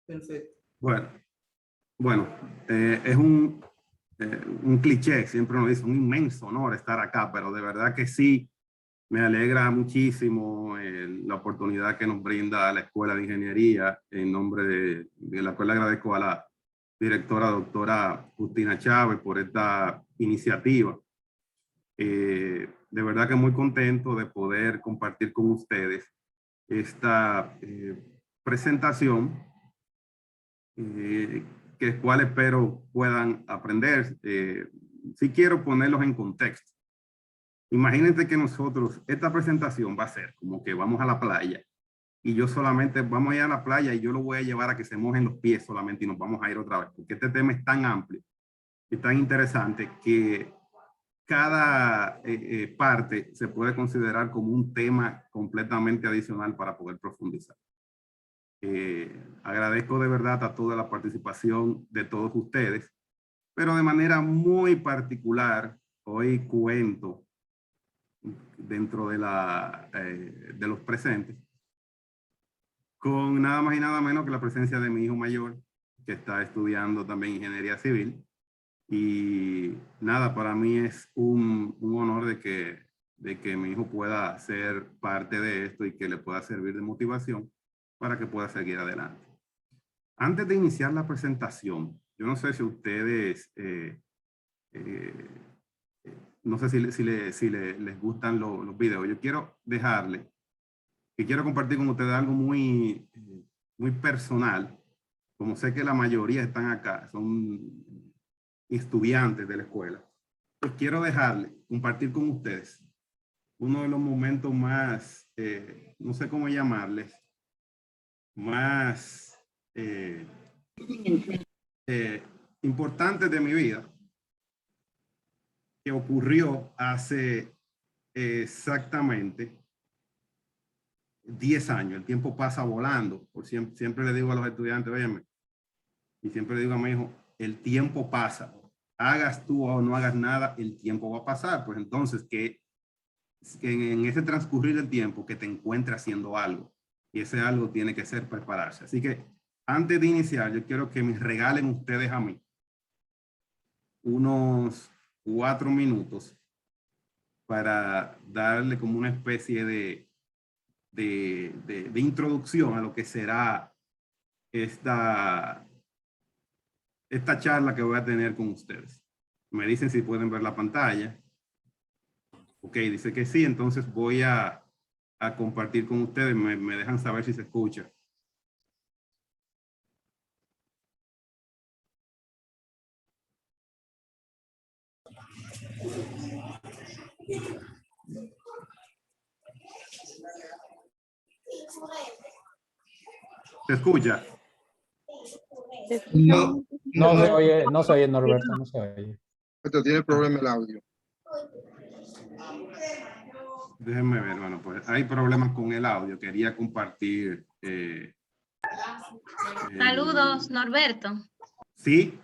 Perfecto. Bueno, es un cliché, siempre nos dice, un inmenso honor estar acá, pero de verdad que sí, me alegra muchísimo la oportunidad que nos brinda la Escuela de Ingeniería. En nombre de la escuela agradezco a la directora doctora Justina Chávez por esta iniciativa. De verdad que muy contento de poder compartir con ustedes esta presentación, que cual espero puedan aprender. Sí quiero ponerlos en contexto. Imagínense que nosotros, esta presentación va a ser como que vamos a la playa y yo solamente vamos a ir a la playa y yo lo voy a llevar a que se mojen los pies solamente y nos vamos a ir otra vez, porque este tema es tan amplio y tan interesante que cada parte se puede considerar como un tema completamente adicional para poder profundizar. Agradezco de verdad a toda la participación de todos ustedes, pero de manera muy particular, hoy cuento dentro de, de los presentes con nada más y nada menos que la presencia de mi hijo mayor, que está estudiando también ingeniería civil. Y nada, para mí es un honor de que mi hijo pueda ser parte de esto y que le pueda servir de motivación para que pueda seguir adelante. Antes de iniciar la presentación, yo no sé si ustedes, no sé si les gustan los videos. Yo quiero dejarle, que quiero compartir con ustedes algo muy, muy personal. Como sé que la mayoría están acá, son estudiantes de la escuela, pues quiero dejarle, compartir con ustedes uno de los momentos más, no sé cómo llamarles, más importantes de mi vida, que ocurrió hace exactamente 10 años. El tiempo pasa volando. Siempre le digo a los estudiantes, óyeme, y siempre le digo a mi hijo, el tiempo pasa. Hagas tú o no hagas nada, el tiempo va a pasar. Pues entonces, que en ese transcurrir del tiempo, que te encuentres haciendo algo. Y ese algo tiene que ser prepararse. Así que, antes de iniciar, yo quiero que me regalen ustedes a mí unos 4 minutos para darle como una especie de introducción a lo que será esta charla que voy a tener con ustedes. Me dicen si pueden ver la pantalla. Ok, dice que sí, entonces voy a compartir con ustedes. Me dejan saber si se escucha. ¿Se escucha? No se oye, Norberto, no se oye. Esto tiene problema el audio. Déjenme ver, bueno, pues hay problemas con el audio. Quería compartir. Saludos, Norberto. Sí.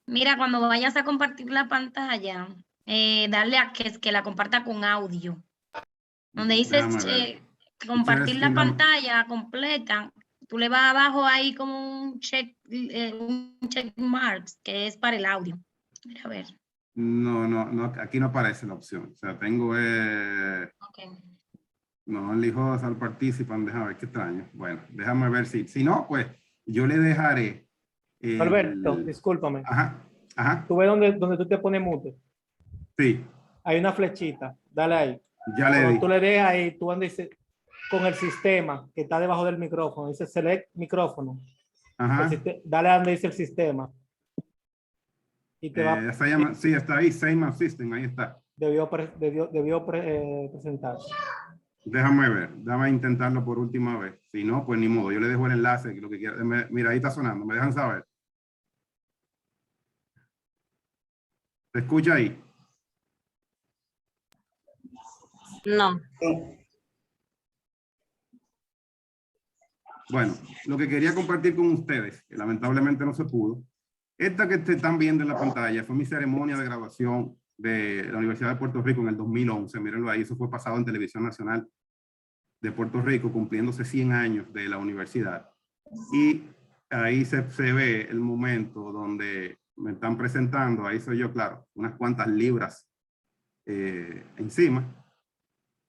Mira, cuando vayas a compartir la pantalla, darle a que la comparta con audio. Donde dices compartir la pantalla completa, tú le vas abajo ahí como un check mark, que es para el audio. Mira, a ver. No, aquí no aparece la opción. O sea, tengo... Okay. No elijo al participante, déjame ver qué extraño. Bueno, déjame ver si no, pues yo le dejaré. Alberto, discúlpame. Ajá. ¿Tú ves donde tú te pones mute? Sí. Hay una flechita, dale ahí. Ya le di. Tú le dejas ahí, tú andas con el sistema que está debajo del micrófono, dice select micrófono. Ajá. Dale a donde dice el sistema. Y te va. Sí, está ahí, Same System, ahí está. Debió presentarse. Déjame intentarlo por última vez. Si no, pues ni modo, yo le dejo el enlace, lo que quiera. Mira, ahí está sonando, me dejan saber. ¿Se escucha ahí? No. Bueno, lo que quería compartir con ustedes, que lamentablemente no se pudo, esta que están viendo en la pantalla fue mi ceremonia de graduación de la Universidad de Puerto Rico en el 2011. Mírenlo ahí, eso fue pasado en Televisión Nacional de Puerto Rico, cumpliéndose 100 años de la universidad. Y ahí se ve el momento donde me están presentando, ahí soy yo, claro, unas cuantas libras encima.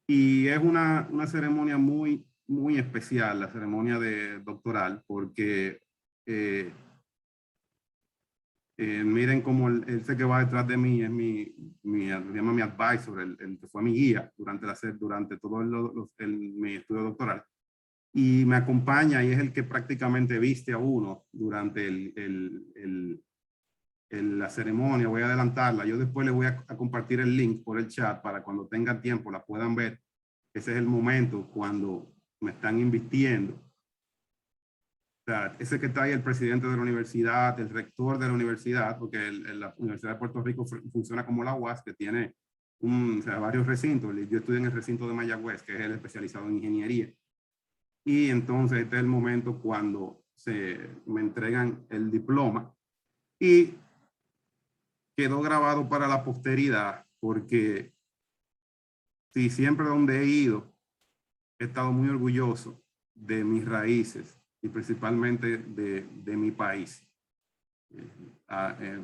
Y es una ceremonia muy, muy especial, la ceremonia de doctoral, porque miren cómo ese que va detrás de mí es se llama mi advisor, el que fue mi guía durante todo mi estudio doctoral. Y me acompaña y es el que prácticamente viste a uno durante la ceremonia. Voy a adelantarla. Yo después les voy a compartir el link por el chat para cuando tengan tiempo la puedan ver. Ese es el momento cuando me están invirtiendo. O sea, ese que está ahí el presidente de la universidad, el rector de la universidad, porque la Universidad de Puerto Rico funciona como la UAS, que tiene varios recintos. Yo estudié en el recinto de Mayagüez, que es el especializado en ingeniería. Y entonces este es el momento cuando me entregan el diploma y quedó grabado para la posteridad, porque sí, siempre donde he ido he estado muy orgulloso de mis raíces y principalmente de mi país.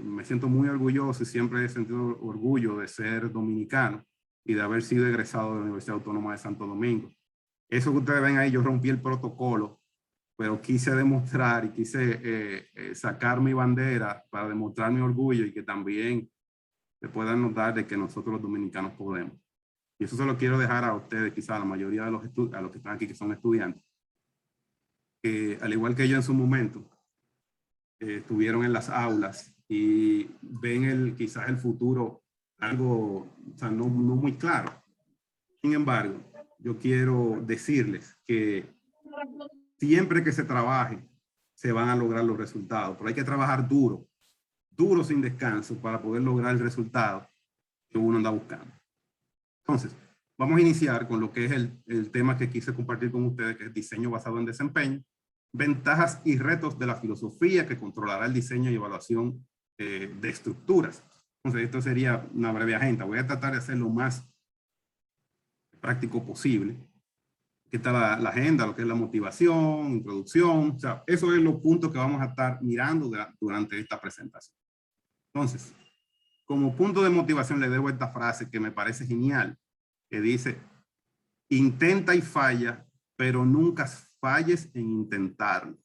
Me siento muy orgulloso y siempre he sentido orgullo de ser dominicano y de haber sido egresado de la Universidad Autónoma de Santo Domingo. Eso que ustedes ven ahí, yo rompí el protocolo, pero quise demostrar y quise sacar mi bandera para demostrar mi orgullo y que también se puedan notar de que nosotros los dominicanos podemos. Y eso se lo quiero dejar a ustedes, quizá a la mayoría de los que están aquí, que son estudiantes, que al igual que yo en su momento, estuvieron en las aulas y ven quizás el futuro algo, o sea, no muy claro. Sin embargo, yo quiero decirles que siempre que se trabaje, se van a lograr los resultados, pero hay que trabajar duro sin descanso para poder lograr el resultado que uno anda buscando. Entonces, vamos a iniciar con lo que es el tema que quise compartir con ustedes, que es diseño basado en desempeño, ventajas y retos de la filosofía que controlará el diseño y evaluación de estructuras. Entonces, esto sería una breve agenda. Voy a tratar de hacer lo más práctico posible. Aquí está la agenda, lo que es la motivación, introducción. O sea, esos son los puntos que vamos a estar mirando durante esta presentación. Entonces, como punto de motivación le debo esta frase que me parece genial, que dice, intenta y falla, pero nunca falles en intentarlo.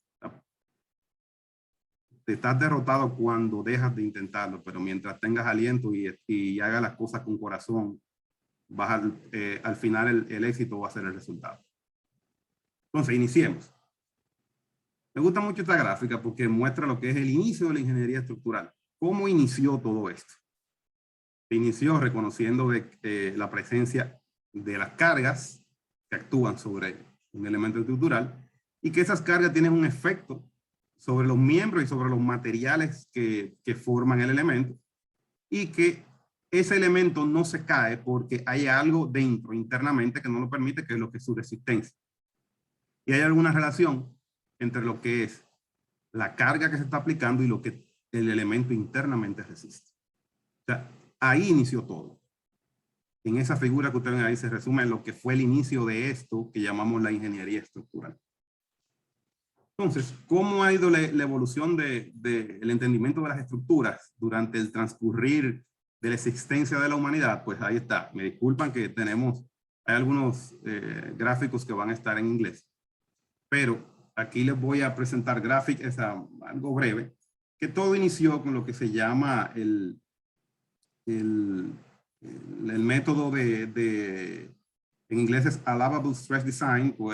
Te estás derrotado cuando dejas de intentarlo, pero mientras tengas aliento y hagas las cosas con corazón, al final el éxito va a ser el resultado. Entonces, iniciemos. Me gusta mucho esta gráfica porque muestra lo que es el inicio de la ingeniería estructural. ¿Cómo inició todo esto? Se inició reconociendo la presencia de las cargas que actúan sobre un elemento estructural y que esas cargas tienen un efecto sobre los miembros y sobre los materiales que forman el elemento y que ese elemento no se cae porque hay algo dentro, internamente, que no lo permite, que es lo que es su resistencia. Y hay alguna relación entre lo que es la carga que se está aplicando y lo que el elemento internamente resiste. O sea, ahí inició todo. En esa figura que ustedes ven ahí se resume lo que fue el inicio de esto que llamamos la ingeniería estructural. Entonces, ¿cómo ha ido la evolución del entendimiento de las estructuras durante el transcurrir de la existencia de la humanidad? Pues ahí está. Me disculpan que hay algunos gráficos que van a estar en inglés, pero aquí les voy a presentar gráficos, algo breve, que todo inició con lo que se llama el método en inglés es Allowable Stress Design, o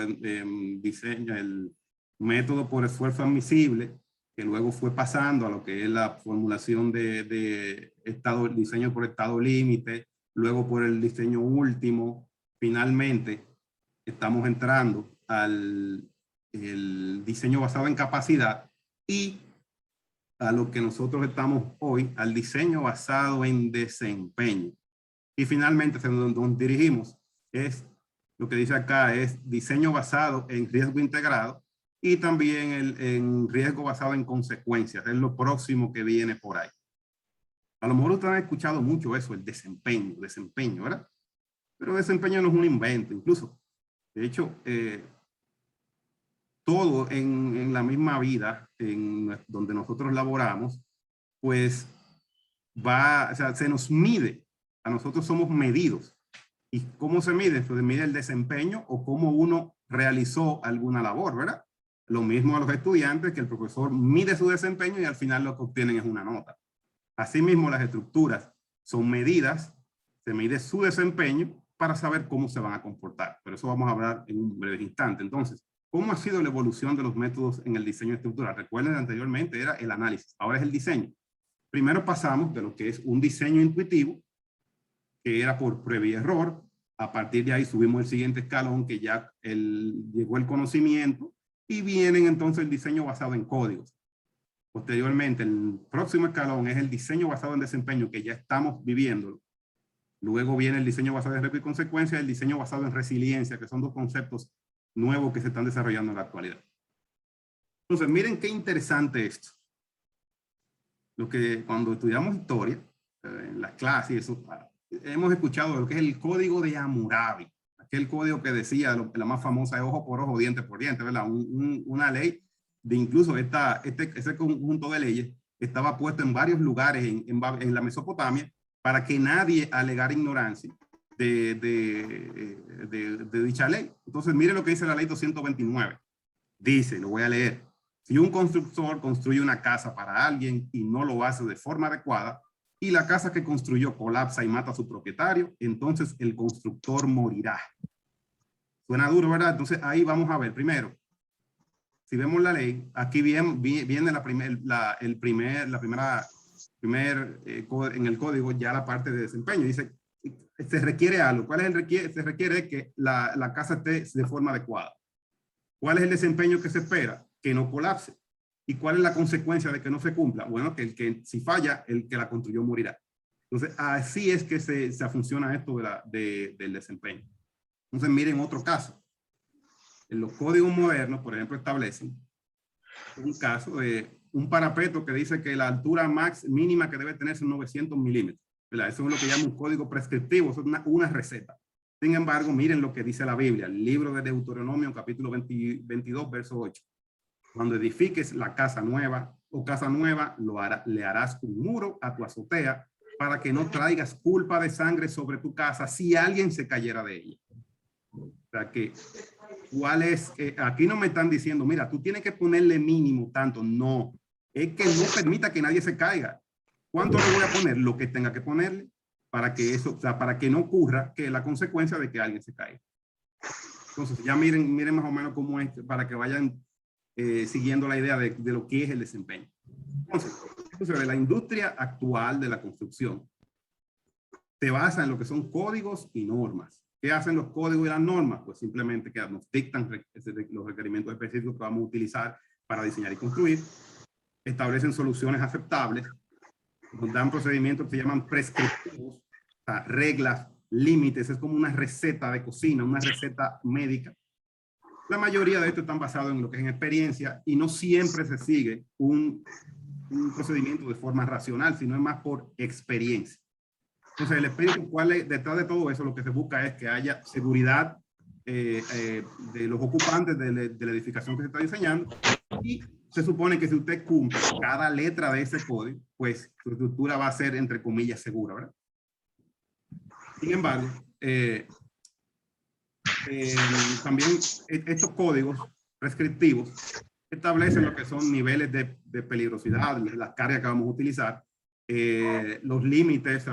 diseño, el método por esfuerzo admisible, que luego fue pasando a lo que es la formulación de diseño por estado límite, luego por el diseño último. Finalmente, estamos entrando al diseño basado en capacidad y a lo que nosotros estamos hoy, al diseño basado en desempeño. Y finalmente, donde nos dirigimos, es lo que dice acá, es diseño basado en riesgo integrado y también en riesgo basado en consecuencias. Es lo próximo que viene por ahí. A lo mejor ustedes han escuchado mucho eso, el desempeño, ¿verdad? Pero desempeño no es un invento, incluso. De hecho, todo en la misma vida, donde nosotros laboramos, pues o sea, se nos mide, a nosotros somos medidos. ¿Y cómo se mide? Pues se mide el desempeño o cómo uno realizó alguna labor, ¿verdad? Lo mismo a los estudiantes, que el profesor mide su desempeño y al final lo que obtienen es una nota. Asimismo, las estructuras son medidas, se mide su desempeño para saber cómo se van a comportar. Pero eso vamos a hablar en un breve instante. Entonces, ¿cómo ha sido la evolución de los métodos en el diseño estructural? Recuerden, anteriormente era el análisis, ahora es el diseño. Primero pasamos de lo que es un diseño intuitivo, que era por prueba y error. A partir de ahí subimos el siguiente escalón, que ya llegó el conocimiento, y vienen entonces el diseño basado en códigos. Posteriormente, el próximo escalón es el diseño basado en desempeño, que ya estamos viviendo. Luego viene el diseño basado en riesgo y consecuencia, el diseño basado en resiliencia, que son dos conceptos nuevos que se están desarrollando en la actualidad. Entonces, miren qué interesante esto. Lo que cuando estudiamos historia, en las clases, hemos escuchado lo que es el código de Hammurabi. Aquel código que decía, la más famosa es ojo por ojo, diente por diente, ¿verdad? Una ley de incluso ese conjunto de leyes estaba puesto en varios lugares en la Mesopotamia para que nadie alegara ignorancia de dicha ley. Entonces, miren lo que dice la ley 229. Dice, lo voy a leer. Si un constructor construye una casa para alguien y no lo hace de forma adecuada, y la casa que construyó colapsa y mata a su propietario, entonces el constructor morirá. Suena duro, ¿verdad? Entonces ahí vamos a ver. Primero, si vemos la ley, aquí viene en el código ya la parte de desempeño. Dice, se requiere algo. ¿Cuál es el requiere? Se requiere que la casa esté de forma adecuada. ¿Cuál es el desempeño que se espera? Que no colapse. ¿Y cuál es la consecuencia de que no se cumpla? Bueno, que si falla, el que la construyó morirá. Entonces, así es que se funciona esto del desempeño. Entonces, miren otro caso. En los códigos modernos, por ejemplo, establecen un caso de un parapeto que dice que la altura mínima que debe tener son 900 milímetros. ¿Verdad? Eso es lo que llama un código prescriptivo, eso es una receta. Sin embargo, miren lo que dice la Biblia, el libro de Deuteronomio, capítulo 22, verso 8. Cuando edifiques la casa nueva le harás un muro a tu azotea para que no traigas culpa de sangre sobre tu casa si alguien se cayera de ella. O sea que, aquí no me están diciendo, mira, tú tienes que ponerle mínimo tanto. No, es que no permita que nadie se caiga. ¿Cuánto le voy a poner? Lo que tenga que ponerle para que para que no ocurra que la consecuencia de que alguien se caiga. Entonces, ya miren más o menos cómo es, para que vayan siguiendo la idea de lo que es el desempeño. Entonces, de la industria actual de la construcción se basa en lo que son códigos y normas. ¿Qué hacen los códigos y las normas? Pues simplemente que nos dictan los requerimientos específicos que vamos a utilizar para diseñar y construir, establecen soluciones aceptables, nos dan procedimientos que se llaman prescriptivos, o sea, reglas, límites, es como una receta de cocina, una receta médica. La mayoría de estos están basados en lo que es en experiencia y no siempre se sigue un procedimiento de forma racional, sino es más por experiencia. Entonces, el espíritu, detrás de todo eso, lo que se busca es que haya seguridad de los ocupantes de la edificación que se está diseñando, y se supone que si usted cumple cada letra de ese código, pues su estructura va a ser, entre comillas, segura, ¿verdad? Sin embargo, también estos códigos prescriptivos establecen lo que son niveles de peligrosidad, las cargas que vamos a utilizar, los límites,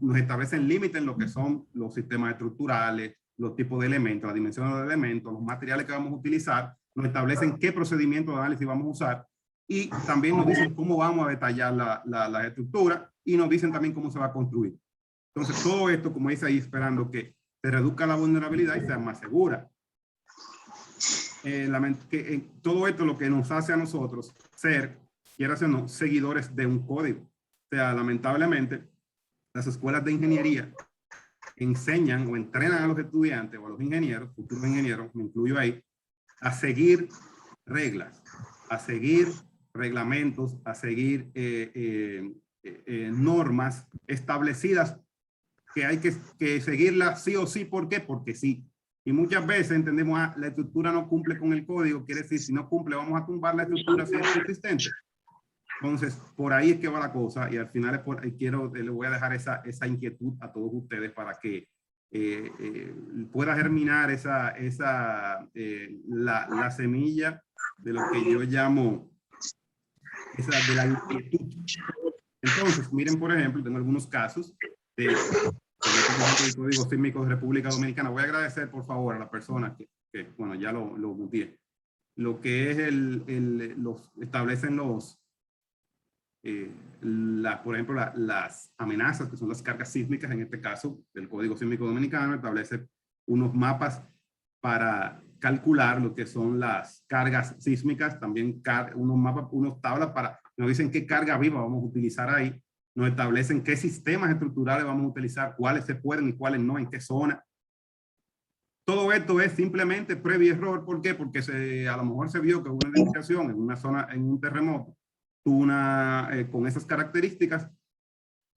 nos establecen límites en lo que son los sistemas estructurales, los tipos de elementos, las dimensiones de elementos, los materiales que vamos a utilizar, nos establecen qué procedimiento de análisis vamos a usar, y también nos dicen cómo vamos a detallar la estructura, y nos dicen también cómo se va a construir. Entonces, todo esto, como dice ahí, esperando que se reduzca la vulnerabilidad y sea más segura. Todo esto es lo que nos hace a nosotros ser, quieras o no, seguidores de un código. O sea, lamentablemente, las escuelas de ingeniería enseñan o entrenan a los estudiantes o a los ingenieros, futuros ingenieros, me incluyo ahí, a seguir reglas, a seguir reglamentos, a seguir normas establecidas que hay que seguirlas sí o sí. ¿Por qué? Porque sí. Y muchas veces entendemos, la estructura no cumple con el código, quiere decir, si no cumple, vamos a tumbar la estructura si es consistente. Entonces, por ahí es que va la cosa, y al final es por, le voy a dejar esa inquietud a todos ustedes para que pueda germinar la semilla de lo que yo llamo de la inquietud. Entonces, miren, por ejemplo, tengo algunos casos del Código Sísmico de República Dominicana. Voy a agradecer, por favor, a la persona que bueno, ya lo muteé. Lo que es establecen por ejemplo, las amenazas, que son las cargas sísmicas, en este caso, del Código Sísmico Dominicano, establece unos mapas para calcular lo que son las cargas sísmicas, también unos mapas, unos tablas para, nos dicen qué carga viva vamos a utilizar ahí, nos establecen qué sistemas estructurales vamos a utilizar, cuáles se pueden y cuáles no, en qué zona. Todo esto es simplemente previo error. ¿Por qué? Porque a lo mejor se vio que una edificación en una zona, en un terremoto, con esas características,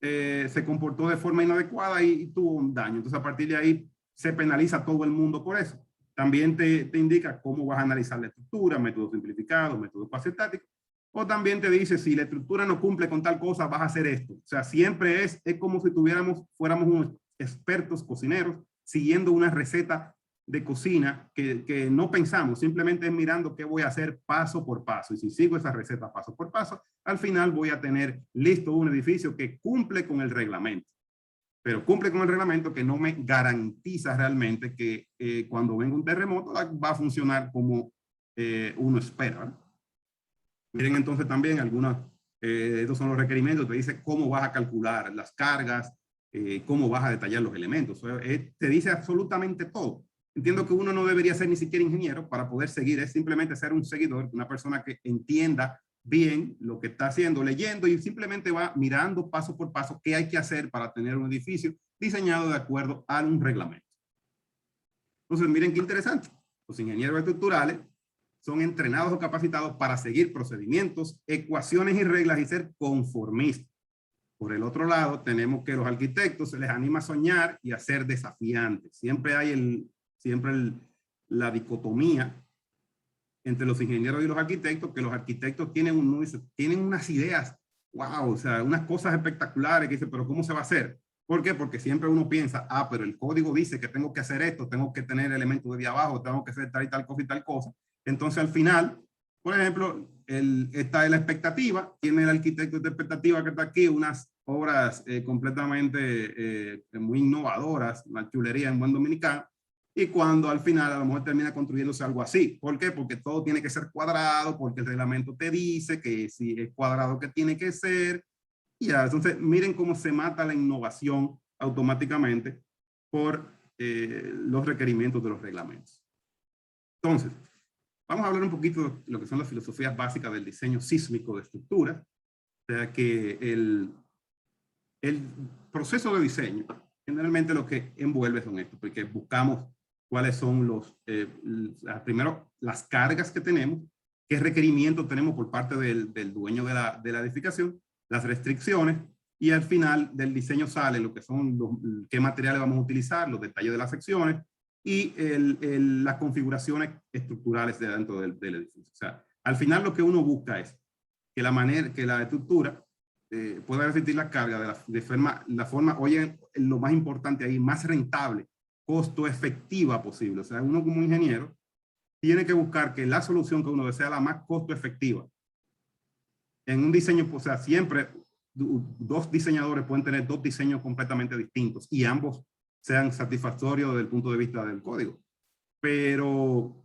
se comportó de forma inadecuada y tuvo un daño. Entonces, a partir de ahí, se penaliza a todo el mundo por eso. También te indica cómo vas a analizar la estructura, métodos simplificados, métodos espacio-estáticos, o también te dice, si la estructura no cumple con tal cosa, vas a hacer esto. O sea, siempre es como si fuéramos unos expertos cocineros, siguiendo una receta de cocina que no pensamos, simplemente es mirando qué voy a hacer paso por paso. Y si sigo esa receta paso por paso, al final voy a tener listo un edificio que cumple con el reglamento. Pero cumple con el reglamento que no me garantiza realmente que cuando venga un terremoto va a funcionar como uno espera, ¿verdad? Miren entonces también estos son los requerimientos, te dice cómo vas a calcular las cargas, cómo vas a detallar los elementos. Te dice absolutamente todo. Entiendo que uno no debería ser ni siquiera ingeniero para poder seguir, es simplemente ser un seguidor, una persona que entienda bien lo que está haciendo, leyendo, y simplemente va mirando paso por paso qué hay que hacer para tener un edificio diseñado de acuerdo a un reglamento. Entonces, miren qué interesante. Los ingenieros estructurales son entrenados o capacitados para seguir procedimientos, ecuaciones y reglas y ser conformistas. Por el otro lado, tenemos que los arquitectos se les anima a soñar y a ser desafiantes. Siempre hay la dicotomía entre los ingenieros y los arquitectos, que los arquitectos tienen unas ideas, wow, o sea, unas cosas espectaculares que dicen, pero ¿cómo se va a hacer? ¿Por qué? Porque siempre uno piensa, pero el código dice que tengo que hacer esto, tengo que tener elementos de abajo, tengo que hacer tal y tal cosa y tal cosa. Entonces, al final, por ejemplo, está la expectativa, tiene el arquitecto de expectativa que está aquí, unas obras completamente muy innovadoras, una chulería en buen dominicano, y cuando al final a lo mejor termina construyéndose algo así. ¿Por qué? Porque todo tiene que ser cuadrado, porque el reglamento te dice que si es cuadrado que tiene que ser. Y ya, entonces miren cómo se mata la innovación automáticamente por los requerimientos de los reglamentos. Entonces, vamos a hablar un poquito de lo que son las filosofías básicas del diseño sísmico de estructuras. O sea que el proceso de diseño, generalmente lo que envuelve son esto, porque buscamos cuáles son primero las cargas que tenemos, qué requerimientos tenemos por parte del dueño de la edificación, las restricciones, y al final del diseño sale lo que son qué materiales vamos a utilizar, los detalles de las secciones y las configuraciones estructurales de dentro del edificio. O sea, al final lo que uno busca es que la estructura pueda resistir la carga de forma, oye, lo más importante ahí, más rentable, costo efectiva posible. O sea, uno como ingeniero tiene que buscar que la solución que uno desea la más costo efectiva. En un diseño, o sea, siempre dos diseñadores pueden tener dos diseños completamente distintos y ambos sean satisfactorios desde el punto de vista del código. Pero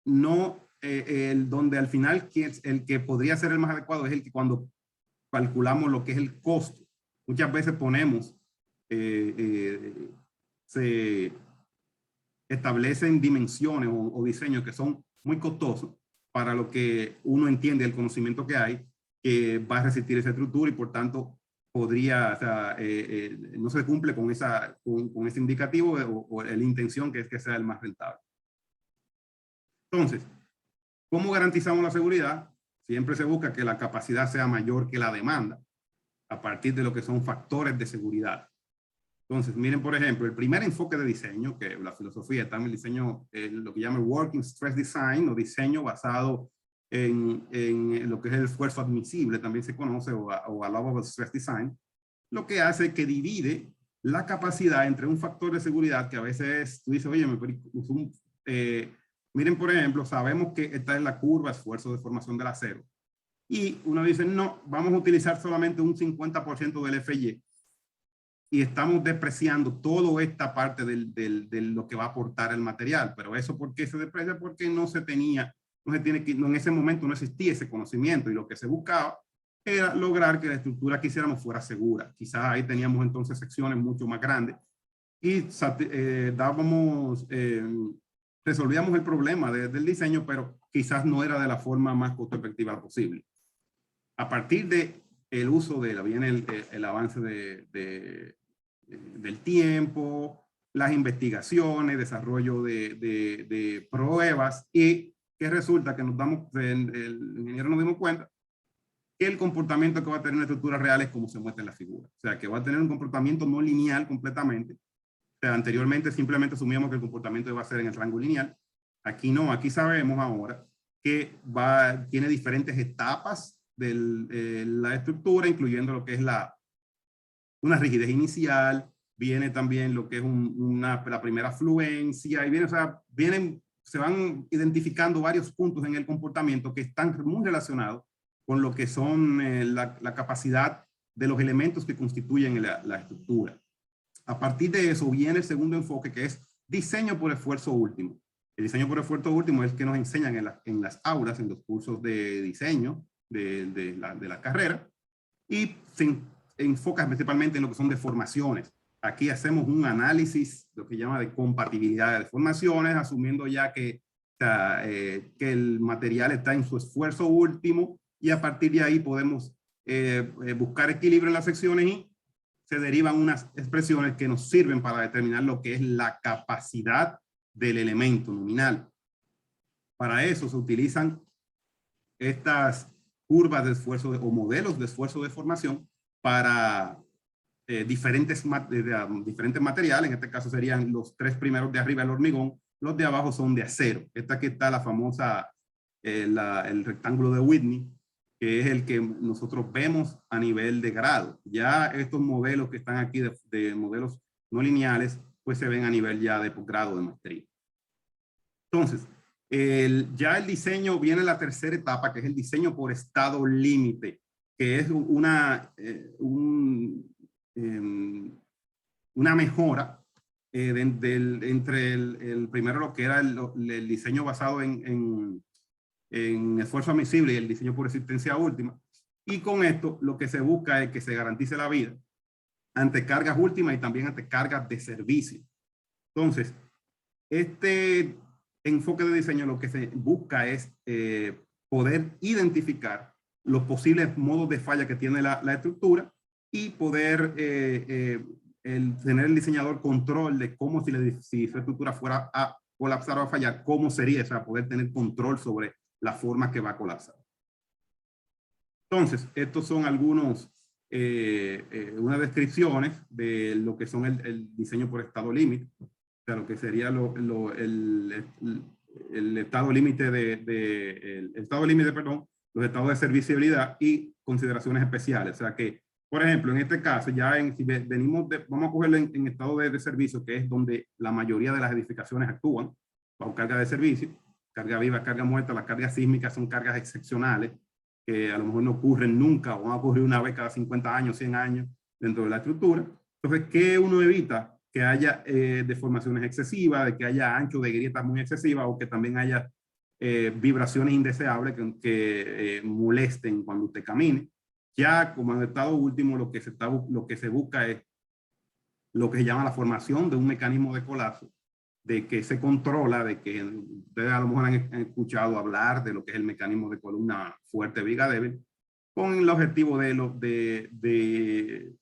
no donde al final el que podría ser el más adecuado es el que cuando calculamos lo que es el costo. Muchas veces se establecen dimensiones o diseños que son muy costosos para lo que uno entiende, el conocimiento que hay, que va a resistir esa estructura y por tanto podría, o sea, no se cumple con ese indicativo o la intención que es que sea el más rentable. Entonces, ¿cómo garantizamos la seguridad? Siempre se busca que la capacidad sea mayor que la demanda a partir de lo que son factores de seguridad. Entonces, miren, por ejemplo, el primer enfoque de diseño, que la filosofía está en el diseño, lo que llama Working Stress Design, o diseño basado en lo que es el esfuerzo admisible, también se conoce, o Allowable Stress Design, lo que hace es que divide la capacidad entre un factor de seguridad que a veces tú dices, oye, miren, por ejemplo, sabemos que esta es la curva esfuerzo de formación del acero. Y uno dice, no, vamos a utilizar solamente un 50% del FY. Y estamos despreciando toda esta parte de lo que va a aportar el material. Pero eso, ¿por qué se desprecia? Porque no se tenía, en ese momento no existía ese conocimiento, y lo que se buscaba era lograr que la estructura que hiciéramos fuera segura. Quizás ahí teníamos entonces secciones mucho más grandes y resolvíamos el problema del diseño, pero quizás no era de la forma más costo efectiva posible. A partir de el uso viene el avance del tiempo, las investigaciones, desarrollo de pruebas, y que resulta que el ingeniero nos dimos cuenta que el comportamiento que va a tener una estructura real es como se muestra en la figura. O sea, que va a tener un comportamiento no lineal completamente. O sea, anteriormente simplemente asumíamos que el comportamiento iba a ser en el rango lineal. Aquí no, aquí sabemos ahora que tiene diferentes etapas de la estructura, incluyendo lo que es una rigidez inicial, viene también lo que es la primera fluencia, y se van identificando varios puntos en el comportamiento que están muy relacionados con lo que son la capacidad de los elementos que constituyen la estructura. A partir de eso viene el segundo enfoque, que es diseño por esfuerzo último. El diseño por esfuerzo último es el que nos enseñan en las aulas, en los cursos de diseño de la carrera, y se enfoca principalmente en lo que son deformaciones. Aquí hacemos un análisis, lo que llama de compatibilidad de deformaciones, asumiendo ya que el material está en su esfuerzo último, y a partir de ahí podemos buscar equilibrio en las secciones, y se derivan unas expresiones que nos sirven para determinar lo que es la capacidad del elemento nominal. Para eso se utilizan estas curvas de esfuerzo o modelos de esfuerzo de formación para diferentes materiales. En este caso serían los tres primeros de arriba el hormigón, los de abajo son de acero. Esta aquí está la famosa, el rectángulo de Whitney, que es el que nosotros vemos a nivel de grado. Ya estos modelos que están aquí de modelos no lineales, pues se ven a nivel ya de posgrado de maestría. Entonces, ya el diseño viene la tercera etapa, que es el diseño por estado límite, que es una mejora entre el primero, lo que era el diseño basado en esfuerzo admisible, y el diseño por existencia última. Y con esto lo que se busca es que se garantice la vida ante cargas últimas y también ante cargas de servicio. Entonces, este enfoque de diseño lo que se busca es poder identificar los posibles modos de falla que tiene la estructura, y poder tener el diseñador control de cómo, si su estructura fuera a colapsar o a fallar, cómo sería, o sea, poder tener control sobre la forma que va a colapsar. Entonces, estos son unas descripciones de lo que son el diseño por estado límite, o sea, lo que sería el estado límite los estados de serviciabilidad y consideraciones especiales. O sea que, por ejemplo, en este caso, si vamos a cogerlo en estado de servicio, que es donde la mayoría de las edificaciones actúan bajo carga de servicio, carga viva, carga muerta. Las cargas sísmicas son cargas excepcionales que a lo mejor no ocurren nunca, o van a ocurrir una vez cada 50 años, 100 años dentro de la estructura. Entonces, ¿qué uno evita? Que haya deformaciones excesivas, de que haya ancho de grietas muy excesivas, o que también haya vibraciones indeseables que molesten cuando usted camine. Ya como en el estado último, lo que se busca es lo que se llama la formación de un mecanismo de colapso, de que se controla, de que ustedes a lo mejor han escuchado hablar de lo que es el mecanismo de columna fuerte, viga débil, con el objetivo de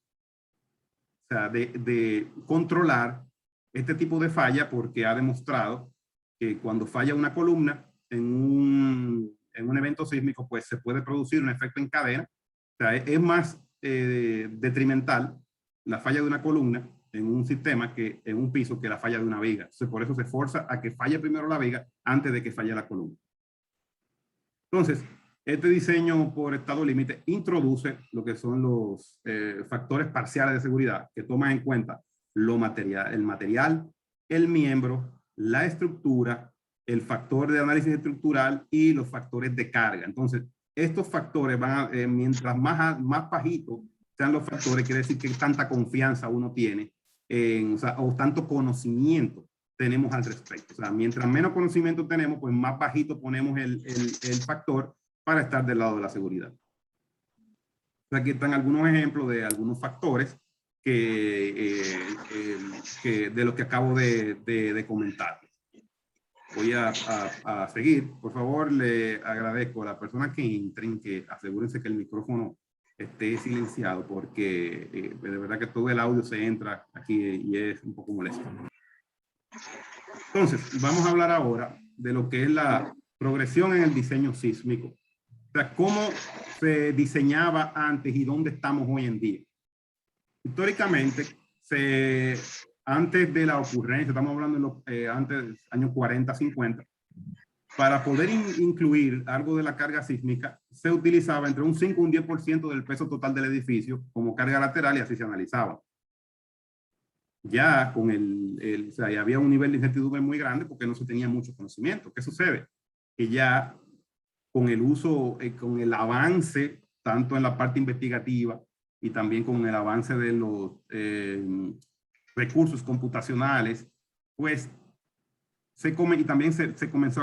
controlar este tipo de falla, porque ha demostrado que cuando falla una columna en un evento sísmico, pues se puede producir un efecto en cadena. O sea, es más detrimental la falla de una columna en un sistema, en un piso, que la falla de una viga. Entonces, por eso se forza a que falle primero la viga antes de que falle la columna. Entonces, este diseño por estado límite introduce lo que son los factores parciales de seguridad, que toman en cuenta el material, el miembro, la estructura, el factor de análisis estructural y los factores de carga. Entonces, estos factores van a, mientras más bajitos sean los factores, quiere decir que tanta confianza uno tiene, o tanto conocimiento tenemos al respecto. O sea, mientras menos conocimiento tenemos, pues más bajito ponemos el factor para estar del lado de la seguridad. Aquí están algunos ejemplos de algunos factores de los que acabo de comentar. Voy a seguir. Por favor, le agradezco a las personas que entren, que asegúrense que el micrófono esté silenciado, porque de verdad que todo el audio se entra aquí y es un poco molesto. Entonces, vamos a hablar ahora de lo que es la progresión en el diseño sísmico. O sea, cómo se diseñaba antes y dónde estamos hoy en día. Históricamente, antes de la ocurrencia, estamos hablando de antes años 40, 50, para poder incluir algo de la carga sísmica, se utilizaba entre un 5 y un 10% del peso total del edificio como carga lateral, y así se analizaba. Ya con o sea, ya había un nivel de incertidumbre muy grande porque no se tenía mucho conocimiento. ¿Qué sucede? Que ya con el uso, con el avance, tanto en la parte investigativa y también con el avance de los recursos computacionales, pues y también se comenzó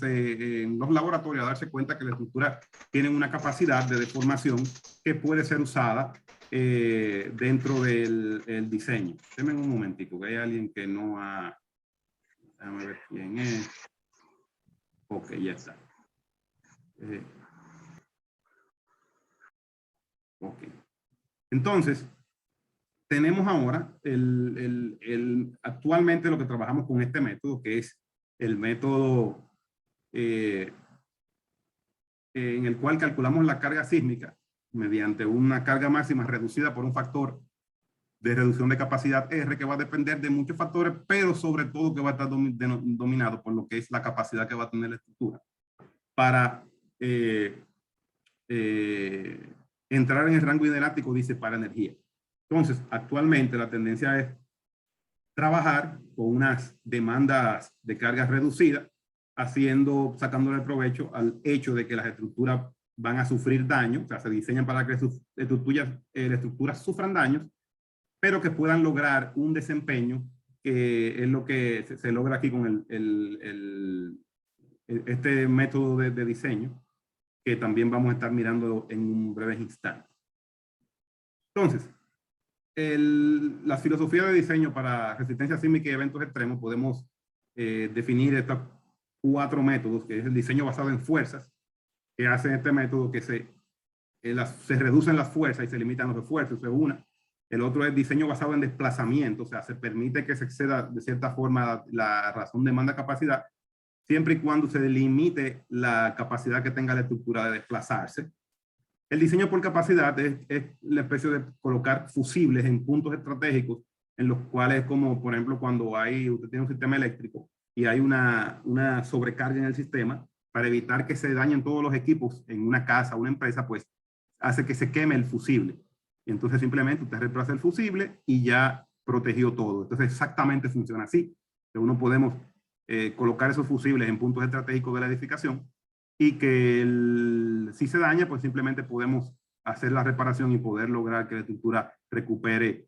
en los laboratorios a darse cuenta que las estructuras tienen una capacidad de deformación que puede ser usada dentro del diseño. Denme un momentico, que hay alguien que no ha... Déjame ver quién es. Ok, ya está. Ok. Entonces, tenemos ahora actualmente lo que trabajamos con este método, que es el método en el cual calculamos la carga sísmica mediante una carga máxima reducida por un factor de reducción de capacidad R, que va a depender de muchos factores, pero sobre todo que va a estar dominado por lo que es la capacidad que va a tener la estructura para entrar en el rango inelástico, dice, para energía. Entonces, actualmente la tendencia es trabajar con unas demandas de cargas reducidas, sacándole provecho al hecho de que las estructuras van a sufrir daño, o sea, se diseñan para que las estructuras sufran daños, pero que puedan lograr un desempeño, que es lo que se logra aquí con este método de diseño, que también vamos a estar mirando en un breve instante. Entonces, la filosofía de diseño para resistencia sísmica y eventos extremos, podemos definir estos 4 métodos, que es el diseño basado en fuerzas, que hace este método que se reducen las fuerzas y se limitan los esfuerzos, eso es una. El otro es diseño basado en desplazamiento, o sea, se permite que se exceda de cierta forma la razón demanda-capacidad, siempre y cuando se delimite la capacidad que tenga la estructura de desplazarse. El diseño por capacidad es la especie de colocar fusibles en puntos estratégicos, en los cuales, como por ejemplo cuando usted tiene un sistema eléctrico y hay una sobrecarga en el sistema, para evitar que se dañen todos los equipos en una casa, una empresa, pues hace que se queme el fusible. Y entonces simplemente usted reemplaza el fusible y ya protegió todo. Entonces exactamente funciona así. Uno podemos colocar esos fusibles en puntos estratégicos de la edificación, y que si se daña, pues simplemente podemos hacer la reparación y poder lograr que la estructura recupere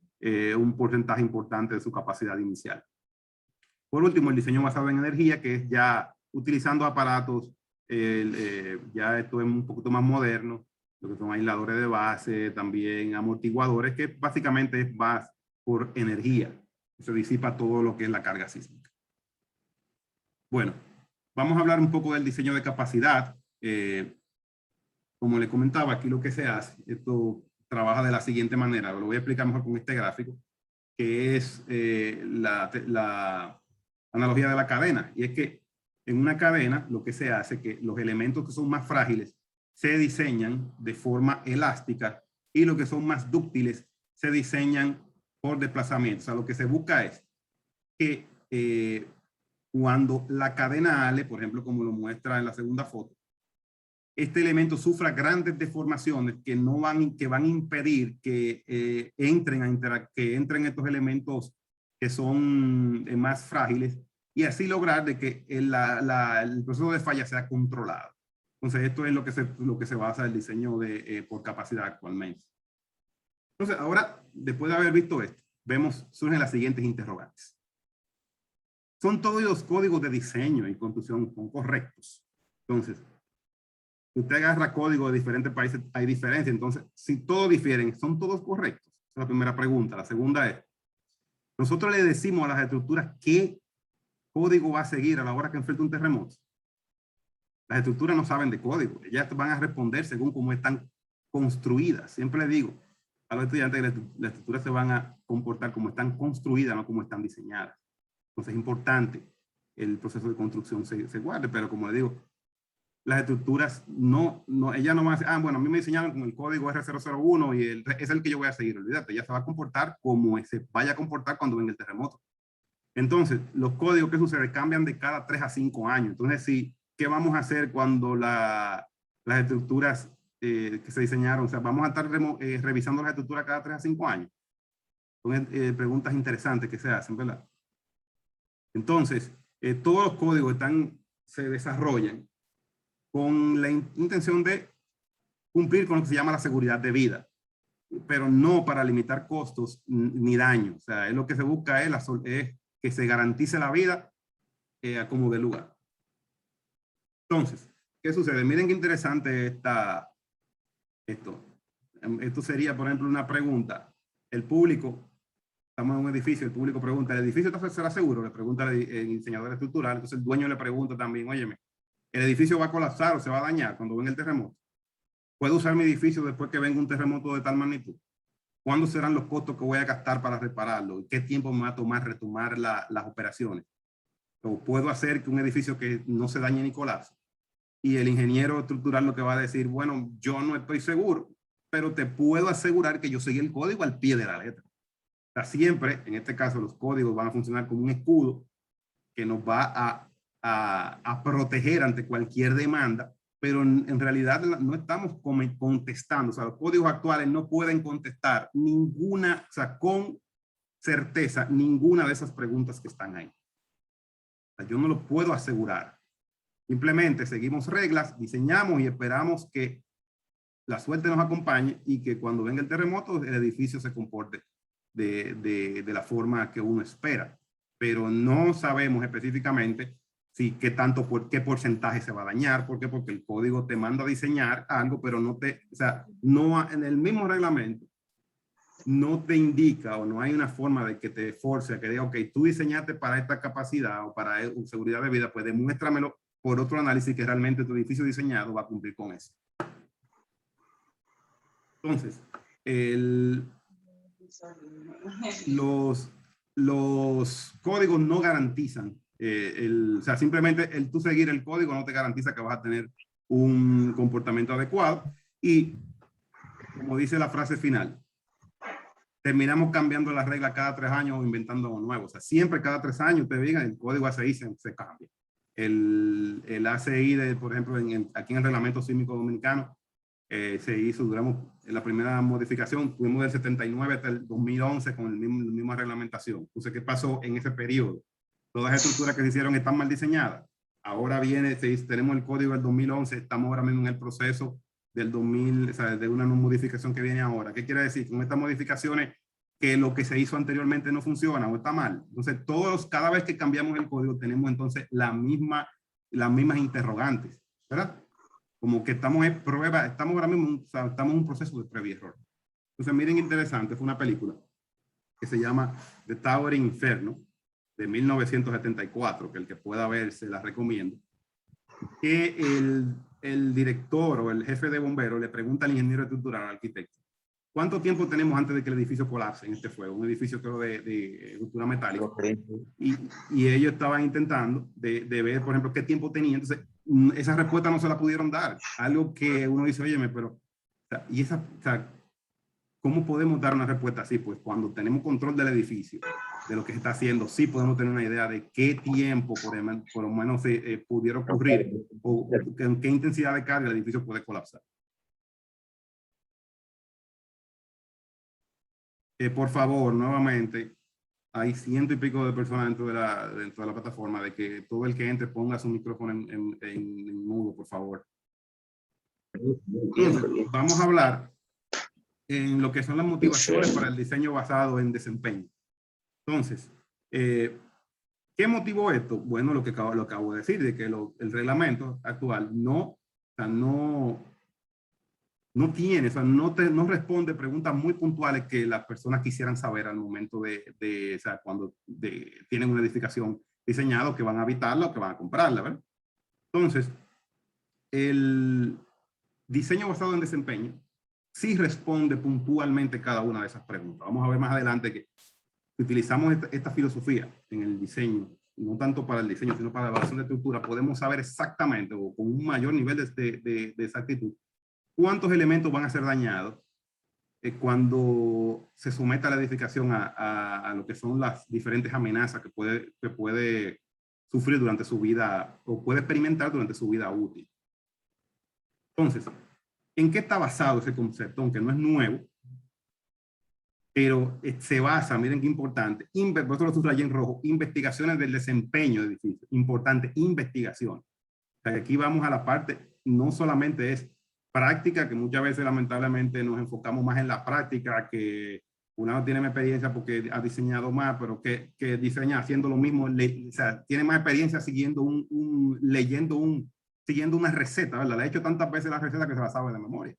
un porcentaje importante de su capacidad inicial. Por último, el diseño basado en energía, que es ya utilizando aparatos, ya esto es un poquito más moderno, lo que son aisladores de base, también amortiguadores, que básicamente es base por energía. Se disipa todo lo que es la carga sísmica. Bueno, vamos a hablar un poco del diseño de capacidad. Como le comentaba, aquí lo que se hace, esto trabaja de la siguiente manera. Lo voy a explicar mejor con este gráfico, que es la analogía de la cadena. Y es que en una cadena lo que se hace es que los elementos que son más frágiles se diseñan de forma elástica y los que son más dúctiles se diseñan por desplazamiento. O sea, lo que se busca es que cuando la cadena Ale, por ejemplo, como lo muestra en la segunda foto, este elemento sufra grandes deformaciones que van a impedir que entren estos elementos que son más frágiles, y así lograr de que el proceso de falla sea controlado. Entonces, esto es lo que se basa el diseño por capacidad actualmente. Entonces, ahora, después de haber visto esto, surgen las siguientes interrogantes. ¿Son todos los códigos de diseño y construcción correctos? Entonces, si usted agarra códigos de diferentes países, hay diferencias. Entonces, si todos difieren, ¿son todos correctos? Esa es la primera pregunta. La segunda es, nosotros le decimos a las estructuras qué código va a seguir a la hora que enfrente un terremoto. Las estructuras no saben de código. Ellas van a responder según cómo están construidas. Siempre le digo a los estudiantes que las estructuras se van a comportar como están construidas, no como están diseñadas. Entonces es importante el proceso de construcción se guarde, pero como le digo, las estructuras ellas no van a decir, bueno, a mí me diseñaron con el código R001 y es el que yo voy a seguir. Olvídate, ella se va a comportar como se vaya a comportar cuando venga el terremoto. Entonces, los códigos, ¿qué sucede? Cambian de cada 3 a 5 años. Entonces, ¿qué vamos a hacer cuando las estructuras que se diseñaron? O sea, vamos a estar revisando las estructuras cada 3 a 5 años. Son preguntas interesantes que se hacen, ¿verdad? Entonces, todos los códigos se desarrollan con la intención de cumplir con lo que se llama la seguridad de vida, pero no para limitar costos ni daño. O sea, lo que se busca es que se garantice la vida a como de lugar. Entonces, ¿qué sucede? Miren qué interesante esto. Esto sería, por ejemplo, una pregunta. El público, estamos en un edificio, el público pregunta, ¿el edificio será seguro? Le pregunta el diseñador estructural. Entonces el dueño le pregunta también, óyeme, ¿el edificio va a colapsar o se va a dañar cuando venga el terremoto? ¿Puedo usar mi edificio después que venga un terremoto de tal magnitud? ¿Cuándo serán los costos que voy a gastar para repararlo? ¿Qué tiempo me va a tomar retomar las operaciones? ¿O puedo hacer que un edificio que no se dañe ni colapse? Y el ingeniero estructural lo que va a decir, bueno, yo no estoy seguro, pero te puedo asegurar que yo seguí el código al pie de la letra. O sea, siempre, en este caso, los códigos van a funcionar como un escudo que nos va a proteger ante cualquier demanda, pero en realidad no estamos contestando. O sea, los códigos actuales no pueden contestar ninguna, o sea, con certeza, ninguna de esas preguntas que están ahí. O sea, yo no lo puedo asegurar. Simplemente seguimos reglas, diseñamos y esperamos que la suerte nos acompañe y que cuando venga el terremoto el edificio se comporte de la forma que uno espera. Pero no sabemos específicamente qué porcentaje se va a dañar. ¿Por qué? Porque el código te manda a diseñar algo, pero no en el mismo reglamento no te indica o no hay una forma de que te force a que diga, ok, tú diseñaste para esta capacidad o para seguridad de vida, pues demuéstramelo por otro análisis que realmente tu edificio diseñado va a cumplir con eso. Entonces, los códigos no garantizan, o sea, simplemente tú seguir el código no te garantiza que vas a tener un comportamiento adecuado. Y como dice la frase final, terminamos cambiando las reglas cada 3 años o inventando algo nuevo. O sea, siempre cada 3 años te digan el código ACI se cambia. El ACI, por ejemplo, aquí en el reglamento sísmico dominicano, se hizo, duramos en la primera modificación, fuimos del 79 hasta el 2011 con la misma reglamentación. Entonces, ¿qué pasó en ese periodo? Todas las estructuras que se hicieron están mal diseñadas. Ahora tenemos el código del 2011, estamos ahora mismo en el proceso del 2000, o sea, de una modificación que viene ahora. ¿Qué quiere decir? Con estas modificaciones, que lo que se hizo anteriormente no funciona o está mal. Entonces, cada vez que cambiamos el código, tenemos entonces las mismas interrogantes, ¿verdad? Como que estamos en prueba, estamos ahora mismo, estamos en un proceso de prueba y error. Entonces, miren, interesante, fue una película que se llama The Towering Inferno, de 1974, que el que pueda ver se la recomiendo, que el director o el jefe de bomberos le pregunta al ingeniero estructural, al arquitecto, ¿cuánto tiempo tenemos antes de que el edificio colapse en este fuego? Un edificio, creo, de estructura metálica. Y ellos estaban intentando de ver, por ejemplo, qué tiempo tenía. Entonces, esa respuesta no se la pudieron dar. Algo que uno dice, óyeme, pero... ¿cómo podemos dar una respuesta así? Pues cuando tenemos control del edificio, de lo que se está haciendo, sí podemos tener una idea de qué tiempo, por lo menos, pudiera ocurrir o en qué intensidad de carga el edificio puede colapsar. Por favor, nuevamente, hay 100 y pico de personas dentro de la plataforma, de que todo el que entre ponga su micrófono en mudo, por favor. Entonces, vamos a hablar en lo que son las motivaciones para el diseño basado en desempeño. Entonces, ¿qué motivó esto? Bueno, lo que acabo de decir, de que el reglamento actual no tiene, o sea, no responde preguntas muy puntuales que las personas quisieran saber al momento o sea, cuando tienen una edificación diseñada, que van a habitarla o que van a comprarla, ¿verdad? Entonces, el diseño basado en desempeño sí responde puntualmente cada una de esas preguntas. Vamos a ver más adelante que utilizamos esta filosofía en el diseño, no tanto para el diseño, sino para la evaluación de estructura, podemos saber exactamente o con un mayor nivel de exactitud cuántos elementos van a ser dañados cuando se someta la edificación a lo que son las diferentes amenazas que puede sufrir durante su vida o puede experimentar durante su vida útil. Entonces, ¿en qué está basado ese concepto? Aunque no es nuevo, pero se basa, miren qué importante, por eso lo subrayé en rojo, investigaciones del desempeño de edificios. Importante, investigación. O sea, aquí vamos a la parte, no solamente es práctica, que muchas veces lamentablemente nos enfocamos más en la práctica, que uno tiene más experiencia porque ha diseñado más, pero que diseña haciendo lo mismo, o sea, tiene más experiencia siguiendo siguiendo una receta, ¿verdad? Le he hecho tantas veces la receta que se la sabe de memoria.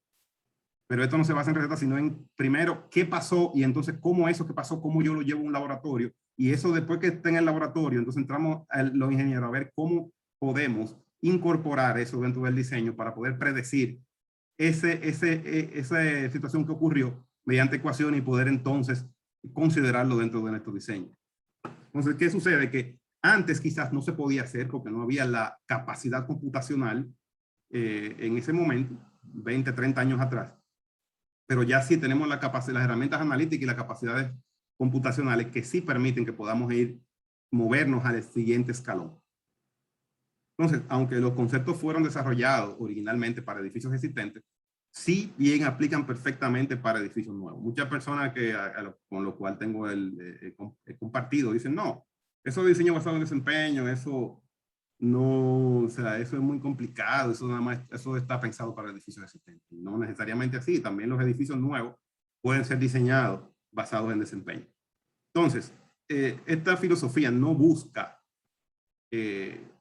Pero esto no se basa en recetas, sino en primero qué pasó y entonces cómo eso que pasó, cómo yo lo llevo a un laboratorio. Y eso después que esté en el laboratorio, entonces entramos los ingenieros a ver cómo podemos incorporar eso dentro del diseño para poder predecir esa situación que ocurrió mediante ecuaciones y poder entonces considerarlo dentro de nuestro diseño. Entonces, ¿qué sucede? Que antes quizás no se podía hacer porque no había la capacidad computacional en ese momento, 20, 30 años atrás. Pero ya sí tenemos la capacidad, las herramientas analíticas y las capacidades computacionales que sí permiten que podamos movernos al siguiente escalón. Entonces, aunque los conceptos fueron desarrollados originalmente para edificios existentes, sí bien aplican perfectamente para edificios nuevos. Muchas personas con lo cual tengo el compartido dicen, no, eso de diseño basado en desempeño, eso no, o sea, eso es muy complicado, eso nada más, eso está pensado para edificios existentes. No necesariamente así, también los edificios nuevos pueden ser diseñados basados en desempeño. Entonces, esta filosofía no busca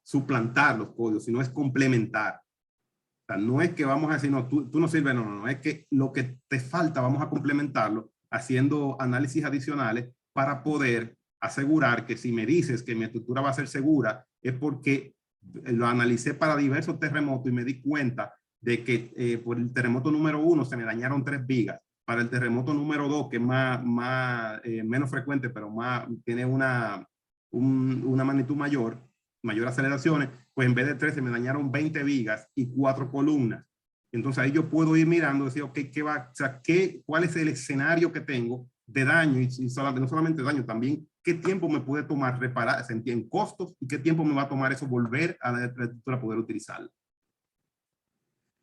suplantar los códigos, sino es complementar. O sea, no es que vamos a decir, no, tú no sirves, no, es que lo que te falta vamos a complementarlo haciendo análisis adicionales para poder asegurar que si me dices que mi estructura va a ser segura, es porque lo analicé para diversos terremotos y me di cuenta de que por el terremoto número 1 se me dañaron 3 vigas. Para el terremoto número 2, que es menos frecuente, pero tiene una magnitud mayor aceleraciones, pues en vez de 13 me dañaron 20 vigas y 4 columnas. Entonces ahí yo puedo ir mirando y decir, ok, ¿cuál es el escenario que tengo de daño? Y no solamente daño, también qué tiempo me puede tomar reparar, en costos, y qué tiempo me va a tomar eso volver a la estructura poder utilizarla.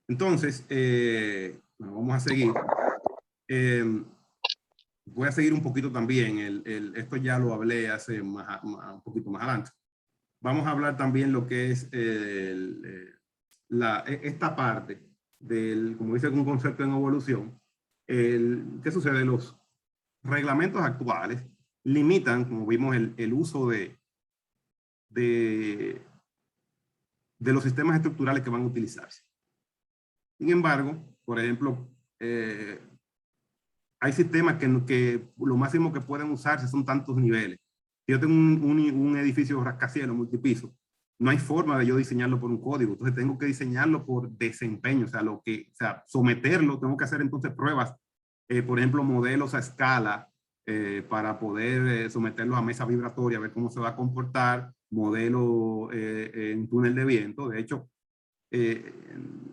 Entonces, bueno, vamos a seguir. Voy a seguir un poquito también. Esto ya lo hablé hace un poquito más adelante. Vamos a hablar también lo que es esta parte como dice un concepto en evolución. ¿Qué sucede? Los reglamentos actuales limitan, como vimos, el uso de los sistemas estructurales que van a utilizarse. Sin embargo, por ejemplo, hay sistemas que lo máximo que pueden usarse son tantos niveles. Si yo tengo un edificio rascacielos multipiso, no hay forma de yo diseñarlo por un código. Entonces tengo que diseñarlo por desempeño, o sea, someterlo, tengo que hacer entonces pruebas, por ejemplo, modelos a escala para poder someterlos a mesa vibratoria, ver cómo se va a comportar, modelo en túnel de viento. De hecho,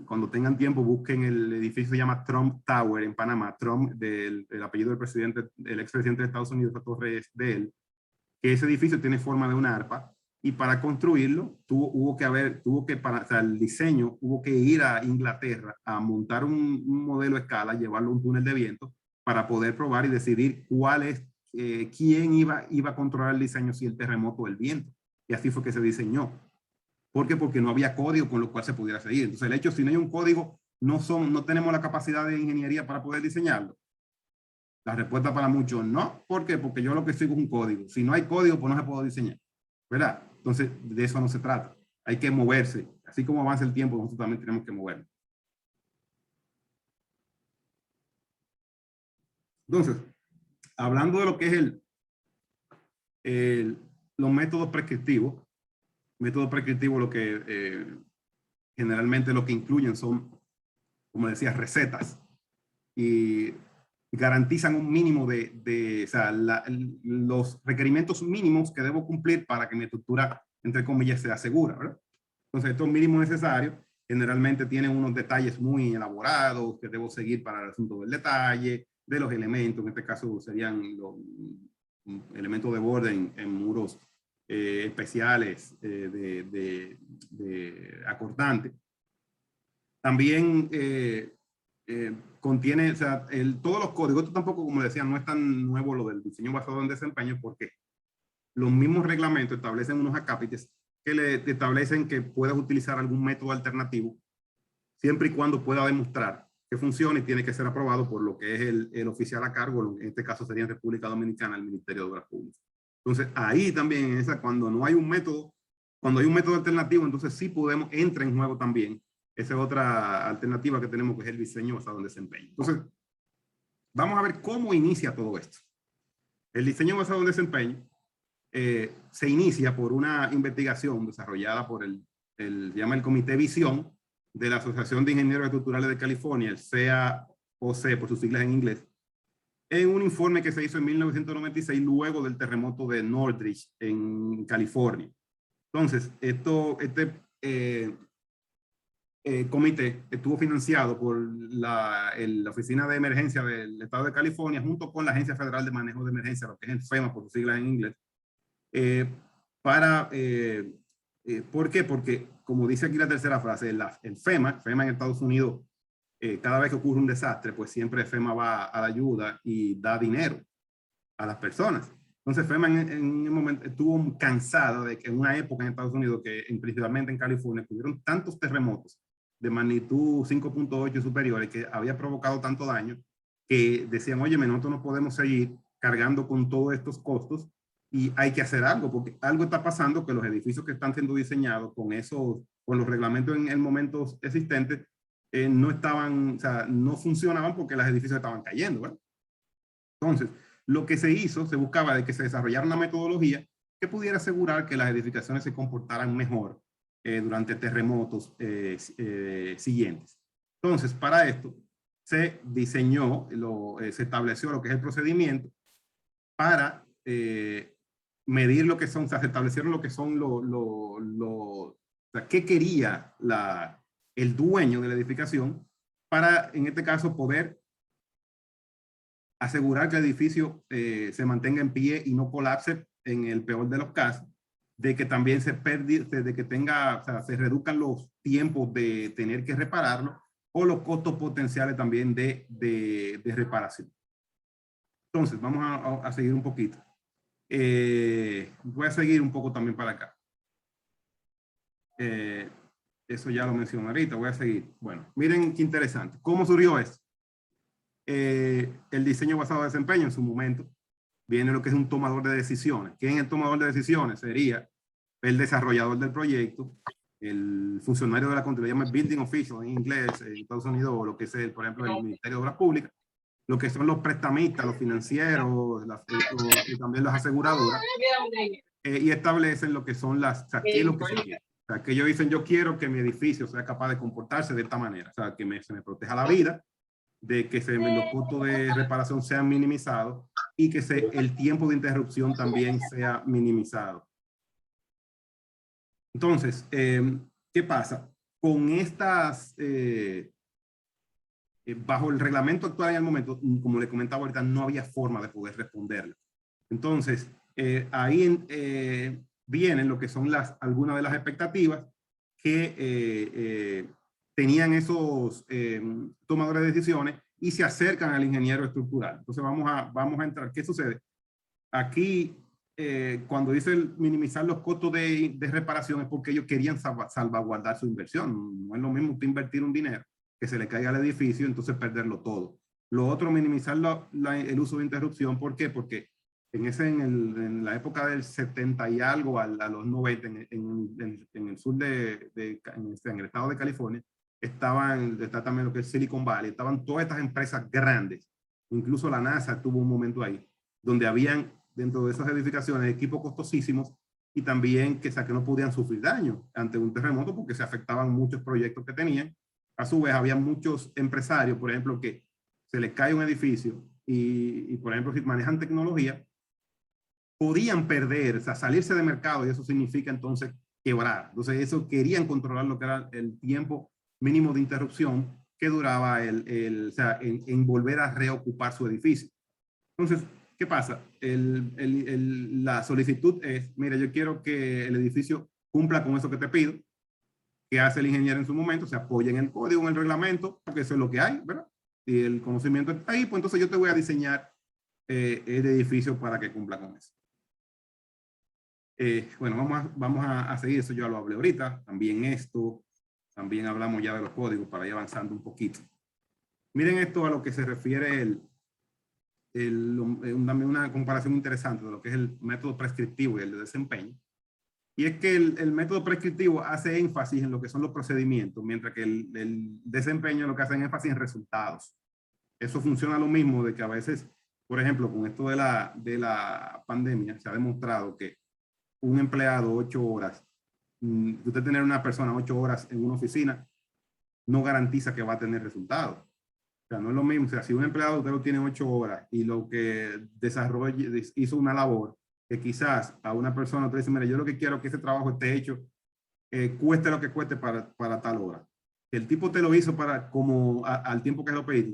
cuando tengan tiempo, busquen el edificio, se llama Trump Tower en Panamá. Trump, el apellido del presidente, el expresidente de Estados Unidos, la torre es de él, que ese edificio tiene forma de una arpa, y para construirlo o sea, el diseño hubo que ir a Inglaterra a montar un modelo a escala, llevarlo a un túnel de viento para poder probar y decidir quién iba a controlar el diseño, si el terremoto o el viento. Y así fue que se diseñó. ¿Por qué? Porque no había código con lo cual se pudiera seguir. Entonces el hecho, si no hay un código, no tenemos la capacidad de ingeniería para poder diseñarlo. La respuesta para muchos no. ¿Por qué? Porque yo lo que sigo es un código. Si no hay código, pues no se puede diseñar. ¿Verdad? Entonces, de eso no se trata. Hay que moverse. Así como avanza el tiempo, nosotros también tenemos que movernos. Entonces, hablando de lo que es los métodos prescriptivos, lo que generalmente lo que incluyen son, como decía, recetas, y garantizan un mínimo o sea, los requerimientos mínimos que debo cumplir para que mi estructura, entre comillas, sea segura, ¿verdad? Entonces, estos mínimos necesarios generalmente tienen unos detalles muy elaborados que debo seguir para el asunto del detalle, de los elementos. En este caso serían los elementos de borde en muros especiales de acortante. También contiene, o sea, todos los códigos. Esto tampoco, como decía, no es tan nuevo lo del diseño basado en desempeño, porque los mismos reglamentos establecen unos acápites que le establecen que puedas utilizar algún método alternativo siempre y cuando pueda demostrar que funciona, y tiene que ser aprobado por lo que es el oficial a cargo. En este caso sería en República Dominicana el Ministerio de Obras Públicas. Entonces ahí también, cuando no hay un método, cuando hay un método alternativo, entonces sí entra en juego también. Esa es otra alternativa que tenemos, que es el diseño basado en desempeño. Entonces, vamos a ver cómo inicia todo esto. El diseño basado en desempeño se inicia por una investigación desarrollada por el Comité Visión de la Asociación de Ingenieros Estructurales de California, el CAOC por sus siglas en inglés, en un informe que se hizo en 1996 luego del terremoto de Northridge en California. Entonces, este comité estuvo financiado por la Oficina de Emergencia del Estado de California, junto con la Agencia Federal de Manejo de Emergencia, lo que es el FEMA por sus siglas en inglés. ¿Por qué? Porque, como dice aquí la tercera frase, el FEMA en Estados Unidos, cada vez que ocurre un desastre, pues siempre FEMA va a la ayuda y da dinero a las personas. Entonces FEMA en un momento estuvo cansada de que en una época en Estados Unidos, principalmente en California, tuvieron tantos terremotos de magnitud 5.8 superiores, que había provocado tanto daño, que decían, oye, nosotros no podemos seguir cargando con todos estos costos, y hay que hacer algo, porque algo está pasando, que los edificios que están siendo diseñados con los reglamentos en el momento existentes, no funcionaban, porque los edificios estaban cayendo, ¿verdad? Entonces, lo que se hizo, se buscaba de que se desarrollara una metodología que pudiera asegurar que las edificaciones se comportaran mejor durante terremotos siguientes. Entonces, para esto se diseñó, se estableció lo que es el procedimiento para medir lo que son, o sea, se establecieron lo que son o sea, qué quería el dueño de la edificación para, en este caso, poder asegurar que el edificio se mantenga en pie y no colapse en el peor de los casos, de que también se reduzcan los tiempos de tener que repararlo, o los costos potenciales también de reparación. Entonces, vamos a seguir un poquito. Voy a seguir un poco también para acá. Eso ya lo mencioné ahorita, voy a seguir. Bueno, miren qué interesante. ¿Cómo surgió esto? El diseño basado en desempeño, en su momento, viene lo que es un tomador de decisiones. ¿Quién es el tomador de decisiones? Sería el desarrollador del proyecto, el funcionario de la contratación, llama building official en inglés, en Estados Unidos, o lo que es, por ejemplo, el Ministerio de Obras Públicas, lo que son los prestamistas, los financieros, y también las aseguradoras, y establecen lo que son o sea, qué es lo que se quiere. O sea, que ellos dicen, yo quiero que mi edificio sea capaz de comportarse de esta manera, o sea, que se me proteja la vida, de que los costos de reparación sean minimizados, y que el tiempo de interrupción también sea minimizado. Entonces, ¿qué pasa? con estas, bajo el reglamento actual en el momento, como le comentaba ahorita, no había forma de poder responderle. Entonces, ahí vienen lo que son algunas de las expectativas que tenían esos tomadores de decisiones y se acercan al ingeniero estructural. Entonces vamos a entrar. ¿Qué sucede? Aquí, cuando dice minimizar los costos de reparación, es porque ellos querían salvaguardar su inversión. No es lo mismo usted invertir un dinero que se le caiga al edificio, entonces perderlo todo. Lo otro, minimizar el uso de interrupción. ¿Por qué? Porque en la época del 70 y algo a los 90, en el sur en el estado de California, está también lo que es Silicon Valley, estaban todas estas empresas grandes, incluso la NASA tuvo un momento ahí, donde habían dentro de esas edificaciones equipos costosísimos y también que no podían sufrir daño ante un terremoto porque se afectaban muchos proyectos que tenían. A su vez, había muchos empresarios, por ejemplo, que se les cae un edificio y por ejemplo, si manejan tecnología, podían perder, o sea, salirse de mercado, y eso significa entonces quebrar. Entonces, eso querían controlar lo que era el tiempo mínimo de interrupción que duraba o sea, en volver a reocupar su edificio. Entonces, ¿qué pasa? La solicitud es, mira, yo quiero que el edificio cumpla con eso que te pido. ¿Qué hace el ingeniero en su momento? Se apoya en el código, en el reglamento, porque eso es lo que hay, ¿verdad? Y el conocimiento está ahí, pues entonces yo te voy a diseñar el edificio para que cumpla con eso. Bueno, vamos a seguir, eso yo lo hablé ahorita, también hablamos ya de los códigos para ir avanzando un poquito. Miren esto a lo que se refiere una comparación interesante de lo que es el método prescriptivo y el de desempeño. Y es que el método prescriptivo hace énfasis en lo que son los procedimientos, mientras que el desempeño lo que hace énfasis en resultados. Eso funciona lo mismo de que a veces, por ejemplo, con esto de la pandemia, se ha demostrado que un empleado 8 horas, usted tener una persona 8 horas en una oficina, no garantiza que va a tener resultados. O sea, no es lo mismo. O sea, si un empleado usted lo tiene 8 horas y lo que hizo una labor, que quizás a una persona usted dice, mira, yo lo que quiero es que ese trabajo esté hecho, cueste lo que cueste para tal hora. El tipo te lo hizo al tiempo que lo pediste.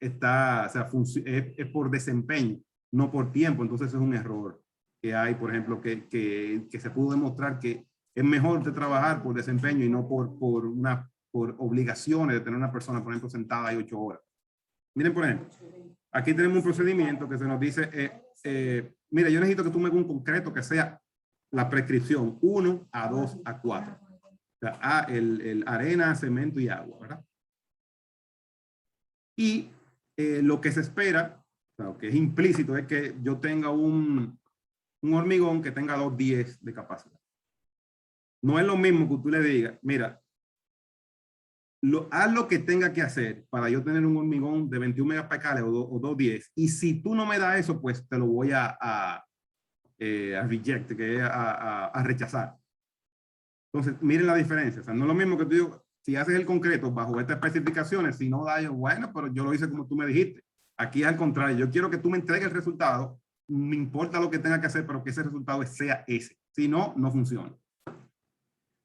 Entonces, es por desempeño, no por tiempo. Entonces, es un error que hay, por ejemplo, que se pudo demostrar que es mejor de trabajar por desempeño y no por obligaciones de tener una persona, por ejemplo, sentada ahí 8 horas. Miren, por ejemplo, aquí tenemos un procedimiento que se nos dice, mira, yo necesito que tú me hagas un concreto que sea la prescripción 1 a 2 a 4. O sea, el arena, cemento y agua, ¿verdad? Y lo que se espera, o sea, que es implícito, es que yo tenga un hormigón que tenga 210 de capacidad. No es lo mismo que tú le digas, mira, haz lo que tenga que hacer para yo tener un hormigón de 21 megapascales o 210. Y si tú no me das eso, pues te lo voy a reject, que es a rechazar. Entonces, miren la diferencia. O sea, no es lo mismo que tú digas, si haces el concreto bajo estas especificaciones, si no da yo, bueno, pero yo lo hice como tú me dijiste. Aquí es al contrario, yo quiero que tú me entregues el resultado, me importa lo que tenga que hacer, pero que ese resultado sea ese. Si no, no funciona.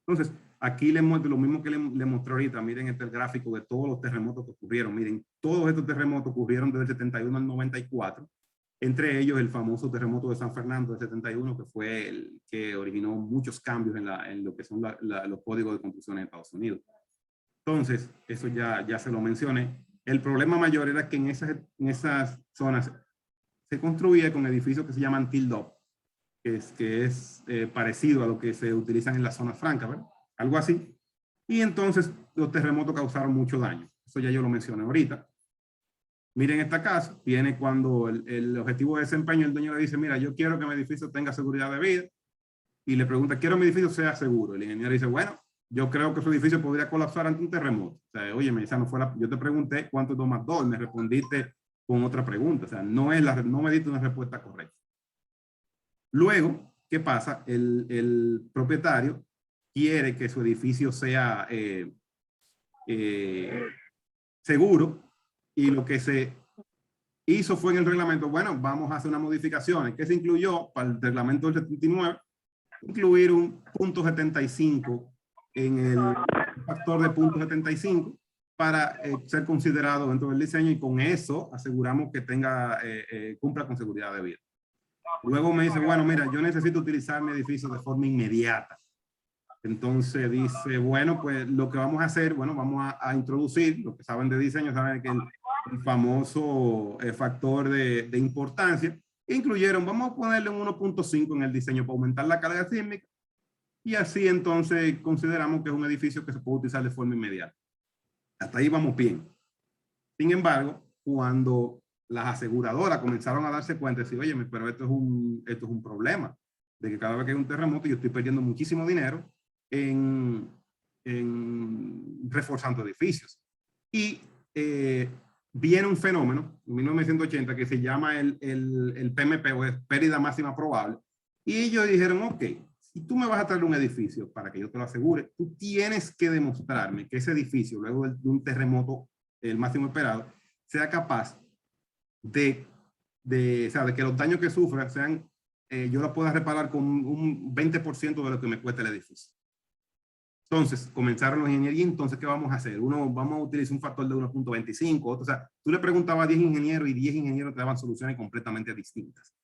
Entonces, aquí les muestro lo mismo que le mostré ahorita. Miren el gráfico de todos los terremotos que ocurrieron. Miren, todos estos terremotos ocurrieron desde el 71 al 94. Entre ellos el famoso terremoto de San Fernando del 71, que fue el que originó muchos cambios en lo que son los códigos de construcción en Estados Unidos. Entonces, eso ya se lo mencioné. El problema mayor era que en esas zonas se construía con edificios que se llaman tilt-up, que es parecido a lo que se utilizan en las zonas francas, ¿verdad? Algo así. Y entonces los terremotos causaron mucho daño. Eso ya yo lo mencioné ahorita. Miren esta casa, tiene cuando el objetivo de desempeño, el dueño le dice, mira, yo quiero que mi edificio tenga seguridad de vida. Y le pregunta, quiero que mi edificio sea seguro. El ingeniero dice, bueno, yo creo que su edificio podría colapsar ante un terremoto. O sea, oye, esa no fue yo te pregunté cuánto es 2 más 2, me respondiste con otra pregunta. O sea, no me diste una respuesta correcta. Luego, ¿qué pasa? El propietario quiere que su edificio sea seguro, y lo que se hizo fue en el reglamento, bueno, vamos a hacer unas modificaciones. ¿Qué se incluyó para el reglamento del 79? Incluir un punto 75 en el factor de 0.75 para ser considerado dentro del diseño, y con eso aseguramos que cumpla con seguridad de vida. Luego me dice, bueno, mira, yo necesito utilizar mi edificio de forma inmediata. Entonces dice, bueno, pues lo que vamos a hacer, bueno, vamos a introducir, lo que saben de diseño, saben que el famoso factor de importancia, incluyeron, vamos a ponerle un 1.5 en el diseño para aumentar la carga sísmica, y así entonces consideramos que es un edificio que se puede utilizar de forma inmediata. Hasta ahí vamos bien. Sin embargo, cuando las aseguradoras comenzaron a darse cuenta de decir, oye, pero esto es un problema, de que cada vez que hay un terremoto yo estoy perdiendo muchísimo dinero en reforzando edificios. Y viene un fenómeno en 1980 que se llama el PMP, o es pérdida máxima probable. Y ellos dijeron, ok, si tú me vas a traer un edificio para que yo te lo asegure, tú tienes que demostrarme que ese edificio, luego de un terremoto, el máximo esperado, sea capaz de que los daños que sufra sean, yo los pueda reparar con un 20% de lo que me cuesta el edificio. Entonces, comenzaron los ingenieros, y entonces, ¿qué vamos a hacer? Vamos a utilizar un factor de 1.25, o sea, tú le preguntabas a 10 ingenieros y 10 ingenieros te daban soluciones completamente distintas.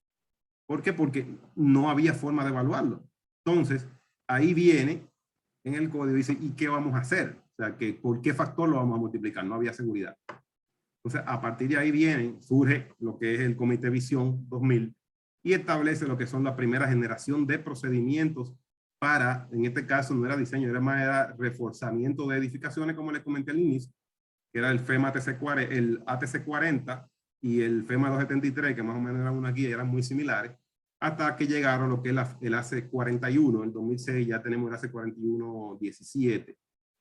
¿Por qué? Porque no había forma de evaluarlo. Entonces, ahí viene en el código y dice, ¿y qué vamos a hacer? O sea, ¿por qué factor lo vamos a multiplicar? No había seguridad. Entonces, a partir de ahí surge lo que es el Comité Visión 2000 y establece lo que son la primera generación de procedimientos para, en este caso no era diseño, era reforzamiento de edificaciones, como les comenté al inicio, que era el FEMA el ATC 40 y el FEMA 273, que más o menos eran una guía, eran muy similares, hasta que llegaron lo que es el AC 41, en 2006 ya tenemos el AC 41-17,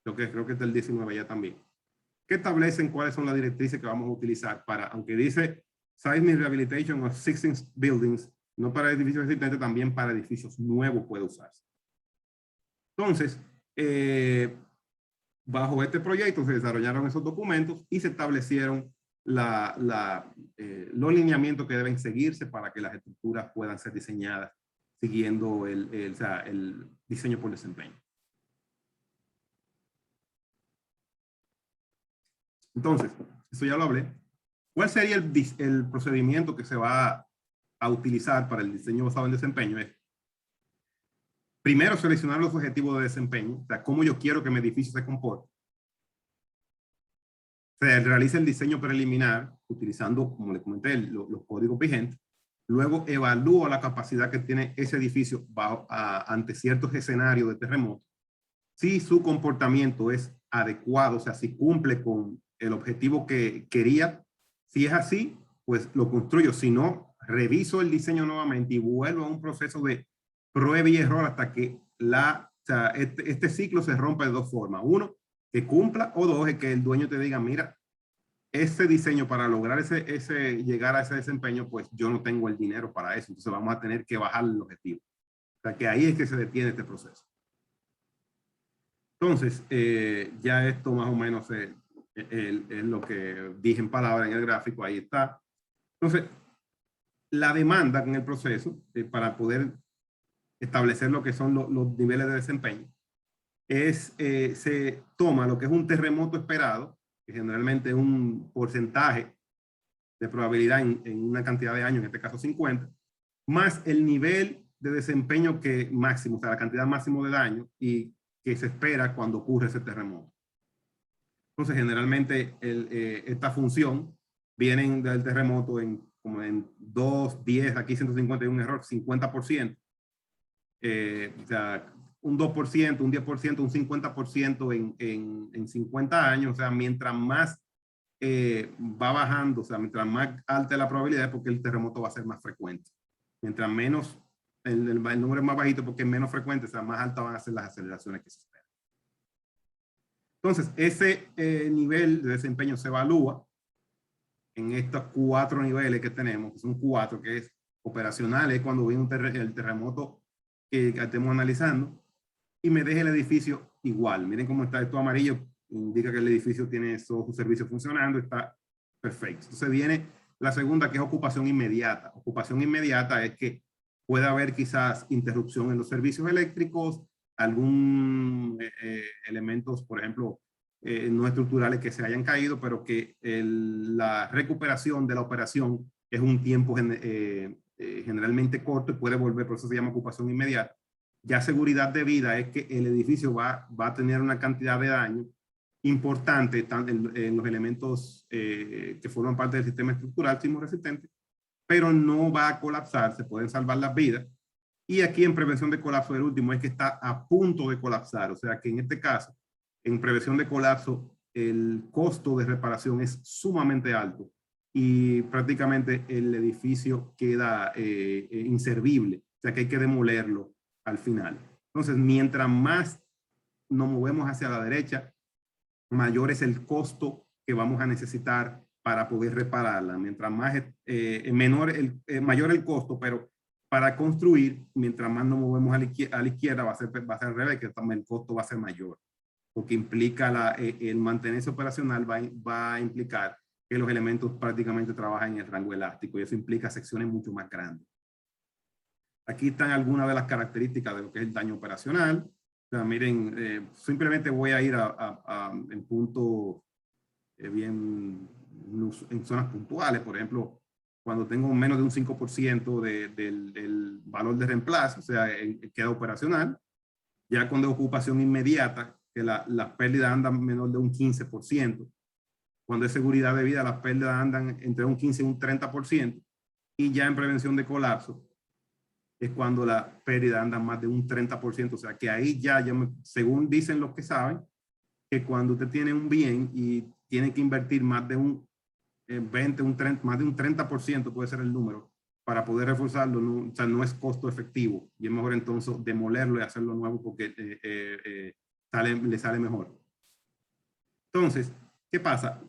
lo que creo que es del 19 ya también, que establecen cuáles son las directrices que vamos a utilizar para, aunque dice Seismic Rehabilitation of Existing Buildings, no para edificios existentes, también para edificios nuevos puede usarse. Entonces, bajo este proyecto se desarrollaron esos documentos y se establecieron los lineamientos que deben seguirse para que las estructuras puedan ser diseñadas siguiendo el diseño por desempeño. Entonces, eso ya lo hablé. ¿Cuál sería el procedimiento que se va a utilizar para el diseño basado en desempeño? Es primero seleccionar los objetivos de desempeño, o sea, cómo yo quiero que mi edificio se comporte. Se realiza el diseño preliminar utilizando, como les comenté, los códigos vigentes. Luego evalúo la capacidad que tiene ese edificio ante ciertos escenarios de terremoto. Si su comportamiento es adecuado, o sea, si cumple con el objetivo que quería. Si es así, pues lo construyo. Si no, reviso el diseño nuevamente y vuelvo a un proceso de prueba y error hasta que este ciclo se rompa de dos formas. Uno, que cumpla, o dos, es que el dueño te diga, mira, ese diseño para lograr llegar a ese desempeño, pues yo no tengo el dinero para eso. Entonces vamos a tener que bajar el objetivo. O sea, que ahí es que se detiene este proceso. Entonces, ya esto más o menos es lo que dije en palabras en el gráfico, ahí está. Entonces, la demanda en el proceso, para poder establecer lo que son los niveles de desempeño, se toma lo que es un terremoto esperado, que generalmente es un porcentaje de probabilidad en una cantidad de años, en este caso 50, más el nivel de desempeño máximo, o sea, la cantidad máxima de daño y que se espera cuando ocurre ese terremoto. Entonces, generalmente esta función viene del terremoto como en 2, 10, aquí 150 y un error, 50%. O sea, un 2%, un 10%, un 50% en 50 años. O sea, mientras más va bajando, o sea, mientras más alta es la probabilidad, porque el terremoto va a ser más frecuente. Mientras menos, el número es más bajito porque es menos frecuente, o sea, más altas van a ser las aceleraciones que se esperan. Entonces, ese nivel de desempeño se evalúa en estos 4 niveles que tenemos, que son 4, que es operacional, es cuando viene el terremoto que estemos analizando, y me deje el edificio igual. Miren cómo está esto amarillo, indica que el edificio tiene todos sus servicios funcionando, está perfecto. Entonces viene la segunda, que es ocupación inmediata. Ocupación inmediata es que puede haber quizás interrupción en los servicios eléctricos, algún elementos, por ejemplo, no estructurales que se hayan caído, pero que la recuperación de la operación es un tiempo generalmente corto y puede volver, por eso se llama ocupación inmediata. Ya seguridad de vida es que el edificio va a tener una cantidad de daño importante en los elementos que forman parte del sistema estructural sismo-resistente, pero no va a colapsar, se pueden salvar las vidas. Y aquí en prevención de colapso, el último es que está a punto de colapsar, o sea que en este caso, en prevención de colapso, el costo de reparación es sumamente alto y prácticamente el edificio queda inservible, o sea que hay que demolerlo al final. Entonces, mientras más nos movemos hacia la derecha, mayor es el costo que vamos a necesitar para poder repararla. Mientras más, mayor el costo, pero para construir, mientras más nos movemos a la izquierda, va a ser al revés, que también el costo va a ser mayor. Porque implica el mantenerse operacional va a implicar que los elementos prácticamente trabajan en el rango elástico y eso implica secciones mucho más grandes. Aquí están algunas de las características de lo que es el daño operacional. O sea, miren, simplemente voy a ir en puntos bien, en zonas puntuales. Por ejemplo, cuando tengo menos de un 5% del valor de reemplazo, o sea, queda operacional. Ya cuando es ocupación inmediata, que las pérdidas andan menor de un 15%. Cuando es seguridad de vida, las pérdidas andan entre un 15 y un 30%. Y ya en prevención de colapso, es cuando la pérdida anda más de un 30%. O sea que ahí ya según dicen los que saben, que cuando usted tiene un bien y tiene que invertir más de un 20, más de un 30% puede ser el número, para poder reforzarlo, o sea, no es costo efectivo. Y es mejor entonces demolerlo y hacerlo nuevo porque le sale mejor. Entonces, ¿qué pasa?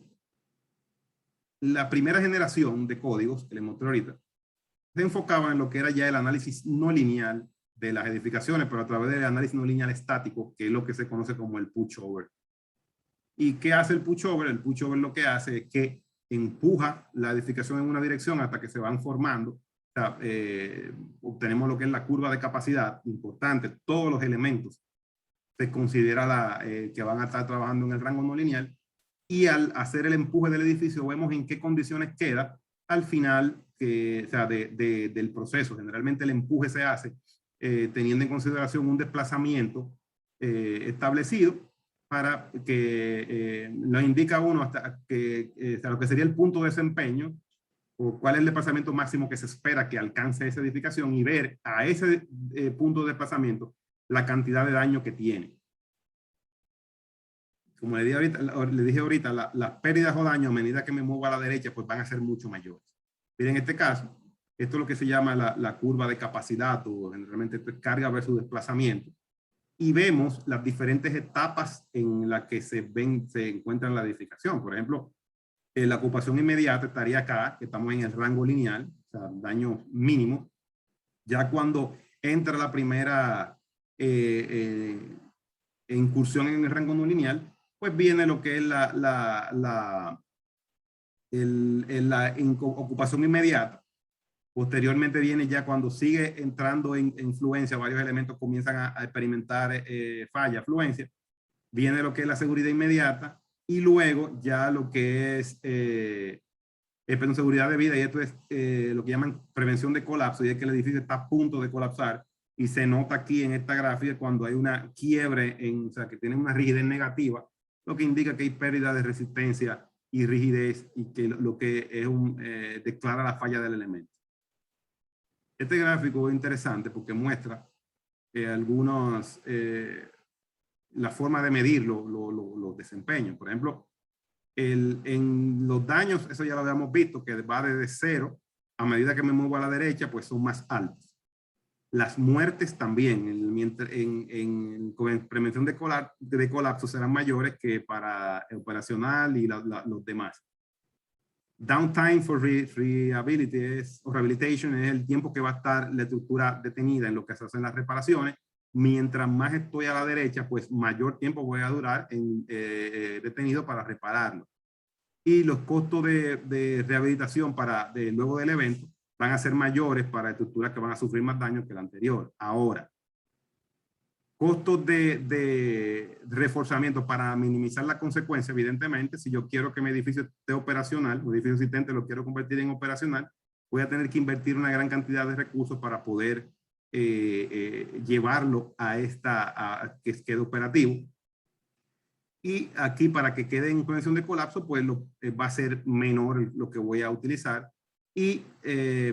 La primera generación de códigos que les mostré ahorita se enfocaba en lo que era ya el análisis no lineal de las edificaciones, pero a través del análisis no lineal estático, que es lo que se conoce como el pushover. ¿Y qué hace el pushover? El pushover lo que hace es que empuja la edificación en una dirección hasta que se van formando. O sea, obtenemos lo que es la curva de capacidad, importante, todos los elementos se considera que van a estar trabajando en el rango no lineal, y al hacer el empuje del edificio vemos en qué condiciones queda al final o sea, del proceso. Generalmente el empuje se hace teniendo en consideración un desplazamiento establecido para que lo indica uno hasta que, o sea, lo que sería el punto de desempeño o cuál es el desplazamiento máximo que se espera que alcance esa edificación y ver a ese punto de desplazamiento la cantidad de daño que tiene. Como le dije ahorita, las pérdidas o daños a medida que me muevo a la derecha pues van a ser mucho mayores. Miren, en este caso, esto es lo que se llama la curva de capacidad o generalmente carga versus desplazamiento. Y vemos las diferentes etapas en las que se encuentra la edificación. Por ejemplo, la ocupación inmediata estaría acá, que estamos en el rango lineal, o sea, daño mínimo. Ya cuando entra la primera incursión en el rango no lineal, pues viene lo que es la ocupación inmediata. Posteriormente viene ya cuando sigue entrando en fluencia, varios elementos comienzan a experimentar falla, fluencia. Viene lo que es la seguridad inmediata y luego ya lo que es seguridad de vida, y esto es lo que llaman prevención de colapso, y es que el edificio está a punto de colapsar y se nota aquí en esta gráfica cuando hay una quiebre, o sea, que tiene una rigidez negativa, lo que indica que hay pérdida de resistencia y rigidez y que lo que es declara la falla del elemento. Este gráfico es interesante porque muestra la forma de medir los desempeños. Por ejemplo, en los daños, eso ya lo habíamos visto, que va desde 0, a medida que me muevo a la derecha, pues son más altos. Las muertes también, con prevención de colapso serán mayores que para operacional y los demás. Downtime for rehabilitation es el tiempo que va a estar la estructura detenida en lo que se hacen las reparaciones. Mientras más estoy a la derecha, pues mayor tiempo voy a durar detenido para repararlo. Y los costos de rehabilitación luego del evento van a ser mayores para estructuras que van a sufrir más daño que la anterior. Ahora, Costos de reforzamiento para minimizar la consecuencia, evidentemente, si yo quiero que mi edificio esté operacional, un edificio existente lo quiero convertir en operacional, voy a tener que invertir una gran cantidad de recursos para poder llevarlo a que quede operativo. Y aquí, para que quede en condición de colapso, pues va a ser menor lo que voy a utilizar. Y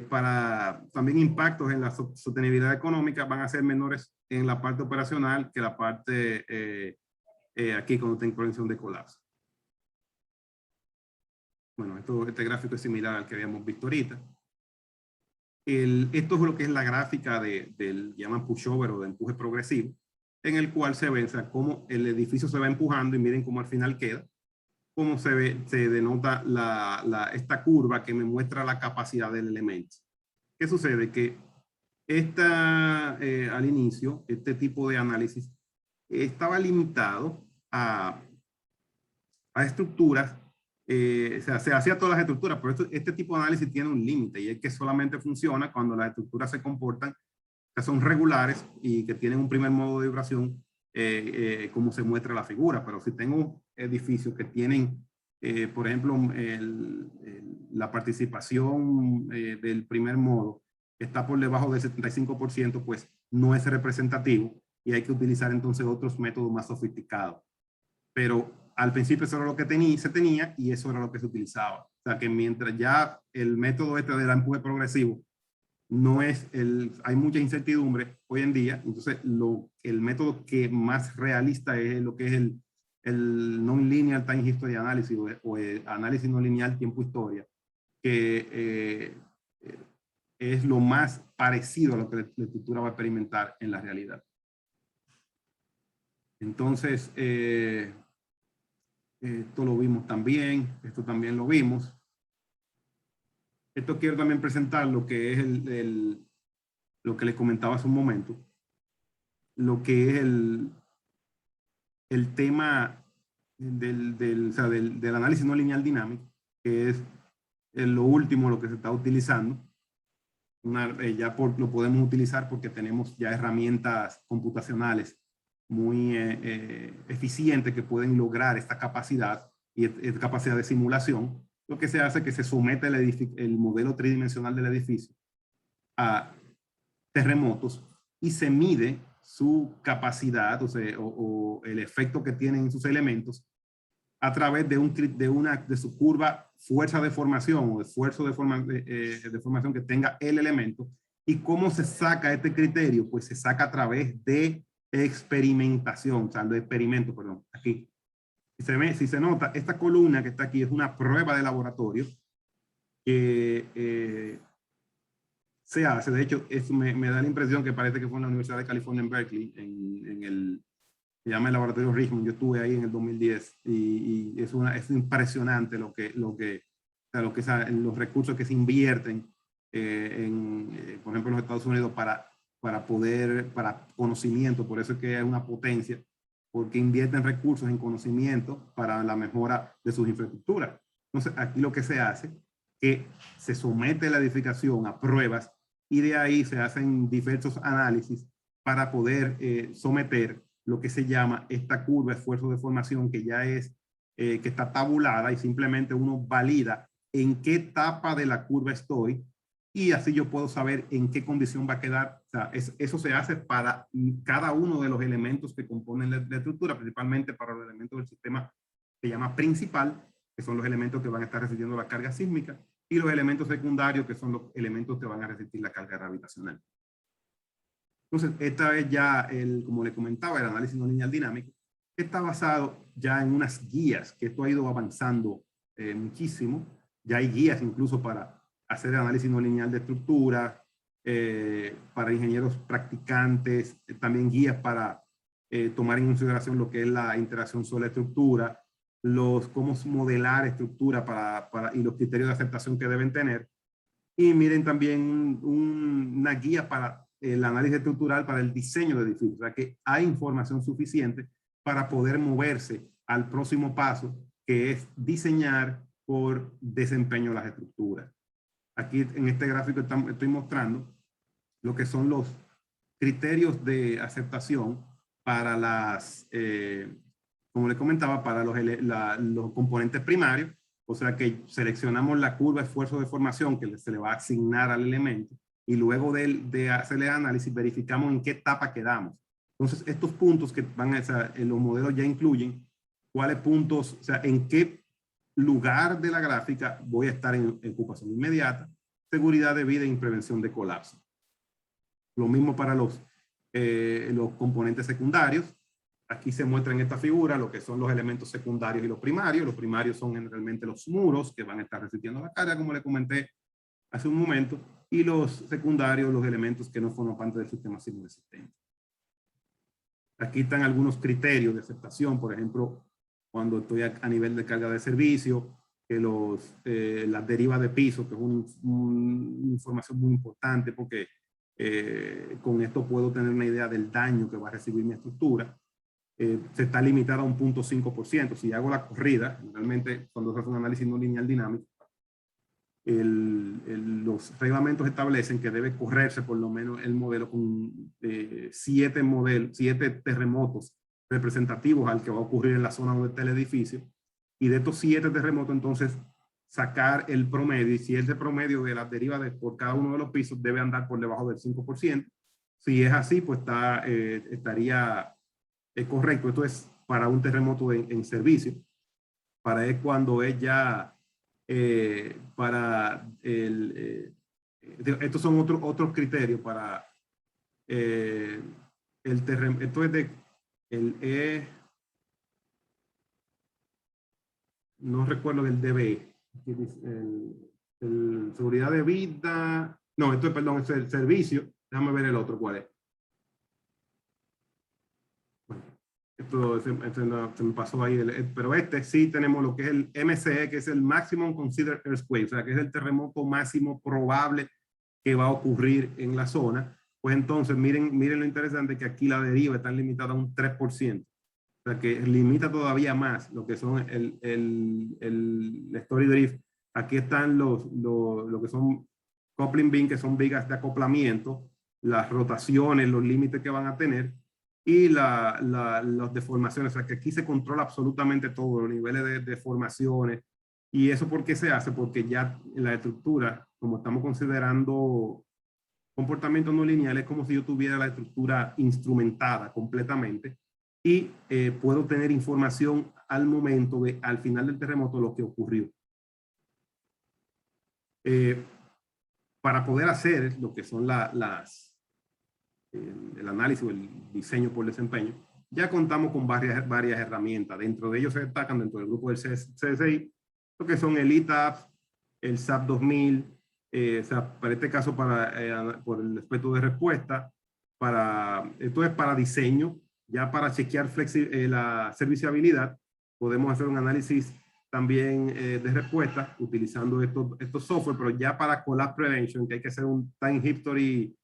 para también impactos en la sostenibilidad económica van a ser menores en la parte operacional que la parte aquí cuando está en condición de colapso. Bueno, este gráfico es similar al que habíamos visto ahorita. Esto es lo que es la gráfica del llaman pushover o de empuje progresivo, en el cual se ve, o sea, cómo el edificio se va empujando y miren cómo al final queda, cómo se denota esta curva que me muestra la capacidad del elemento. ¿Qué sucede? Que al inicio, este tipo de análisis estaba limitado a estructuras, o sea, se hacía todas las estructuras, pero este tipo de análisis tiene un límite y es que solamente funciona cuando las estructuras se comportan, que son regulares y que tienen un primer modo de vibración, como se muestra en la figura. Pero si tengo edificios que tienen, por ejemplo, la participación del primer modo está por debajo del 75%, pues no es representativo y hay que utilizar entonces otros métodos más sofisticados. Pero al principio eso era lo que se tenía y eso era lo que se utilizaba. O sea que mientras ya el método del empuje progresivo no es hay mucha incertidumbre hoy en día, entonces el método que más realista es lo que es el non-linear time history analysis o el análisis no lineal tiempo-historia, que es lo más parecido a lo que la estructura va a experimentar en la realidad. Entonces, esto lo vimos también, esto también lo vimos. Esto quiero también presentar lo que es lo que les comentaba hace un momento, lo que es el tema o sea, del análisis no lineal dinámico, que es lo último, lo que se está utilizando. Ya lo podemos utilizar porque tenemos ya herramientas computacionales muy eficientes que pueden lograr esta capacidad y esta capacidad de simulación. Lo que se hace es que se somete el modelo tridimensional del edificio a terremotos y se mide su capacidad, o sea, o el efecto que tienen sus elementos a través de su curva fuerza de formación o esfuerzo de formación que tenga el elemento. ¿Y cómo se saca este criterio? Pues se saca a través de experimentación, o sea, de experimento, perdón, aquí. Si se nota, esta columna que está aquí es una prueba de laboratorio que se hace. De hecho, me da la impresión que parece que fue en la Universidad de California en Berkeley, se llama el laboratorio Richmond. Yo estuve ahí en el 2010 y es impresionante los recursos que se invierten por ejemplo, en los Estados Unidos para conocimiento. Por eso es que es una potencia, porque invierten recursos en conocimiento para la mejora de sus infraestructuras. Entonces, aquí lo que se hace es que se somete la edificación a pruebas y de ahí se hacen diversos análisis para poder someter lo que se llama esta curva de esfuerzo de formación, que ya que está tabulada y simplemente uno valida en qué etapa de la curva estoy y así yo puedo saber en qué condición va a quedar. O sea, eso se hace para cada uno de los elementos que componen la estructura, principalmente para los elementos del sistema que se llama principal, que son los elementos que van a estar resistiendo la carga sísmica, y los elementos secundarios, que son los elementos que van a resistir la carga gravitacional. Entonces, esta es ya, como le comentaba, el análisis no lineal dinámico, que está basado ya en unas guías, que esto ha ido avanzando muchísimo. Ya hay guías incluso para hacer análisis no lineal de estructura, para ingenieros practicantes, también guías para tomar en consideración lo que es la interacción sola-estructura, cómo modelar estructura y los criterios de aceptación que deben tener. Y miren también una guía para el análisis estructural para el diseño de edificios. O sea que hay información suficiente para poder moverse al próximo paso, que es diseñar por desempeño las estructuras. Aquí en este gráfico estoy mostrando lo que son los criterios de aceptación para las, como le comentaba, para los componentes primarios. O sea que seleccionamos la curva esfuerzo de formación que se le va a asignar al elemento y luego de hacerle análisis verificamos en qué etapa quedamos. Entonces estos puntos que van a, los modelos ya incluyen cuáles puntos, o sea, en qué lugar de la gráfica voy a estar en ocupación inmediata, seguridad de vida y prevención de colapso. Lo mismo para los componentes secundarios. Aquí se muestra en esta figura lo que son los elementos secundarios y los primarios. Los primarios son generalmente los muros que van a estar resistiendo la carga, como le comenté hace un momento, y los secundarios, los elementos que no forman parte del sistema sino del sistema. Aquí están algunos criterios de aceptación, por ejemplo, cuando estoy a nivel de carga de servicio, que las derivas de piso, que es una información muy importante porque con esto puedo tener una idea del daño que va a recibir mi estructura. Se está limitada a un 0.5%. Si hago la corrida, realmente cuando se hace un análisis no lineal dinámico, los reglamentos establecen que debe correrse por lo menos el modelo con 7 terremotos representativos al que va a ocurrir en la zona donde está el edificio. Y de estos 7 terremotos, entonces, sacar el promedio. Y si ese promedio de las derivas por cada uno de los pisos debe andar por debajo del 5%. Si es así, pues estaría correcto. Esto es para un terremoto en servicio. Para cuando es ya estos son otros criterios para el terremoto. Esto es no recuerdo el DBE. Seguridad de vida. No, esto es, perdón, es el servicio. Déjame ver el otro, ¿cuál es? Bueno, esto se me pasó ahí. Pero sí tenemos lo que es el MCE, que es el Maximum Considered Earthquake, o sea, que es el terremoto máximo probable que va a ocurrir en la zona. Pues entonces, miren lo interesante que aquí la deriva está limitada a un 3%. O sea, que limita todavía más lo que son el story drift. Aquí están lo que son coupling beam, que son vigas de acoplamiento, las rotaciones, los límites que van a tener y las deformaciones. O sea, que aquí se controla absolutamente todo, los niveles de deformaciones. ¿Y eso por qué se hace? Porque ya en la estructura, como estamos considerando comportamiento no lineal, es como si yo tuviera la estructura instrumentada completamente y puedo tener información al momento al final del terremoto, lo que ocurrió. Para poder hacer lo que son el análisis o el diseño por desempeño, ya contamos con varias herramientas. Dentro de ellos se destacan, dentro del grupo del CSI, lo que son el ETAPS, el SAP 2000, o sea, para este caso, por el aspecto de respuesta, esto es para diseño. Ya para chequear la serviciabilidad, podemos hacer un análisis también de respuesta utilizando estos software, pero ya para collapse prevention, que hay que hacer un time history,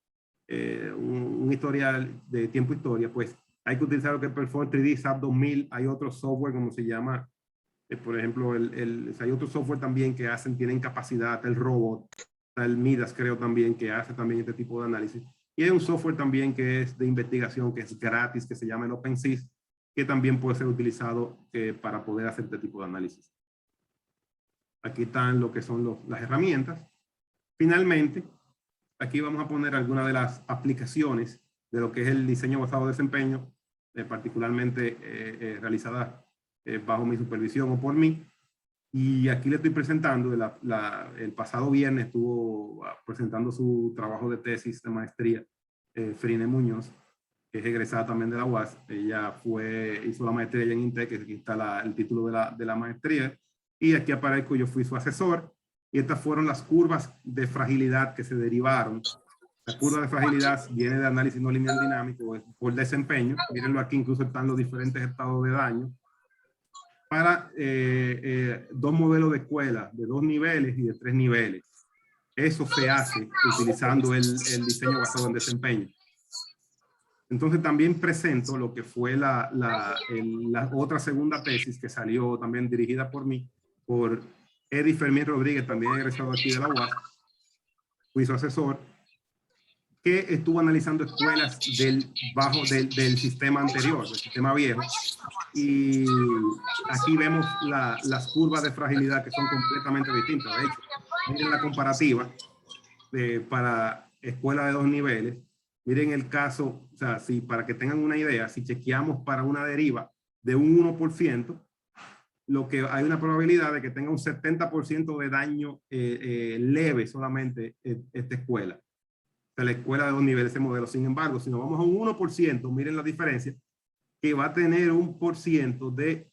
un historial de tiempo-historia, pues hay que utilizar lo que es Perform 3D, SAP 2000. Hay otro software, como se llama, por ejemplo, hay otro software también que tienen capacidad, el robot, el Midas creo también, que hace también este tipo de análisis. Y hay un software también que es de investigación, que es gratis, que se llama el OpenSys, que también puede ser utilizado para poder hacer este tipo de análisis. Aquí están lo que son las herramientas. Finalmente, aquí vamos a poner algunas de las aplicaciones de lo que es el diseño basado en desempeño, particularmente realizada bajo mi supervisión o por mí. Y aquí le estoy presentando, el pasado viernes estuvo presentando su trabajo de tesis de maestría, Frine Muñoz, que es egresada también de la UAS. Ella hizo la maestría en INTEC, que aquí está el título de la maestría. Y aquí aparezco, yo fui su asesor. Y estas fueron las curvas de fragilidad que se derivaron. La curva de fragilidad viene de análisis no lineal dinámico por desempeño. Mírenlo aquí, incluso están los diferentes estados de daño. Para 2 modelos de escuela de 2 niveles y de 3 niveles. Eso se hace utilizando el diseño basado en desempeño. Entonces también presento lo que fue la otra segunda tesis que salió también dirigida por mí, por Eddie Fermín Rodríguez, también egresado aquí de la UAS. Fui su asesor. que estuvo analizando escuelas del sistema anterior, del sistema viejo. Y aquí vemos las curvas de fragilidad que son completamente distintas. De hecho, miren la comparativa para escuela de 2 niveles. Miren el caso, o sea, para que tengan una idea, si chequeamos para una deriva de un 1%, lo que hay una probabilidad de que tenga un 70% de daño leve solamente esta escuela. De la escuela de 2 niveles, ese modelo. Sin embargo, si nos vamos a un 1%, miren la diferencia, que va a tener un por ciento de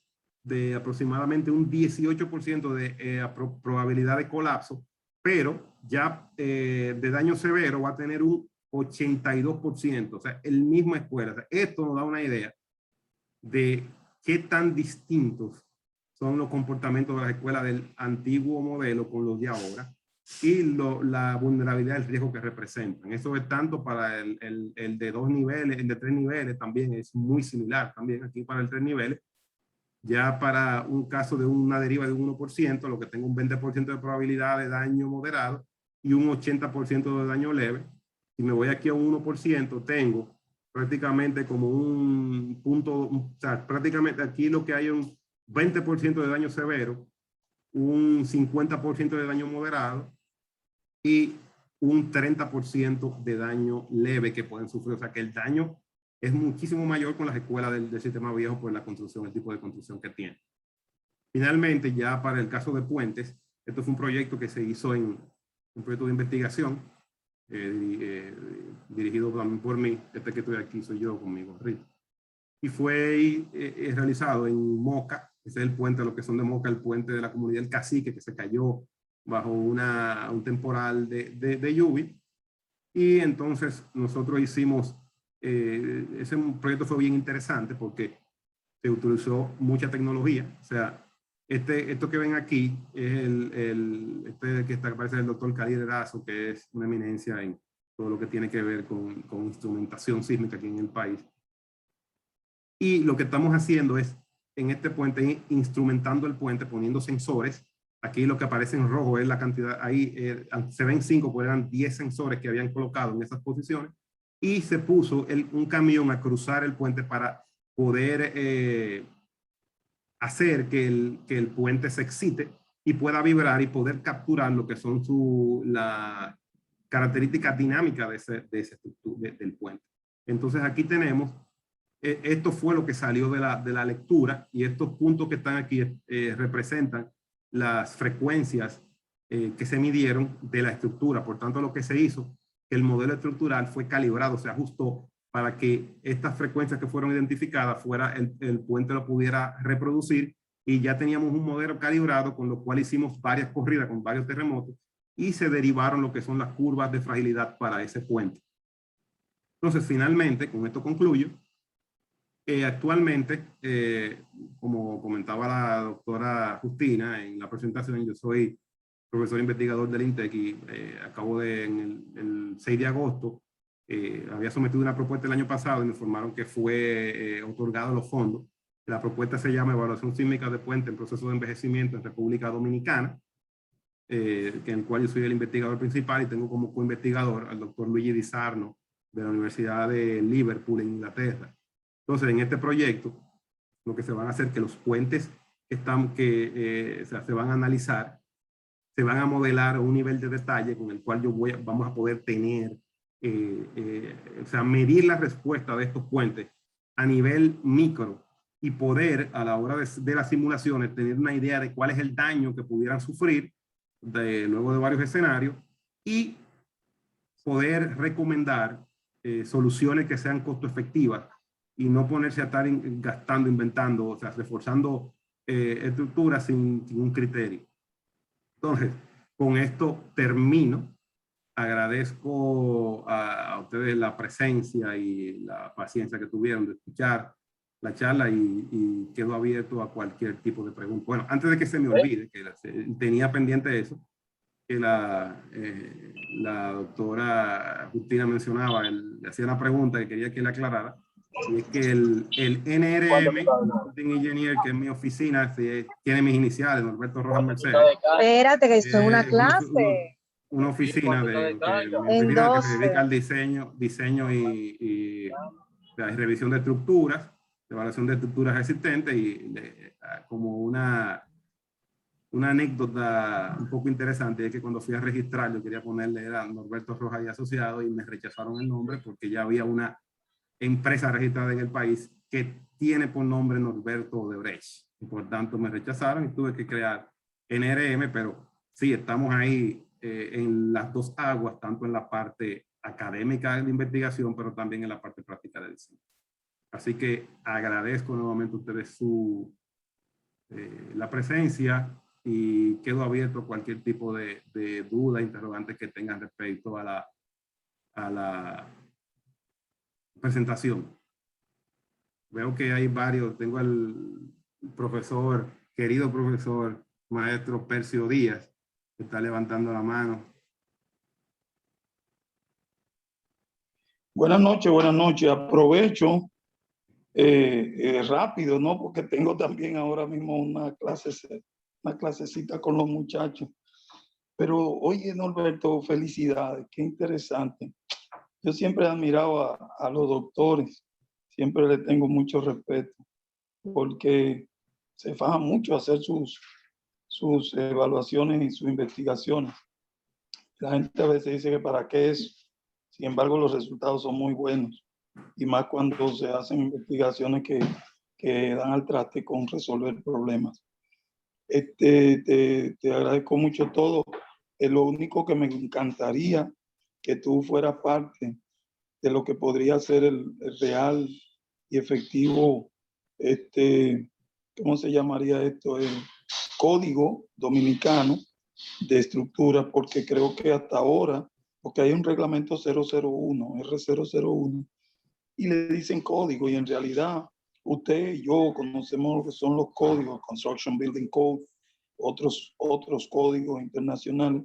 aproximadamente un 18% de probabilidad de colapso, pero ya de daño severo va a tener un 82%, o sea, el misma escuela. O sea, esto nos da una idea de qué tan distintos son los comportamientos de las escuelas del antiguo modelo con los de ahora y la vulnerabilidad del riesgo que representan. Eso es tanto para el de 2 niveles, el de 3 niveles también es muy similar también aquí para el 3 niveles. Ya para un caso de una deriva de un 1%, lo que tengo un 20% de probabilidad de daño moderado y un 80% de daño leve. Si me voy aquí a un 1%, tengo prácticamente como un punto, o sea, prácticamente aquí lo que hay es un 20% de daño severo, un 50% de daño moderado y un 30% de daño leve que pueden sufrir. O sea que el daño es muchísimo mayor con las escuelas del sistema viejo por la construcción, el tipo de construcción que tiene. Finalmente, ya para el caso de puentes, esto fue un proyecto que se hizo en un proyecto de investigación dirigido también por mí. Este que estoy aquí soy yo conmigo, Rick. Y fue realizado en Moca. Ese es el puente, lo que son de Moca, el puente de la comunidad del Cacique, que se cayó bajo un temporal de lluvia. Y entonces nosotros hicimos, ese proyecto fue bien interesante porque se utilizó mucha tecnología. O sea, esto que ven aquí es este que aparece el doctor Khalil Erazo, que es una eminencia en todo lo que tiene que ver con instrumentación sísmica aquí en el país. Y lo que estamos haciendo es, en este puente, instrumentando el puente, poniendo sensores. Aquí lo que aparece en rojo es la cantidad, ahí se ven 5, pues eran 10 sensores que habían colocado en esas posiciones. Y se puso un camión a cruzar el puente para poder hacer que el puente se excite y pueda vibrar y poder capturar lo que son la característica dinámica del puente. Entonces aquí tenemos, esto fue lo que salió de la lectura, y estos puntos que están aquí representan las frecuencias que se midieron de la estructura. Por tanto, lo que se hizo, el modelo estructural fue calibrado, se ajustó para que estas frecuencias que fueron identificadas el puente lo pudiera reproducir, y ya teníamos un modelo calibrado, con lo cual hicimos varias corridas con varios terremotos y se derivaron lo que son las curvas de fragilidad para ese puente. Entonces, finalmente, con esto concluyo. Actualmente, como comentaba la doctora Justina en la presentación, yo soy profesor investigador del INTEC y acabo en el 6 de agosto, había sometido una propuesta el año pasado y me informaron que fue otorgado los fondos. La propuesta se llama Evaluación Sísmica de Puente en Proceso de Envejecimiento en República Dominicana, en el cual yo soy el investigador principal y tengo como co-investigador al doctor Luigi Di Sarno de la Universidad de Liverpool en Inglaterra. Entonces, en este proyecto, lo que se van a hacer es que los puentes se van a analizar, se van a modelar a un nivel de detalle con el cual vamos a poder tener, o sea, medir la respuesta de estos puentes a nivel micro y poder, a la hora de las simulaciones, tener una idea de cuál es el daño que pudieran sufrir luego de varios escenarios, y poder recomendar soluciones que sean costo efectivas y no ponerse a estar gastando, inventando, o sea, reforzando estructuras sin un criterio. Entonces, con esto termino. Agradezco a ustedes la presencia y la paciencia que tuvieron de escuchar la charla, y quedo abierto a cualquier tipo de pregunta. Bueno, antes de que se me olvide, que tenía pendiente eso, que la doctora Justina mencionaba, le hacía una pregunta que quería que le aclarara, y es que el NRM, Building Engineer, que es mi oficina, tiene mis iniciales, Norberto Rojas Mercedes. Espérate, que esto es una clase. una oficina En que se dedica 12. al diseño y la revisión de estructuras, evaluación de estructuras existentes y como una anécdota un poco interesante es que cuando fui a registrar, yo quería ponerle, era Norberto Rojas y Asociado, y me rechazaron el nombre porque ya había una empresa registrada en el país que tiene por nombre Norberto Odebrecht. Y por tanto me rechazaron y tuve que crear NRM, pero sí, estamos ahí en las dos aguas, tanto en la parte académica de investigación, pero también en la parte práctica del diseño. Así que agradezco nuevamente a ustedes la presencia y quedo abierto a cualquier tipo de duda, interrogante que tengan respecto a la presentación. Veo que hay varios. Tengo al profesor, querido profesor, maestro Percio Díaz, que está levantando la mano. Buenas noches. Aprovecho rápido, ¿no? Porque tengo también ahora mismo una clasecita con los muchachos. Pero oye, Norberto, felicidades, qué interesante. Yo siempre he admirado a los doctores, siempre les tengo mucho respeto, porque se fajan mucho a hacer sus evaluaciones y sus investigaciones. La gente a veces dice que para qué es, sin embargo los resultados son muy buenos, y más cuando se hacen investigaciones que dan al traste con resolver problemas. Te agradezco mucho todo. Lo único que me encantaría que tú fueras parte de lo que podría ser el real y efectivo, ¿cómo se llamaría esto? El código dominicano de estructura, porque creo que hasta ahora, porque hay un reglamento 001, R001, y le dicen código, y en realidad usted y yo conocemos lo que son los códigos, Construction Building Code, otros códigos internacionales,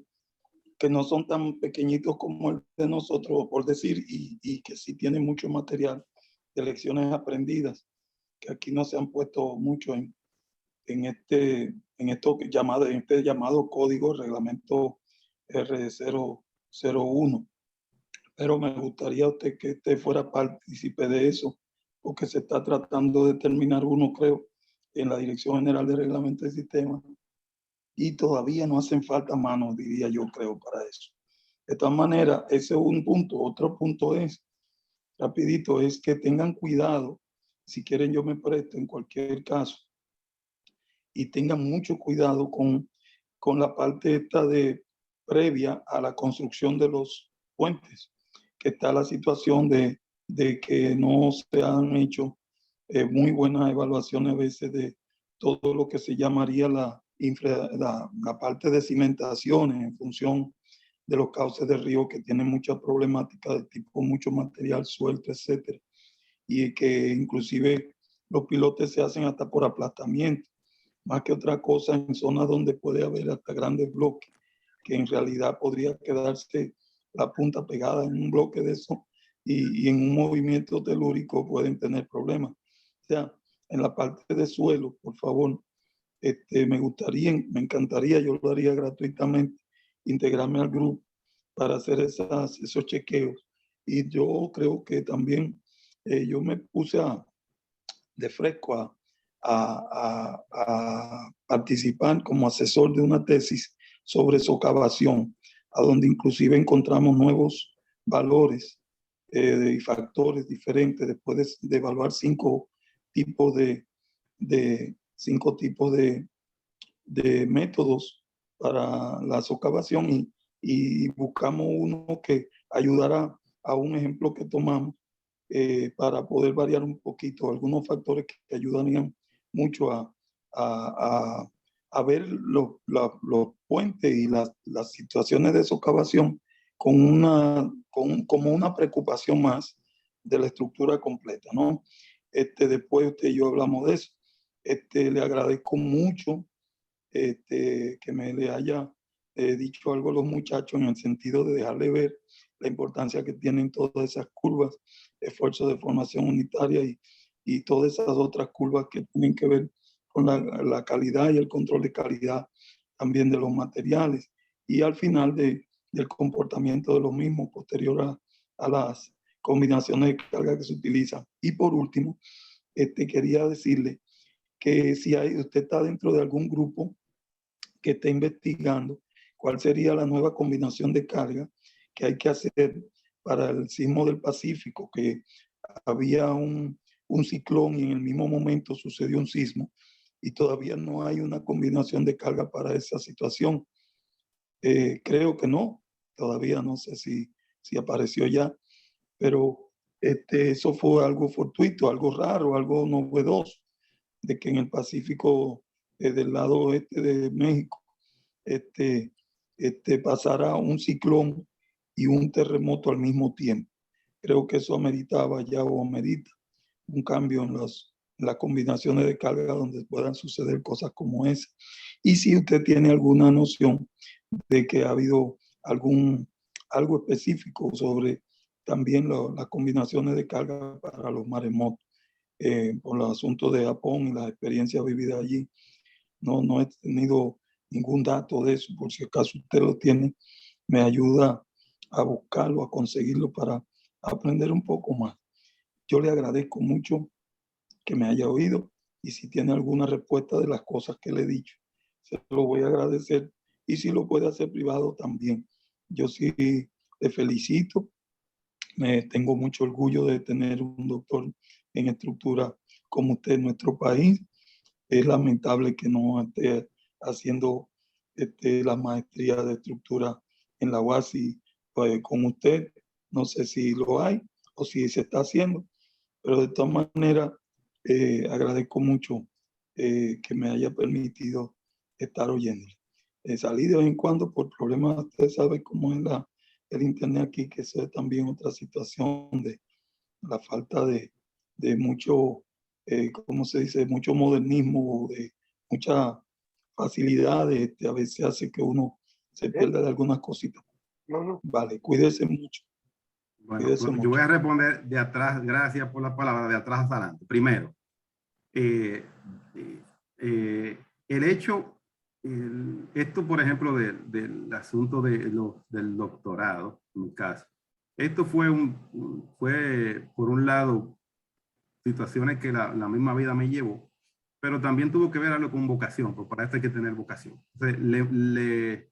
que no son tan pequeñitos como el de nosotros, por decir, y que sí tienen mucho material de lecciones aprendidas, que aquí no se han puesto mucho en este llamado código, reglamento R001. Pero me gustaría usted que usted fuera partícipe de eso, porque se está tratando de terminar uno, creo, en la Dirección General de Reglamento de Sistemas, y todavía no hacen falta manos, diría yo, creo, para eso. De todas maneras, ese es un punto. Otro punto es, rapidito, es que tengan cuidado, si quieren yo me presto en cualquier caso, y tengan mucho cuidado con la parte esta de previa a la construcción de los puentes, que está la situación de que no se han hecho muy buenas evaluaciones a veces de todo lo que se llamaría la parte de cimentaciones en función de los cauces de río, que tienen muchas problemáticas de tipo mucho material suelto, etcétera, y que inclusive los pilotes se hacen hasta por aplastamiento, más que otra cosa en zonas donde puede haber hasta grandes bloques, que en realidad podría quedarse la punta pegada en un bloque de eso, y en un movimiento telúrico pueden tener problemas. O sea, en la parte de suelo, por favor, me encantaría, yo lo haría gratuitamente, integrarme al grupo para hacer esos chequeos. Y yo creo que también yo me puse de fresco a participar como asesor de una tesis sobre socavación, a donde inclusive encontramos nuevos valores y factores diferentes después de evaluar cinco tipos de métodos para la socavación, y buscamos uno que ayudara a un ejemplo que tomamos para poder variar un poquito algunos factores que ayudarían mucho a ver los puentes y las situaciones de socavación como una preocupación más de la estructura completa, ¿no? Después usted y yo hablamos de eso. Le agradezco mucho que me le haya dicho algo a los muchachos en el sentido de dejarle ver la importancia que tienen todas esas curvas, esfuerzos de formación unitaria y todas esas otras curvas que tienen que ver con la calidad y el control de calidad también de los materiales. Y al final de del comportamiento de los mismos posterior a las combinaciones de carga que se utilizan. Y por último, quería decirle que si usted está dentro de algún grupo que esté investigando cuál sería la nueva combinación de carga que hay que hacer para el sismo del Pacífico, que había un ciclón y en el mismo momento sucedió un sismo y todavía no hay una combinación de carga para esa situación. Creo que no, todavía no sé si apareció ya, pero eso fue algo fortuito, algo raro, algo novedoso, de que en el Pacífico del lado oeste de México pasara un ciclón y un terremoto al mismo tiempo. Creo que eso ameritaba ya o amerita un cambio en las combinaciones de carga donde puedan suceder cosas como esa. Y si usted tiene alguna noción de que ha habido algo específico sobre también las combinaciones de carga para los maremotos, por los asuntos de Japón y las experiencias vividas allí. No he tenido ningún dato de eso, por si acaso usted lo tiene, me ayuda a buscarlo, a conseguirlo para aprender un poco más. Yo le agradezco mucho que me haya oído y si tiene alguna respuesta de las cosas que le he dicho, se lo voy a agradecer y si lo puede hacer privado también. Yo sí le felicito, tengo mucho orgullo de tener un doctor en estructura como usted en nuestro país. Es lamentable que no esté haciendo la maestría de estructura en la UASI con usted. No sé si lo hay o si se está haciendo, pero de todas maneras agradezco mucho que me haya permitido estar oyendo. Salí de vez en cuando por problemas, usted sabe cómo es el internet aquí, que eso es también otra situación de la falta de mucho, ¿cómo se dice? Mucho modernismo, de mucha facilidad, a veces hace que uno se pierda de algunas cositas. Vale, cuídese mucho. Bueno, Cuídese yo mucho. voy a responder de atrás, gracias por la palabra, de atrás hacia adelante. Primero, el hecho, esto por ejemplo del asunto del doctorado, en mi caso, esto fue por un lado situaciones que la misma vida me llevó, pero también tuvo que ver algo con vocación, porque para esto hay que tener vocación. Entonces,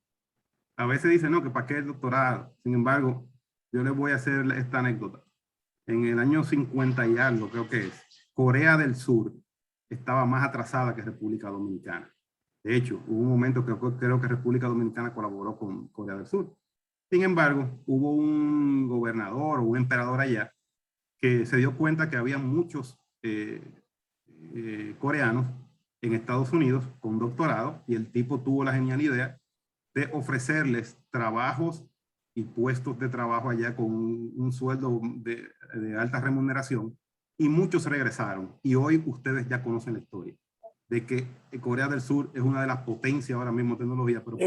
a veces dicen, no, que para qué el doctorado. Sin embargo, yo les voy a hacer esta anécdota. En el año 50 y algo, creo que es, Corea del Sur estaba más atrasada que República Dominicana. De hecho, hubo un momento que creo que República Dominicana colaboró con Corea del Sur. Sin embargo, hubo un gobernador o un emperador allá que se dio cuenta que había muchos coreanos en Estados Unidos con doctorado y el tipo tuvo la genial idea de ofrecerles trabajos y puestos de trabajo allá con un sueldo de alta remuneración y muchos regresaron. Y hoy ustedes ya conocen la historia de que Corea del Sur es una de las potencias ahora mismo en tecnología, pero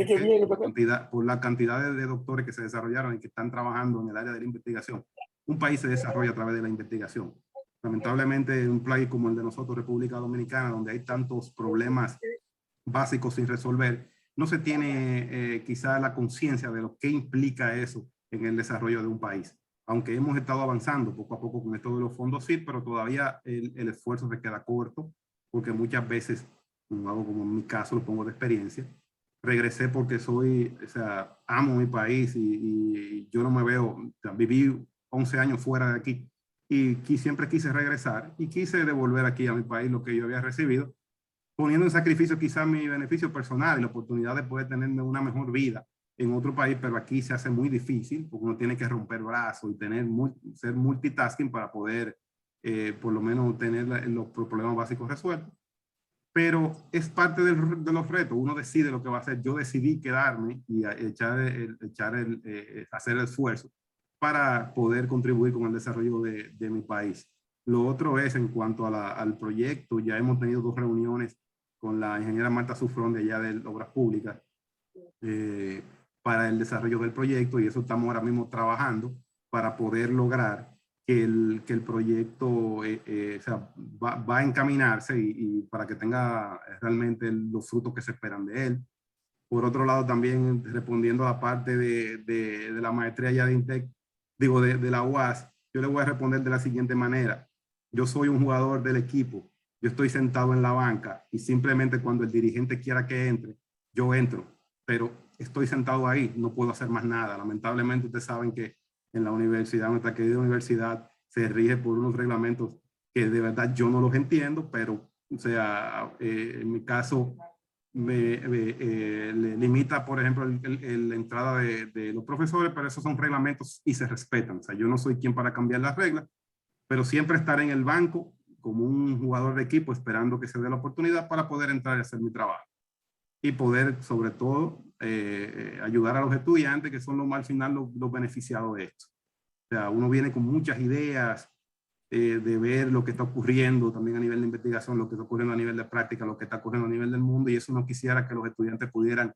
por la cantidad de doctores que se desarrollaron y que están trabajando en el área de la investigación. Un país se desarrolla a través de la investigación. Lamentablemente, un país como el de nosotros, República Dominicana, donde hay tantos problemas básicos sin resolver, no se tiene quizá la conciencia de lo que implica eso en el desarrollo de un país. Aunque hemos estado avanzando poco a poco con esto de los fondos SID, pero todavía el esfuerzo se queda corto, porque muchas veces, como en mi caso, lo pongo de experiencia, regresé porque amo mi país y yo no me veo, viví 11 años fuera de aquí y siempre quise regresar y quise devolver aquí a mi país lo que yo había recibido, poniendo en sacrificio quizás mi beneficio personal y la oportunidad de poder tener una mejor vida en otro país, pero aquí se hace muy difícil porque uno tiene que romper brazos y ser multitasking para poder por lo menos tener los problemas básicos resueltos. Pero es parte de los retos, uno decide lo que va a hacer. Yo decidí quedarme y hacer el esfuerzo para poder contribuir con el desarrollo de mi país. Lo otro es en cuanto al proyecto, ya hemos tenido 2 reuniones con la ingeniera Marta Sufrón de allá de Obras Públicas para el desarrollo del proyecto y eso estamos ahora mismo trabajando para poder lograr que el proyecto va a encaminarse y para que tenga realmente los frutos que se esperan de él. Por otro lado, también respondiendo a la parte de la maestría ya de INTEC, digo, de la UAS, yo le voy a responder de la siguiente manera. Yo soy un jugador del equipo, yo estoy sentado en la banca y simplemente cuando el dirigente quiera que entre, yo entro, pero estoy sentado ahí, no puedo hacer más nada. Lamentablemente ustedes saben que en la universidad, nuestra querida universidad, se rige por unos reglamentos que de verdad yo no los entiendo, pero, o sea, en mi caso, le limita, por ejemplo, la entrada de los profesores, pero esos son reglamentos y se respetan. O sea, yo no soy quien para cambiar las reglas, pero siempre estar en el banco como un jugador de equipo esperando que se dé la oportunidad para poder entrar y hacer mi trabajo. Y poder, sobre todo, ayudar a los estudiantes que son al final los beneficiados de esto. O sea, uno viene con muchas ideas, de ver lo que está ocurriendo también a nivel de investigación, lo que está ocurriendo a nivel de práctica, lo que está ocurriendo a nivel del mundo, y eso no quisiera que los estudiantes pudieran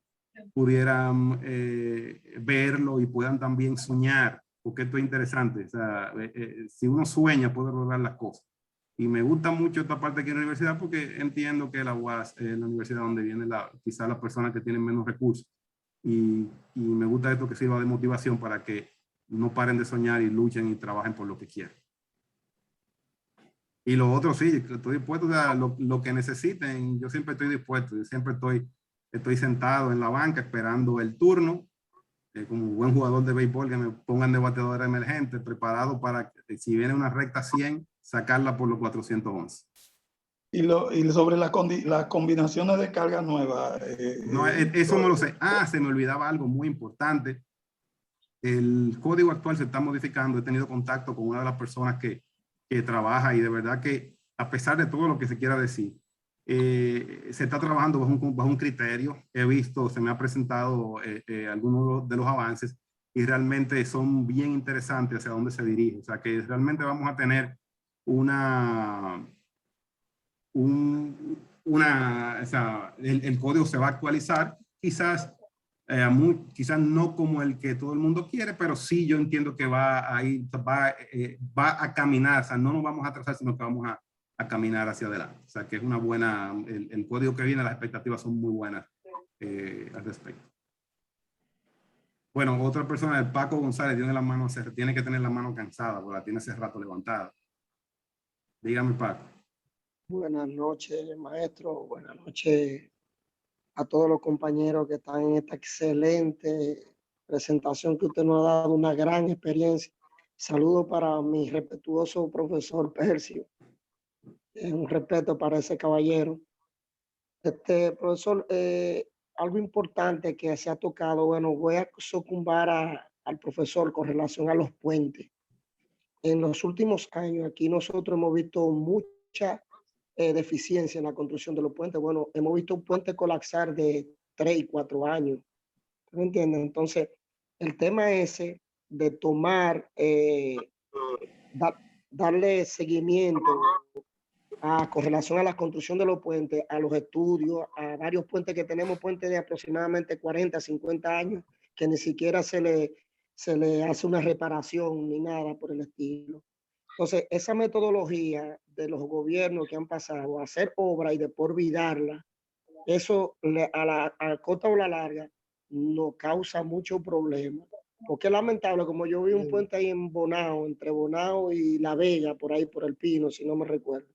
verlo y puedan también soñar, porque esto es interesante. O sea, si uno sueña puede lograr las cosas. Y me gusta mucho esta parte aquí en la universidad porque entiendo que la UAS es la universidad donde vienen quizás las personas que tienen menos recursos. Y me gusta esto que sirva de motivación para que no paren de soñar y luchen y trabajen por lo que quieren. Y lo otro, sí, estoy dispuesto a lo que necesiten. Yo siempre estoy dispuesto. Yo siempre estoy sentado en la banca esperando el turno, como buen jugador de béisbol, que me pongan de bateador emergente, preparado para, si viene una recta 100, sacarla por los 411. Y sobre las combinaciones de carga nuevas. No, eso no lo sé. Se me olvidaba algo muy importante. El código actual se está modificando. He tenido contacto con una de las personas que trabaja y de verdad que a pesar de todo lo que se quiera decir, se está trabajando bajo un criterio. He visto, se me ha presentado algunos de los avances y realmente son bien interesantes hacia dónde se dirige. O sea que realmente vamos a tener o sea, el código se va a actualizar, quizás no como el que todo el mundo quiere, pero sí yo entiendo que va a caminar. O sea, no nos vamos a atrasar, sino que vamos a caminar hacia adelante. O sea, que es una buena, el código que viene, las expectativas son muy buenas al respecto. Bueno, otra persona, el Paco González, tiene que tener la mano cansada, porque la tiene hace rato levantada. Dígame, Paco. Buenas noches, maestro. Buenas noches a todos los compañeros que están en esta excelente presentación que usted nos ha dado, una gran experiencia. Saludo para mi respetuoso profesor Percio. Un respeto para ese caballero. Profesor, algo importante que se ha tocado, bueno, voy a sucumbar al profesor con relación a los puentes. En los últimos años aquí nosotros hemos visto mucha deficiencia en la construcción de los puentes. Bueno, hemos visto un puente colapsar de 3 y 4 años. ¿Me entienden? Entonces, el tema ese de tomar, darle seguimiento con relación a la construcción de los puentes, a los estudios, a varios puentes que tenemos, puentes de aproximadamente 40, 50 años, que ni siquiera se le hace una reparación ni nada por el estilo. Entonces, esa metodología de los gobiernos que han pasado a hacer obra y después olvidarla, eso a corta o la larga nos causa mucho problema. Porque es lamentable, como yo vi un puente ahí en Bonao, entre Bonao y La Vega, por ahí por el Pino, si no me recuerdo.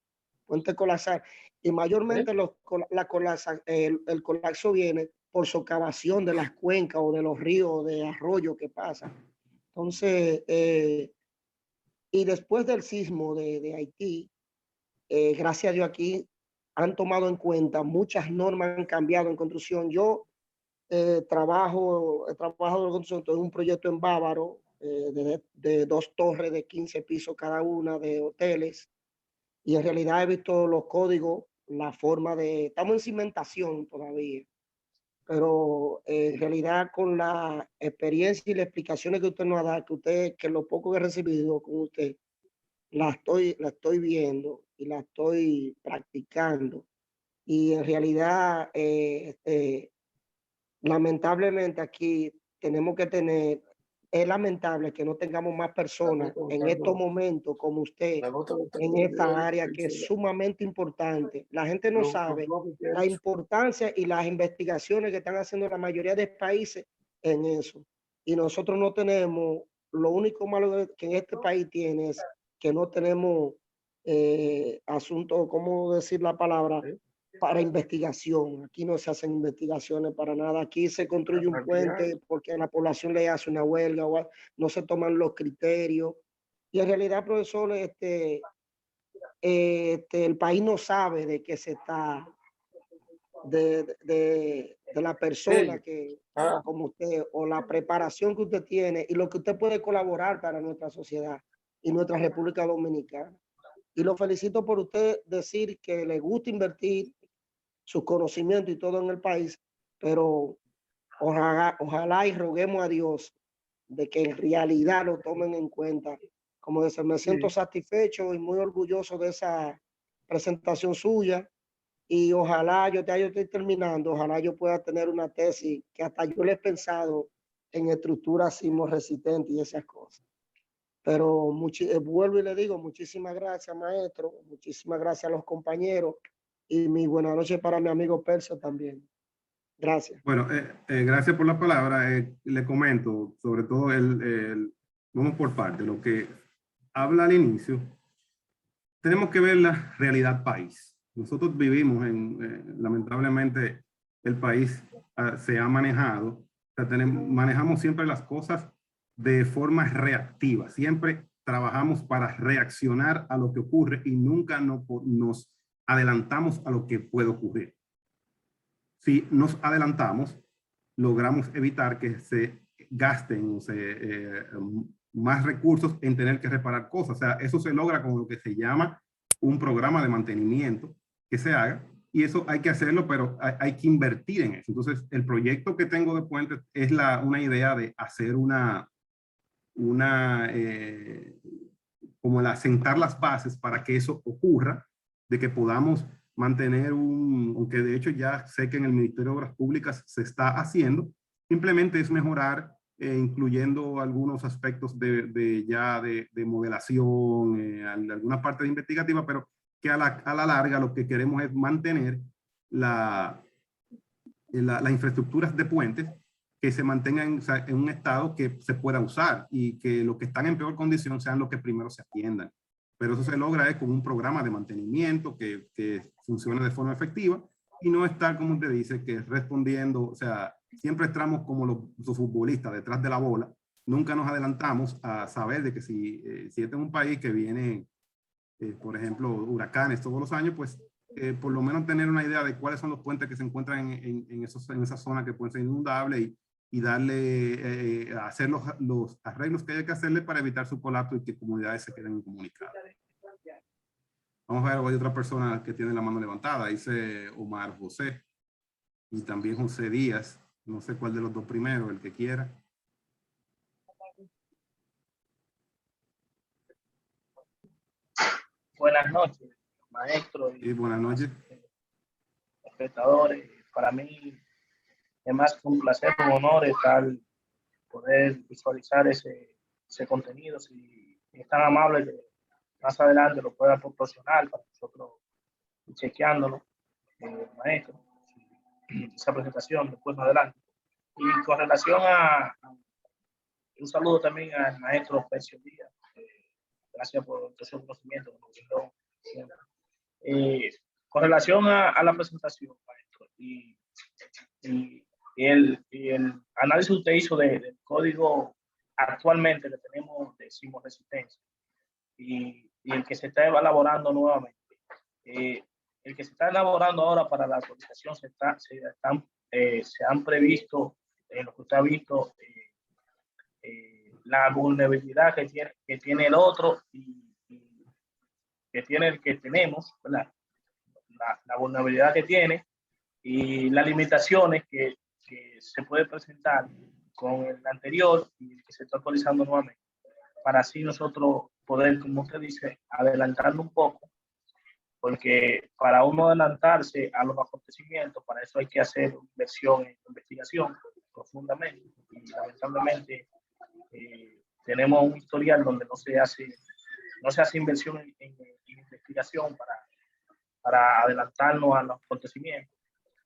Puente colapsar. Y mayormente el colapso viene por socavación de las cuencas o de los ríos o de arroyos que pasan. Entonces, y después del sismo de Haití, gracias a Dios aquí han tomado en cuenta, muchas normas han cambiado en construcción. Yo he trabajado en construcción de un proyecto en Bávaro, de 2 torres de 15 pisos cada una de hoteles, y en realidad he visto los códigos, la forma estamos en cimentación todavía, pero en realidad con la experiencia y las explicaciones que usted nos ha dado, que lo poco que he recibido con usted, la estoy viendo y la estoy practicando. Y en realidad, lamentablemente aquí tenemos que tener es lamentable que no tengamos más personas en estos momentos como usted en esta área que es sumamente importante. La gente no sabe la importancia y las investigaciones que están haciendo la mayoría de países en eso. Y nosotros no tenemos, lo único malo que en este país tiene es que no tenemos asuntos, ¿cómo decir la palabra? Para investigación. Aquí no se hacen investigaciones para nada. Aquí se construye un puente porque la población le hace una huelga o no se toman los criterios. Y en realidad, profesor, el país no sabe de qué se está, de la persona que, como usted, o la preparación que usted tiene y lo que usted puede colaborar para nuestra sociedad y nuestra República Dominicana. Y lo felicito por usted decir que le gusta invertir sus conocimientos y todo en el país, pero ojalá y roguemos a Dios de que en realidad lo tomen en cuenta. Como dice, me siento satisfecho y muy orgulloso de esa presentación suya y ojalá yo estoy terminando, ojalá yo pueda tener una tesis que hasta yo le he pensado en estructuras sismoresistentes y esas cosas. Pero vuelvo y le digo, muchísimas gracias, maestro, muchísimas gracias a los compañeros y mi buena noche para mi amigo Percio también. Gracias. Bueno, gracias por la palabra. Le comento, sobre todo, vamos por parte, lo que habla al inicio. Tenemos que ver la realidad país. Nosotros vivimos lamentablemente, el país se ha manejado, o sea, manejamos siempre las cosas de forma reactiva. Siempre trabajamos para reaccionar a lo que ocurre y nunca nos adelantamos a lo que puede ocurrir. Si nos adelantamos, logramos evitar que se gasten más recursos en tener que reparar cosas. O sea, eso se logra con lo que se llama un programa de mantenimiento que se haga, y eso hay que hacerlo, pero hay que invertir en eso. Entonces, el proyecto que tengo de puentes es una idea de hacer como sentar las bases para que eso ocurra, de que podamos mantener aunque de hecho ya sé que en el Ministerio de Obras Públicas se está haciendo, simplemente es mejorar, incluyendo algunos aspectos de modelación, alguna parte de investigativa, pero que a la larga lo que queremos es mantener las infraestructuras de puentes que se mantengan, o sea, en un estado que se pueda usar y que los que están en peor condición sean los que primero se atiendan. Pero eso se logra con un programa de mantenimiento que funcione de forma efectiva y no estar, como usted dice, que respondiendo, o sea, siempre estamos como los futbolistas detrás de la bola. Nunca nos adelantamos a saber de que si este es un país que viene, por ejemplo, huracanes todos los años, pues por lo menos tener una idea de cuáles son los puentes que se encuentran en esa zona que pueden ser inundables y darle, hacer los arreglos que hay que hacerle para evitar su colapso y que comunidades se queden incomunicadas. Vamos a ver, hay otra persona que tiene la mano levantada, dice Omar José y también José Díaz. No sé cuál de los dos primero, el que quiera. Buenas noches, maestro. Sí, buenas noches. Espectadores, para mí es más que un placer, un honor poder visualizar ese contenido. Si es tan amable que más adelante lo pueda proporcionar para nosotros ir chequeándolo, maestro, esa presentación después más adelante. Y con relación un saludo también al maestro Percio Díaz. Gracias por todo su conocimiento. Con relación a la presentación, maestro, y el análisis que usted hizo del código actualmente que tenemos de sismoresistencia y el que se está elaborando nuevamente. El que se está elaborando ahora para la actualización se han previsto, en lo que usted ha visto, la vulnerabilidad que tiene el otro y que tiene el que tenemos, ¿verdad? La vulnerabilidad que tiene y las limitaciones que se puede presentar con el anterior y el que se está actualizando nuevamente, para así nosotros poder, como usted dice, adelantarlo un poco, porque para uno adelantarse a los acontecimientos, para eso hay que hacer inversión en investigación profundamente, y lamentablemente tenemos un historial donde no se hace inversión en investigación para adelantarnos a los acontecimientos.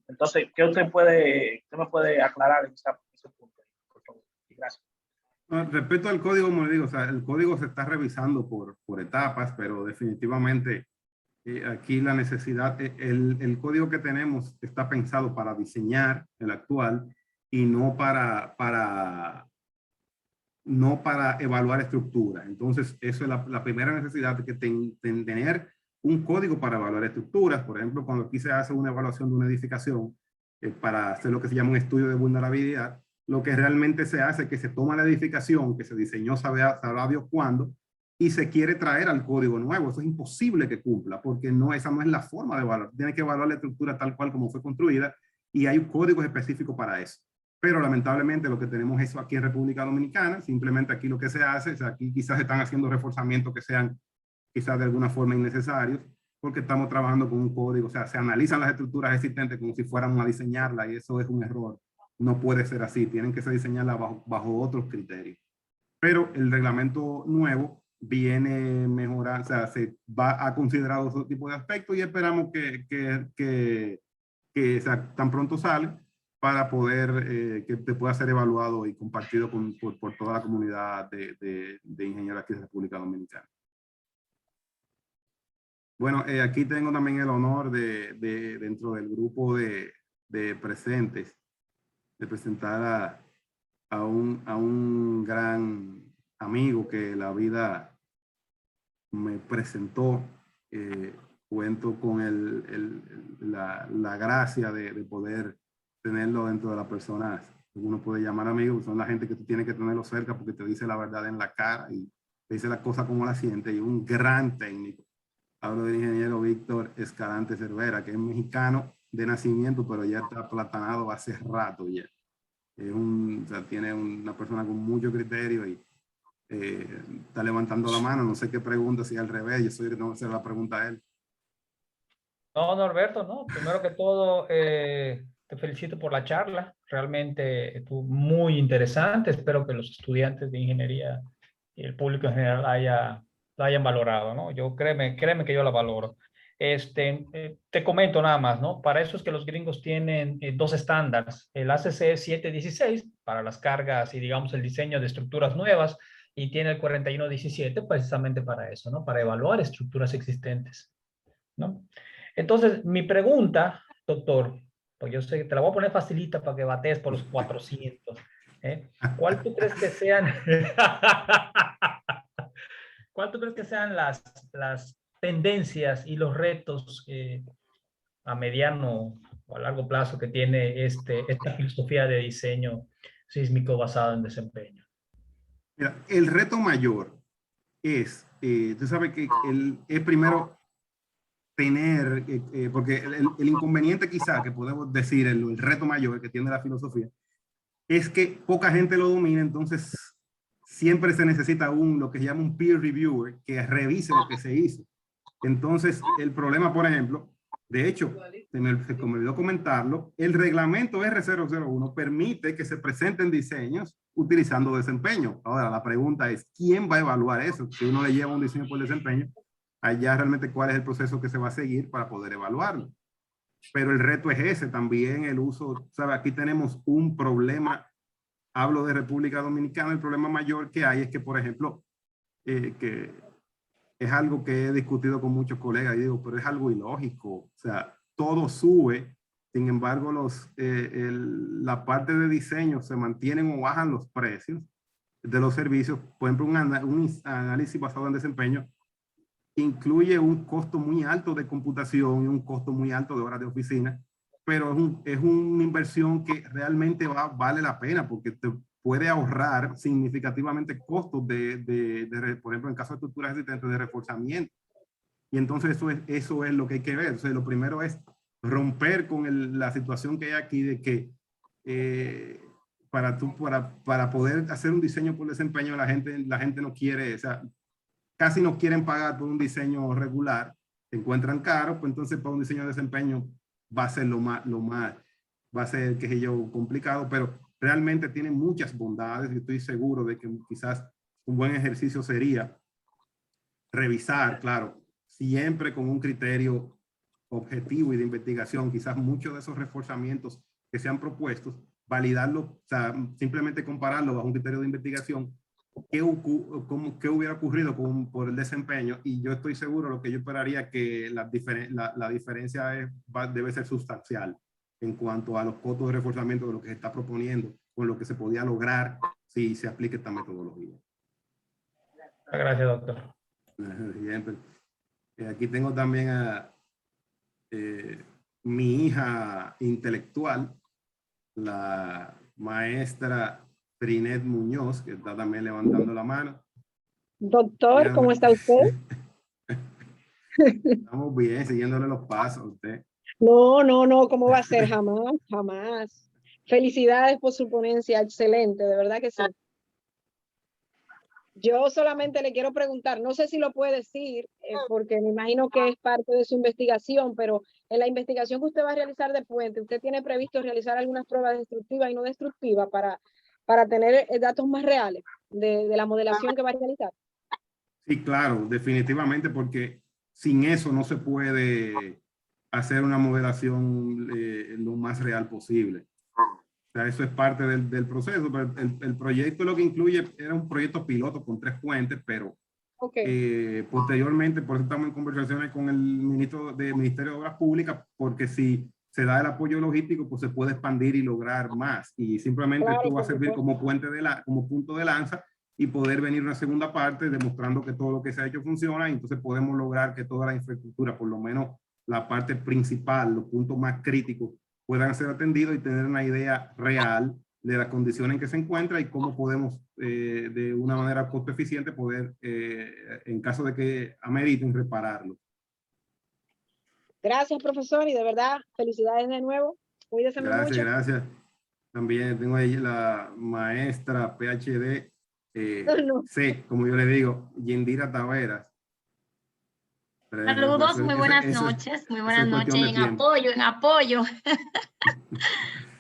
Entonces, ¿qué usted me puede aclarar en ese punto? Por favor. Gracias. Respecto al código, como le digo, o sea, el código se está revisando por etapas, pero definitivamente aquí la necesidad, el código que tenemos está pensado para diseñar el actual y no para evaluar estructura. Entonces, eso es la primera necesidad, que tener un código para evaluar estructuras. Por ejemplo, cuando aquí se hace una evaluación de una edificación para hacer lo que se llama un estudio de vulnerabilidad, lo que realmente se hace es que se toma la edificación que se diseñó, sabrá Dios cuándo, y se quiere traer al código nuevo. Eso es imposible que cumpla, porque esa no es la forma de evaluar. Tiene que evaluar la estructura tal cual como fue construida, y hay códigos específicos para eso. Pero lamentablemente lo que tenemos es eso aquí en República Dominicana. Simplemente aquí lo que se hace, o sea, aquí quizás están haciendo reforzamientos que sean quizás de alguna forma innecesarios, porque estamos trabajando con un código. O sea, se analizan las estructuras existentes como si fuéramos a diseñarla, y eso es un error. No puede ser así, tienen que ser diseñadas bajo otros criterios. Pero el reglamento nuevo viene mejorando, o sea, se va a considerar otro tipo de aspectos, y esperamos que o sea, tan pronto sale, para poder que te pueda ser evaluado y compartido por toda la comunidad de ingenieros aquí de República Dominicana. Bueno, aquí tengo también el honor dentro del grupo de presentes, de presentar a un gran amigo que la vida me presentó. Cuento con la gracia de poder tenerlo dentro de las personas que uno puede llamar amigos. Son la gente que tú tienes que tenerlo cerca, porque te dice la verdad en la cara y te dice las cosas como la siente. Y un gran técnico. Hablo del ingeniero Víctor Escalante Cervera, que es mexicano de nacimiento, pero ya está aplatanado hace rato ya. O sea, tiene una persona con mucho criterio y está levantando la mano. No sé qué pregunta, si al revés, yo soy el que tengo que hacer la pregunta a él. No, Norberto, no. Primero que todo, te felicito por la charla. Realmente estuvo muy interesante. Espero que los estudiantes de ingeniería y el público en general la hayan valorado, ¿no? Yo créeme que yo la valoro. Te comento nada más, ¿no? Para eso es que los gringos tienen dos estándares. El ACC 716 para las cargas y, digamos, el diseño de estructuras nuevas, y tiene el 4117 precisamente para eso, ¿no? Para evaluar estructuras existentes, ¿no? Entonces, mi pregunta, doctor, pues yo sé que te la voy a poner facilita para que batees por los 400. ¿Cuál tú crees que sean? ¿Cuál tú crees que sean las tendencias y los retos a mediano o a largo plazo que tiene esta filosofía de diseño sísmico basado en desempeño? Mira, el reto mayor es, tú sabes que es primero tener, porque el inconveniente quizá que podemos decir, el reto mayor que tiene la filosofía, es que poca gente lo domina. Entonces siempre se necesita lo que se llama un peer reviewer que revise lo que se hizo. Entonces el problema, por ejemplo, de hecho, se me olvidó comentarlo, el reglamento R001 permite que se presenten diseños utilizando desempeño. Ahora la pregunta es, ¿quién va a evaluar eso? Si uno le lleva un diseño por desempeño, allá realmente cuál es el proceso que se va a seguir para poder evaluarlo. Pero el reto es ese también, el uso. ¿Sabe? Aquí tenemos un problema. Hablo de República Dominicana. El problema mayor que hay es que, por ejemplo, que es algo que he discutido con muchos colegas y digo, pero es algo ilógico. O sea, todo sube. Sin embargo, la parte de diseño se mantienen o bajan los precios de los servicios. Por ejemplo, un análisis basado en desempeño incluye un costo muy alto de computación y un costo muy alto de horas de oficina, pero es una inversión que realmente vale la pena, porque te puede ahorrar significativamente costos por ejemplo, en caso de estructuras existentes, de reforzamiento. Y entonces eso es lo que hay que ver. Entonces, lo primero es romper con la situación que hay aquí de que para poder hacer un diseño por desempeño, la gente no quiere, o sea, casi no quieren pagar por un diseño regular, se encuentran caros, pues entonces para un diseño de desempeño va a ser va a ser, qué sé yo, complicado, pero realmente tiene muchas bondades y estoy seguro de que quizás un buen ejercicio sería revisar, claro, siempre con un criterio objetivo y de investigación, quizás muchos de esos reforzamientos que se han propuesto, validarlo, o sea, simplemente compararlo bajo un criterio de investigación, qué hubiera ocurrido por el desempeño, y yo estoy seguro, lo que yo esperaría que la diferencia debe ser sustancial en cuanto a los costos de reforzamiento de lo que se está proponiendo, con lo que se podía lograr si se aplica esta metodología. Gracias, doctor. Aquí tengo también a mi hija intelectual, la maestra Trinet Muñoz, que está también levantando la mano. Doctor, ¿cómo está usted? Estamos bien, siguiéndole los pasos a usted. No, ¿cómo va a ser? Jamás, jamás. Felicidades por su ponencia, excelente, de verdad que sí. Yo solamente le quiero preguntar, no sé si lo puede decir, porque me imagino que es parte de su investigación, pero en la investigación que usted va a realizar de Puente, ¿usted tiene previsto realizar algunas pruebas destructivas y no destructivas para tener datos más reales de la modelación que va a realizar? Sí, claro, definitivamente, porque sin eso no se puede hacer una modelación lo más real posible. O sea, eso es parte del proceso, pero el proyecto lo que incluye era un proyecto piloto con 3 puentes, pero posteriormente, por eso estamos en conversaciones con el ministro del Ministerio de Obras Públicas, porque si se da el apoyo logístico, pues se puede expandir y lograr más. Y simplemente esto va a servir como como punto de lanza y poder venir una segunda parte demostrando que todo lo que se ha hecho funciona, y entonces podemos lograr que toda la infraestructura, por lo menos la parte principal, los puntos más críticos, puedan ser atendidos y tener una idea real de las condiciones en que se encuentra y cómo podemos de una manera costo eficiente poder, en caso de que ameriten, repararlo. Gracias, profesor, y de verdad, felicidades de nuevo. Cuídese mucho. Gracias. También tengo ahí la maestra PhD, C, como yo le digo, Yendira Taveras. Saludos, muy buenas noches, en apoyo.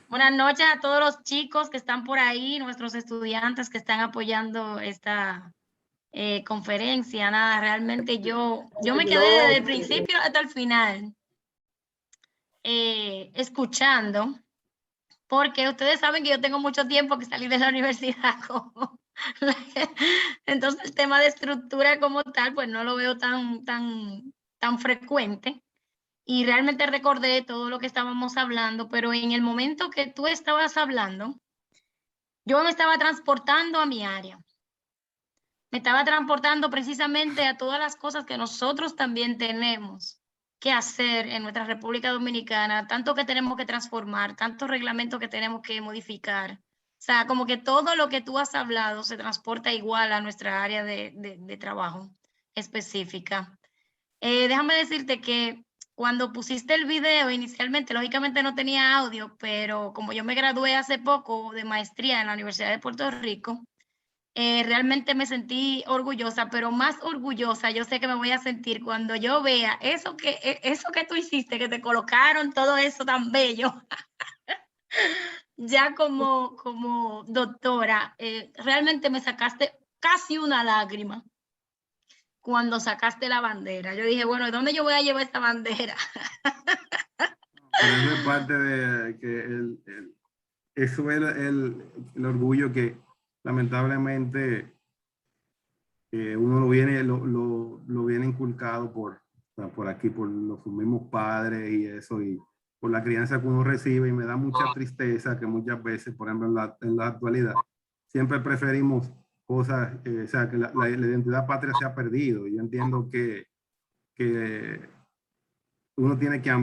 Buenas noches a todos los chicos que están por ahí, nuestros estudiantes que están apoyando esta conferencia. Nada, realmente yo me quedé desde el principio hasta el final escuchando, porque ustedes saben que yo tengo mucho tiempo que salí de la universidad. Entonces el tema de estructura como tal, pues no lo veo tan frecuente. Y realmente recordé todo lo que estábamos hablando, pero en el momento que tú estabas hablando, yo me estaba transportando a mi área. Me estaba transportando precisamente a todas las cosas que nosotros también tenemos que hacer en nuestra República Dominicana, tanto que tenemos que transformar, tantos reglamentos que tenemos que modificar. O sea, como que todo lo que tú has hablado se transporta igual a nuestra área de trabajo específica. Déjame decirte que cuando pusiste el video, inicialmente, lógicamente no tenía audio, pero como yo me gradué hace poco de maestría en la Universidad de Puerto Rico, realmente me sentí orgullosa, pero más orgullosa yo sé que me voy a sentir cuando yo vea eso que tú hiciste, que te colocaron todo eso tan bello, ya como doctora. Realmente me sacaste casi una lágrima cuando sacaste la bandera. Yo dije, bueno, ¿dónde yo voy a llevar esta bandera? Pero eso es parte de que eso es el orgullo que lamentablemente uno lo viene inculcado por aquí, por los mismos padres y eso, y por la crianza que uno recibe, y me da mucha tristeza que muchas veces, por ejemplo, en la actualidad, siempre preferimos cosas, o sea, que la identidad patria se ha perdido. Yo entiendo que uno tiene que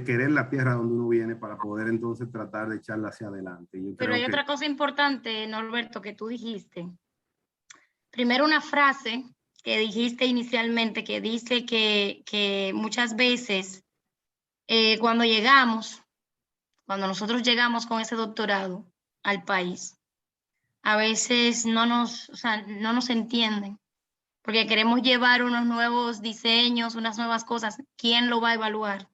querer la tierra donde uno viene para poder entonces tratar de echarla hacia adelante. Pero hay otra cosa importante, Norberto, que tú dijiste. Primero, una frase que dijiste inicialmente, que dice que muchas veces cuando nosotros llegamos con ese doctorado al país, a veces no nos entienden, porque queremos llevar unos nuevos diseños, unas nuevas cosas. ¿Quién lo va a evaluar?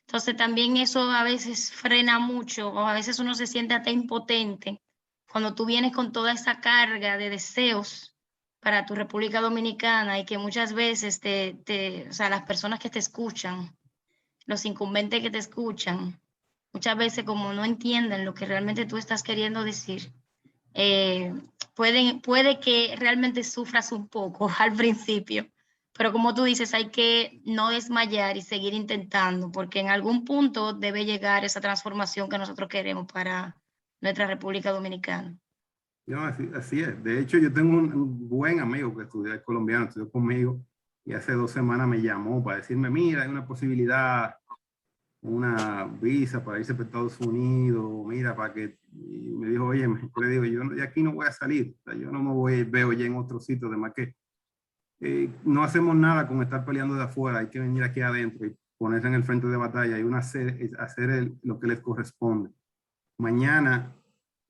Entonces también eso a veces frena mucho, o a veces uno se siente hasta impotente cuando tú vienes con toda esa carga de deseos para tu República Dominicana y que muchas veces o sea, las personas que te escuchan, los incumbentes que te escuchan, muchas veces como no entienden lo que realmente tú estás queriendo decir, puede que realmente sufras un poco al principio, pero como tú dices, hay que no desmayar y seguir intentando, porque en algún punto debe llegar esa transformación que nosotros queremos para nuestra República Dominicana. No, así es. De hecho, yo tengo un buen amigo que estudia, es colombiano, estudió conmigo y hace 2 semanas me llamó para decirme, mira, hay una posibilidad, una visa para irse para Estados Unidos, mira, para que, y me dijo, oye, yo le digo, yo de aquí no voy a salir, o sea, yo no me veo ya en otro sitio, además que no hacemos nada con estar peleando de afuera, hay que venir aquí adentro y ponerse en el frente de batalla y hacer lo que les corresponde. Mañana,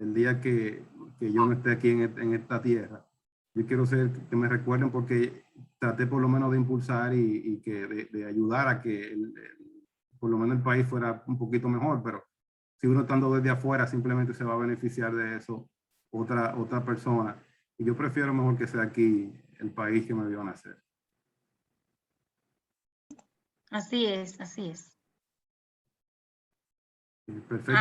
el día que yo no esté aquí en esta tierra, yo quiero que me recuerden porque traté por lo menos de impulsar y de ayudar a que por lo menos el país fuera un poquito mejor, pero si uno estando desde afuera simplemente se va a beneficiar de eso otra persona. Y yo prefiero mejor que sea aquí el país que me vio nacer. Así es, así es. Perfecto.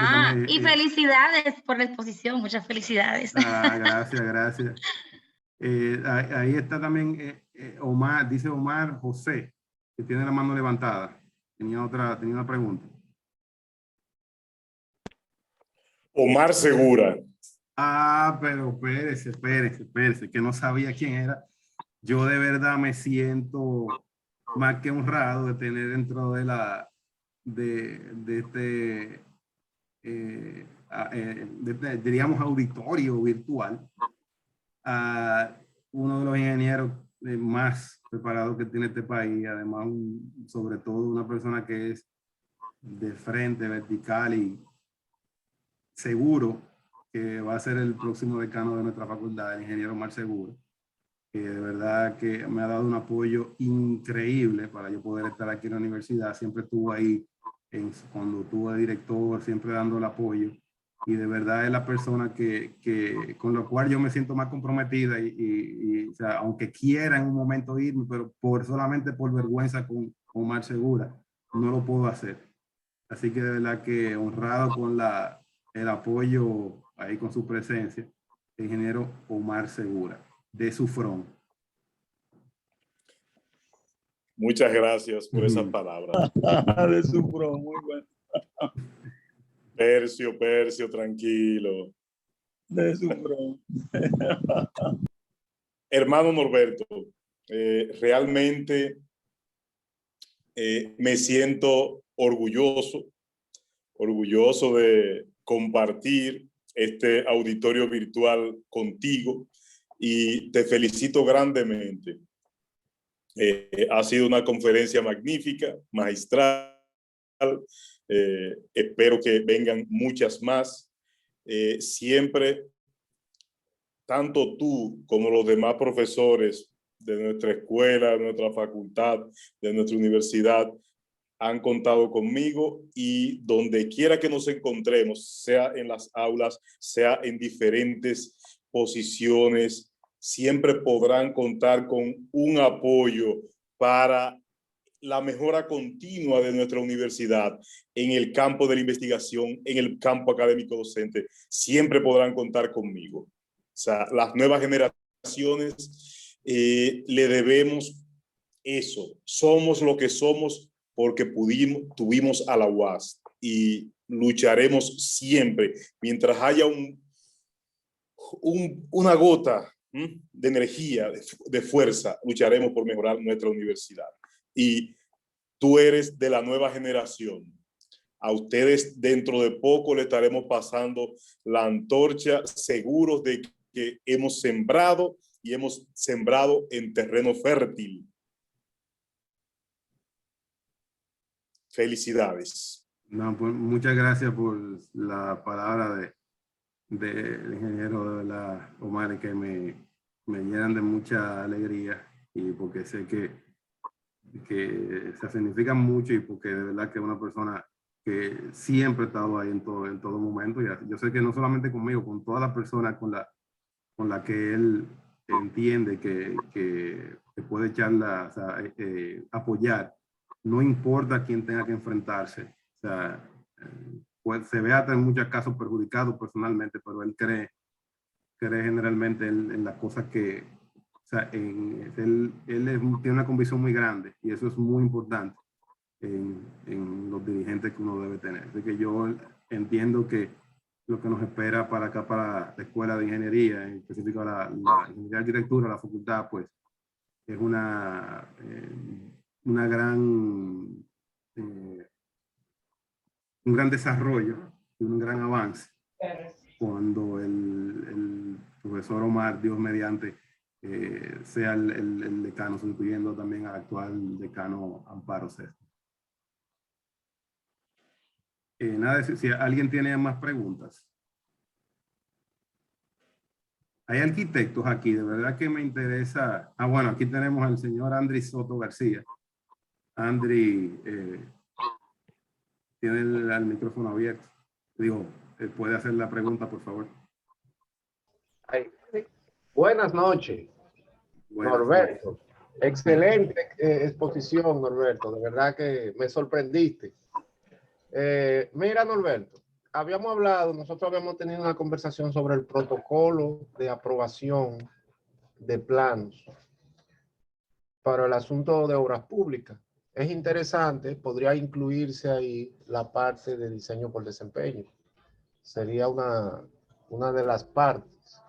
Y felicidades por la exposición, muchas felicidades. Gracias. Ahí está también Omar, dice Omar José, que tiene la mano levantada. Tenía una pregunta. Omar Segura. Pero espérese, que no sabía quién era. Yo de verdad me siento más que honrado de tener dentro de diríamos, auditorio virtual a uno de los ingenieros más preparados que tiene este país, además sobre todo una persona que es de frente, vertical y seguro que va a ser el próximo decano de nuestra facultad, el ingeniero Omar Segura, que de verdad que me ha dado un apoyo increíble para yo poder estar aquí en la universidad. Siempre estuvo ahí cuando tuve director, siempre dando el apoyo, y de verdad es la persona con la cual yo me siento más comprometida y o sea, aunque quiera en un momento irme, pero solamente por vergüenza con Omar Segura, no lo puedo hacer. Así que de verdad que honrado con el apoyo ahí con su presencia, el ingeniero Omar Segura, de Sufrón. Muchas gracias por esa palabra. De Sufrón, muy bueno. Percio, tranquilo. De Sufrón. Hermano Norberto, realmente me siento orgulloso de compartir este auditorio virtual contigo y te felicito grandemente. Ha sido una conferencia magnífica, magistral. Espero que vengan muchas más. Siempre, tanto tú como los demás profesores de nuestra escuela, de nuestra facultad, de nuestra universidad, han contado conmigo, y donde quiera que nos encontremos, sea en las aulas, sea en diferentes posiciones, siempre podrán contar con un apoyo para la mejora continua de nuestra universidad en el campo de la investigación, en el campo académico docente. Siempre podrán contar conmigo. O sea, las nuevas generaciones le debemos eso. Somos lo que somos porque tuvimos a la UAS, y lucharemos siempre. Mientras haya una gota de energía, de fuerza, lucharemos por mejorar nuestra universidad. Y tú eres de la nueva generación. A ustedes dentro de poco le estaremos pasando la antorcha, seguros de que hemos sembrado, y hemos sembrado en terreno fértil. Felicidades. No, pues, muchas gracias por la palabra del ingeniero de la Omar, que me llenan de mucha alegría, y porque sé que se significan mucho, y porque de verdad que es una persona que siempre ha estado ahí en todo momento. Y yo sé que no solamente conmigo, con todas las personas con la que él entiende que puede echarla, o sea, apoyar, no importa quién tenga que enfrentarse. O sea, pues se ve hasta en muchos casos perjudicado personalmente, pero él cree generalmente en las cosas que, o sea, él tiene una convicción muy grande y eso es muy importante en los dirigentes que uno debe tener. Así que yo entiendo que lo que nos espera para acá, para la Escuela de Ingeniería, en específico la Ingeniería de Arquitectura, la facultad, pues es una gran, un gran desarrollo y un gran avance cuando el profesor Omar, Dios mediante, sea el decano, sustituyendo también al actual decano Amparo César. Nada, si alguien tiene más preguntas. Hay arquitectos aquí, de verdad que me interesa. Ah, bueno, aquí tenemos al señor Andri Soto García. Andri tiene el micrófono abierto. Digo, puede hacer la pregunta, por favor. Ay, buenas noches, Buenas Norberto. noches. Excelente exposición, Norberto. De verdad que me sorprendiste. Mira, Norberto, nosotros habíamos tenido una conversación sobre el protocolo de aprobación de planos para el asunto de obras públicas. Es interesante, podría incluirse ahí la parte de diseño por desempeño. Sería una de las partes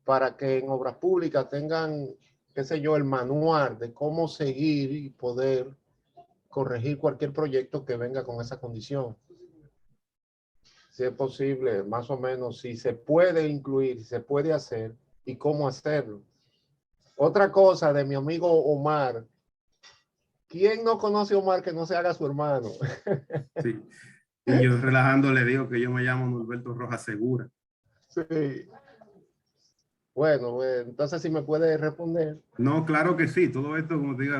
para que en obras públicas tengan, qué sé yo, el manual de cómo seguir y poder corregir cualquier proyecto que venga con esa condición. Si es posible, más o menos, si se puede incluir, si se puede hacer y cómo hacerlo. Otra cosa de mi amigo Omar. ¿Quién no conoce a Omar que no se haga su hermano? Sí. Y yo relajando le digo que yo me llamo Norberto Rojas Segura. Sí. Bueno, entonces si me puede responder. No, claro que sí. Todo esto, como te digo,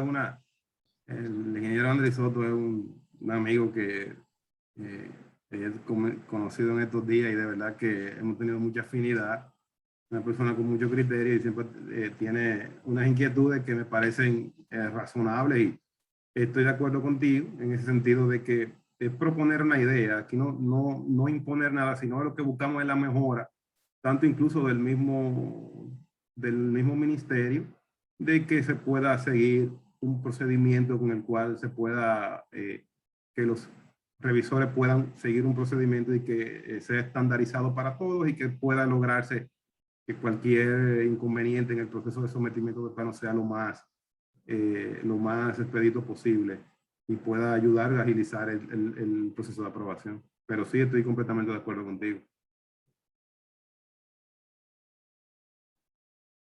el ingeniero Andrés Soto es un amigo que he conocido en estos días y de verdad que hemos tenido mucha afinidad. Una persona con mucho criterio y siempre tiene unas inquietudes que me parecen razonables y estoy de acuerdo contigo en ese sentido de que es proponer una idea, aquí no imponer nada, sino lo que buscamos es la mejora, tanto incluso del mismo ministerio, de que se pueda seguir un procedimiento con el cual se pueda, que los revisores puedan seguir un procedimiento y que sea estandarizado para todos y que pueda lograrse que cualquier inconveniente en el proceso de sometimiento de plano sea lo más expedito posible y pueda ayudar a agilizar el proceso de aprobación. Pero sí, estoy completamente de acuerdo contigo.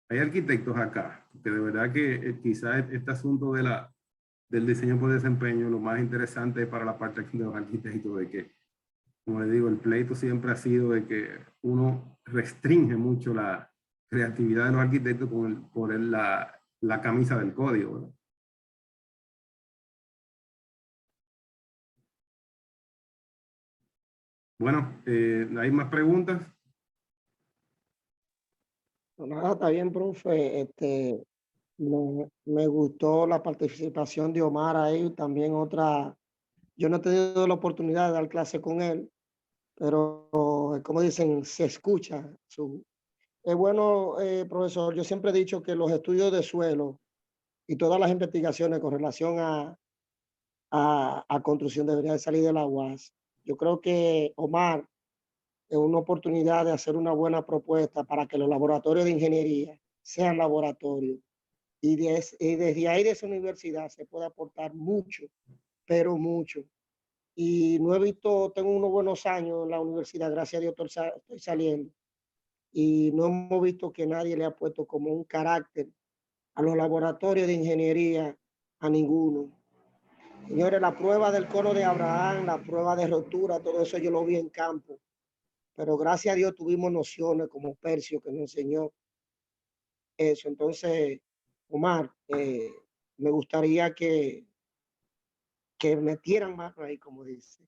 Hay arquitectos acá, que de verdad que quizás este asunto del diseño por desempeño, lo más interesante para la parte de los arquitectos, de que, como les digo, el pleito siempre ha sido de que uno restringe mucho la creatividad de los arquitectos por la camisa del código, ¿verdad? Bueno, ¿hay más preguntas? Nada, está bien, profe. Me gustó la participación de Omar ahí, también otra. Yo no he tenido la oportunidad de dar clase con él, pero como dicen, se escucha. Es bueno, profesor, yo siempre he dicho que los estudios de suelo y todas las investigaciones con relación a construcción deberían salir de la UAS. Yo creo que Omar es una oportunidad de hacer una buena propuesta para que los laboratorios de ingeniería sean laboratorios. Y desde ahí, de esa universidad, se puede aportar mucho, pero mucho. Y no he visto, tengo unos buenos años en la universidad, gracias a Dios estoy saliendo. Y no hemos visto que nadie le ha puesto como un carácter a los laboratorios de ingeniería, a ninguno. Señores, la prueba del cono de Abraham, la prueba de rotura, todo eso yo lo vi en campo. Pero gracias a Dios tuvimos nociones como Percio que nos enseñó eso. Entonces, Omar, me gustaría que que metieran mano ahí, como dicen.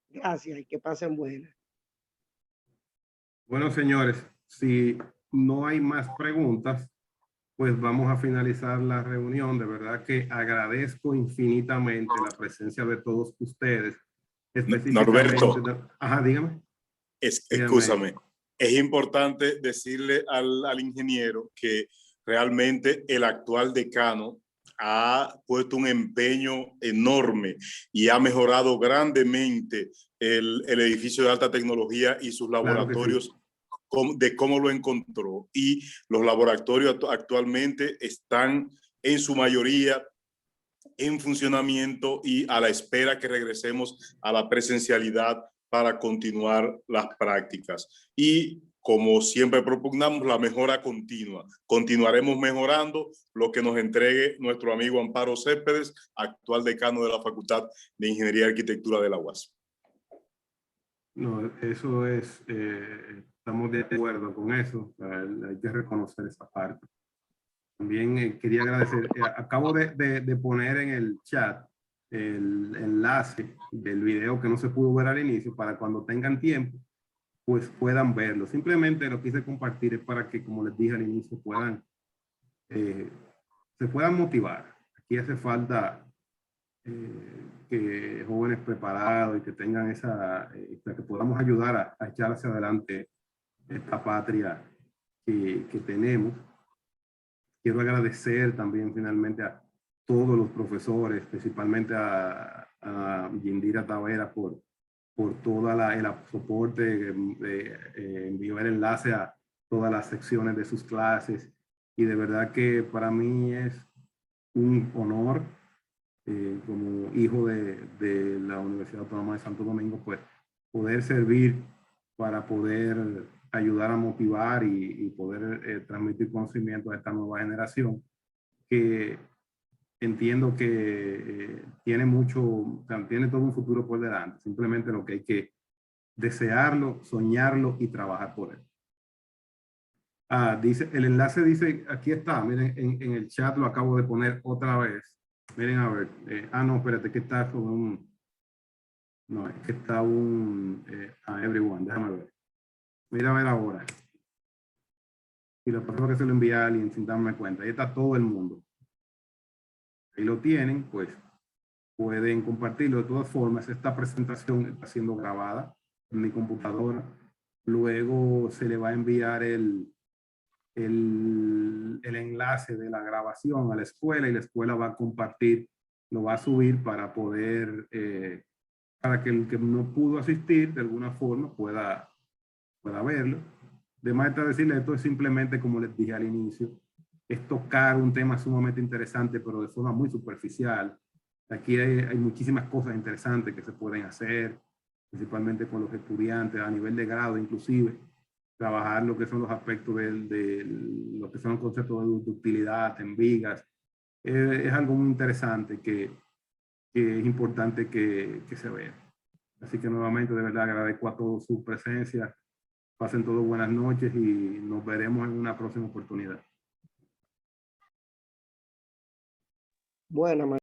Gracias y que pasen buenas. Bueno, señores, si no hay más preguntas, pues vamos a finalizar la reunión. De verdad que agradezco infinitamente la presencia de todos ustedes. Norberto. Ajá, dígame. Escúchame. Es importante decirle al ingeniero que realmente el actual decano ha puesto un empeño enorme y ha mejorado grandemente el edificio de alta tecnología y sus laboratorios. Claro que sí. De cómo lo encontró. Y los laboratorios actualmente están en su mayoría en funcionamiento y a la espera que regresemos a la presencialidad para continuar las prácticas. Y como siempre propugnamos, la mejora continua. Continuaremos mejorando lo que nos entregue nuestro amigo Amparo Céspedes, actual decano de la Facultad de Ingeniería y Arquitectura de la UAS. No, eso es, estamos de acuerdo con eso, hay que reconocer esa parte. También quería agradecer, acabo de poner en el chat el enlace del video que no se pudo ver al inicio para cuando tengan tiempo, pues puedan verlo. Simplemente lo quise compartir es para que, como les dije al inicio, puedan, se puedan motivar. Aquí hace falta que jóvenes preparados y que tengan esa, que podamos ayudar a echar hacia adelante esta patria que tenemos. Quiero agradecer también finalmente a todos los profesores, principalmente a Yindira Tavera por todo el soporte, envió el enlace a todas las secciones de sus clases y de verdad que para mí es un honor como hijo de la Universidad Autónoma de Santo Domingo, pues poder servir para poder ayudar a motivar y poder transmitir conocimiento a esta nueva generación que entiendo que tiene todo un futuro por delante. Simplemente lo que hay que desearlo, soñarlo y trabajar por él. Dice, el enlace dice, aquí está, miren, en el chat lo acabo de poner otra vez. Miren a ver, no, espérate, que está con un, no, es que está un, everyone, déjame ver. Mira a ver ahora. Y lo pasó que se lo envía a alguien sin darme cuenta. Ahí está todo el mundo. Ahí lo tienen, pues pueden compartirlo. De todas formas, esta presentación está siendo grabada en mi computadora. Luego se le va a enviar el enlace de la grabación a la escuela y la escuela va a compartir, lo va a subir para poder, para que el que no pudo asistir de alguna forma pueda verlo. De más está decirle, esto es simplemente, como les dije al inicio, es tocar un tema sumamente interesante, pero de forma muy superficial. Aquí hay muchísimas cosas interesantes que se pueden hacer, principalmente con los estudiantes a nivel de grado, inclusive trabajar lo que son los aspectos de lo que son conceptos de utilidad en vigas. Es algo muy interesante que es importante que se vea. Así que nuevamente, de verdad, agradezco a todos su presencia. Pasen todos buenas noches y nos veremos en una próxima oportunidad. Bueno,